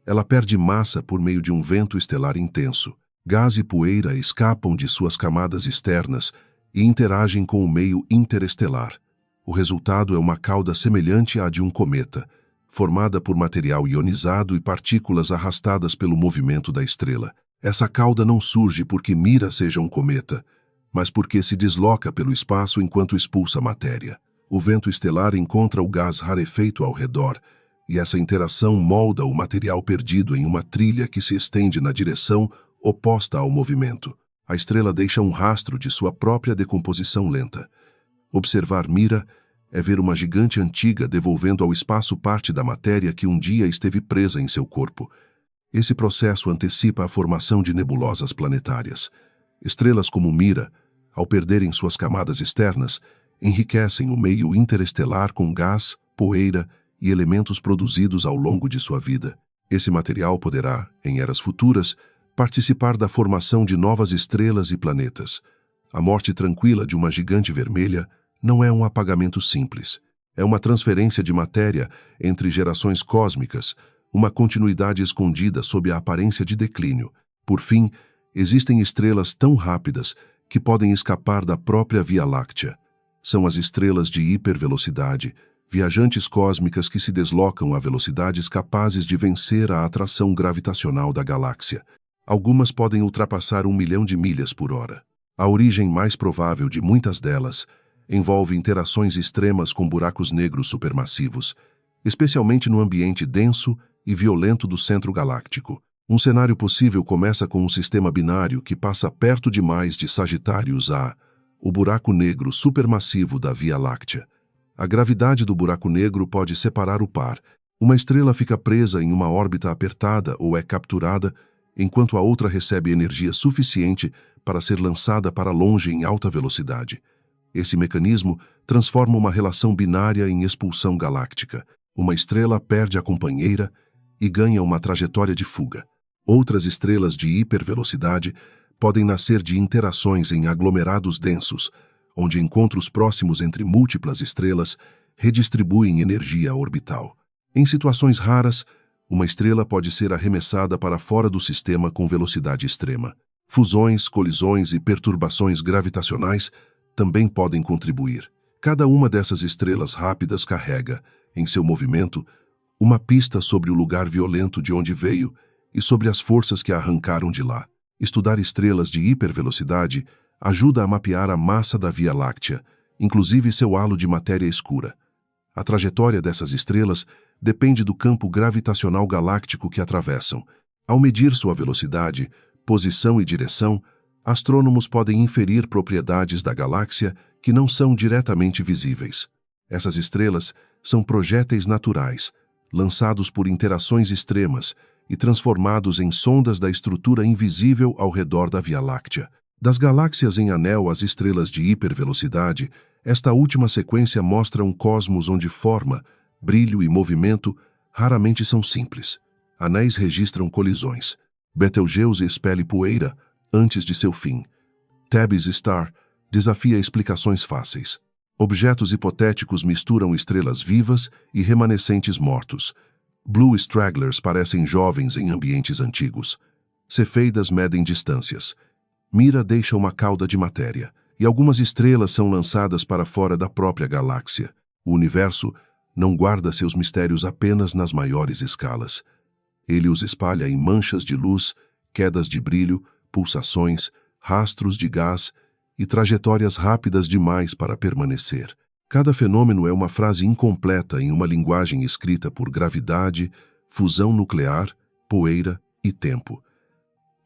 ela perde massa por meio de um vento estelar intenso. Gás e poeira escapam de suas camadas externas e interagem com o meio interestelar. O resultado é uma cauda semelhante à de um cometa, formada por material ionizado e partículas arrastadas pelo movimento da estrela. Essa cauda não surge porque Mira seja um cometa, mas porque se desloca pelo espaço enquanto expulsa matéria. O vento estelar encontra o gás rarefeito ao redor, e essa interação molda o material perdido em uma trilha que se estende na direção oposta ao movimento. A estrela deixa um rastro de sua própria decomposição lenta. Observar Mira é ver uma gigante antiga devolvendo ao espaço parte da matéria que um dia esteve presa em seu corpo. Esse processo antecipa a formação de nebulosas planetárias. Estrelas como Mira, ao perderem suas camadas externas, enriquecem o meio interestelar com gás, poeira e elementos produzidos ao longo de sua vida. Esse material poderá, em eras futuras, participar da formação de novas estrelas e planetas. A morte tranquila de uma gigante vermelha não é um apagamento simples. É uma transferência de matéria entre gerações cósmicas, uma continuidade escondida sob a aparência de declínio. Por fim, existem estrelas tão rápidas que podem escapar da própria Via Láctea. São as estrelas de hipervelocidade, viajantes cósmicas que se deslocam a velocidades capazes de vencer a atração gravitacional da galáxia. Algumas podem ultrapassar 1 milhão de milhas por hora. A origem mais provável de muitas delas envolve interações extremas com buracos negros supermassivos, especialmente no ambiente denso e violento do centro galáctico. Um cenário possível começa com um sistema binário que passa perto demais de Sagitários A, o buraco negro supermassivo da Via Láctea. A gravidade do buraco negro pode separar o par. Uma estrela fica presa em uma órbita apertada ou é capturada, enquanto a outra recebe energia suficiente para ser lançada para longe em alta velocidade. Esse mecanismo transforma uma relação binária em expulsão galáctica. Uma estrela perde a companheira e ganha uma trajetória de fuga. Outras estrelas de hipervelocidade podem nascer de interações em aglomerados densos, onde encontros próximos entre múltiplas estrelas redistribuem energia orbital. Em situações raras, uma estrela pode ser arremessada para fora do sistema com velocidade extrema. Fusões, colisões e perturbações gravitacionais também podem contribuir. Cada uma dessas estrelas rápidas carrega, em seu movimento, uma pista sobre o lugar violento de onde veio e sobre as forças que a arrancaram de lá. Estudar estrelas de hipervelocidade ajuda a mapear a massa da Via Láctea, inclusive seu halo de matéria escura. A trajetória dessas estrelas depende do campo gravitacional galáctico que atravessam. Ao medir sua velocidade, posição e direção, astrônomos podem inferir propriedades da galáxia que não são diretamente visíveis. Essas estrelas são projéteis naturais, lançados por interações extremas e transformados em sondas da estrutura invisível ao redor da Via Láctea. Das galáxias em anel às estrelas de hipervelocidade, esta última sequência mostra um cosmos onde forma, brilho e movimento raramente são simples. Anéis registram colisões. Betelgeuse expele poeira antes de seu fim. Tabby's Star desafia explicações fáceis. Objetos hipotéticos misturam estrelas vivas e remanescentes mortos. Blue Stragglers parecem jovens em ambientes antigos. Cefeidas medem distâncias. Mira deixa uma cauda de matéria, e algumas estrelas são lançadas para fora da própria galáxia. O universo não guarda seus mistérios apenas nas maiores escalas. Ele os espalha em manchas de luz, quedas de brilho, pulsações, rastros de gás e trajetórias rápidas demais para permanecer. Cada fenômeno é uma frase incompleta em uma linguagem escrita por gravidade, fusão nuclear, poeira e tempo.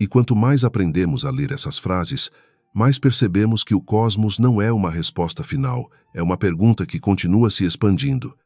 E quanto mais aprendemos a ler essas frases, mais percebemos que o cosmos não é uma resposta final, é uma pergunta que continua se expandindo.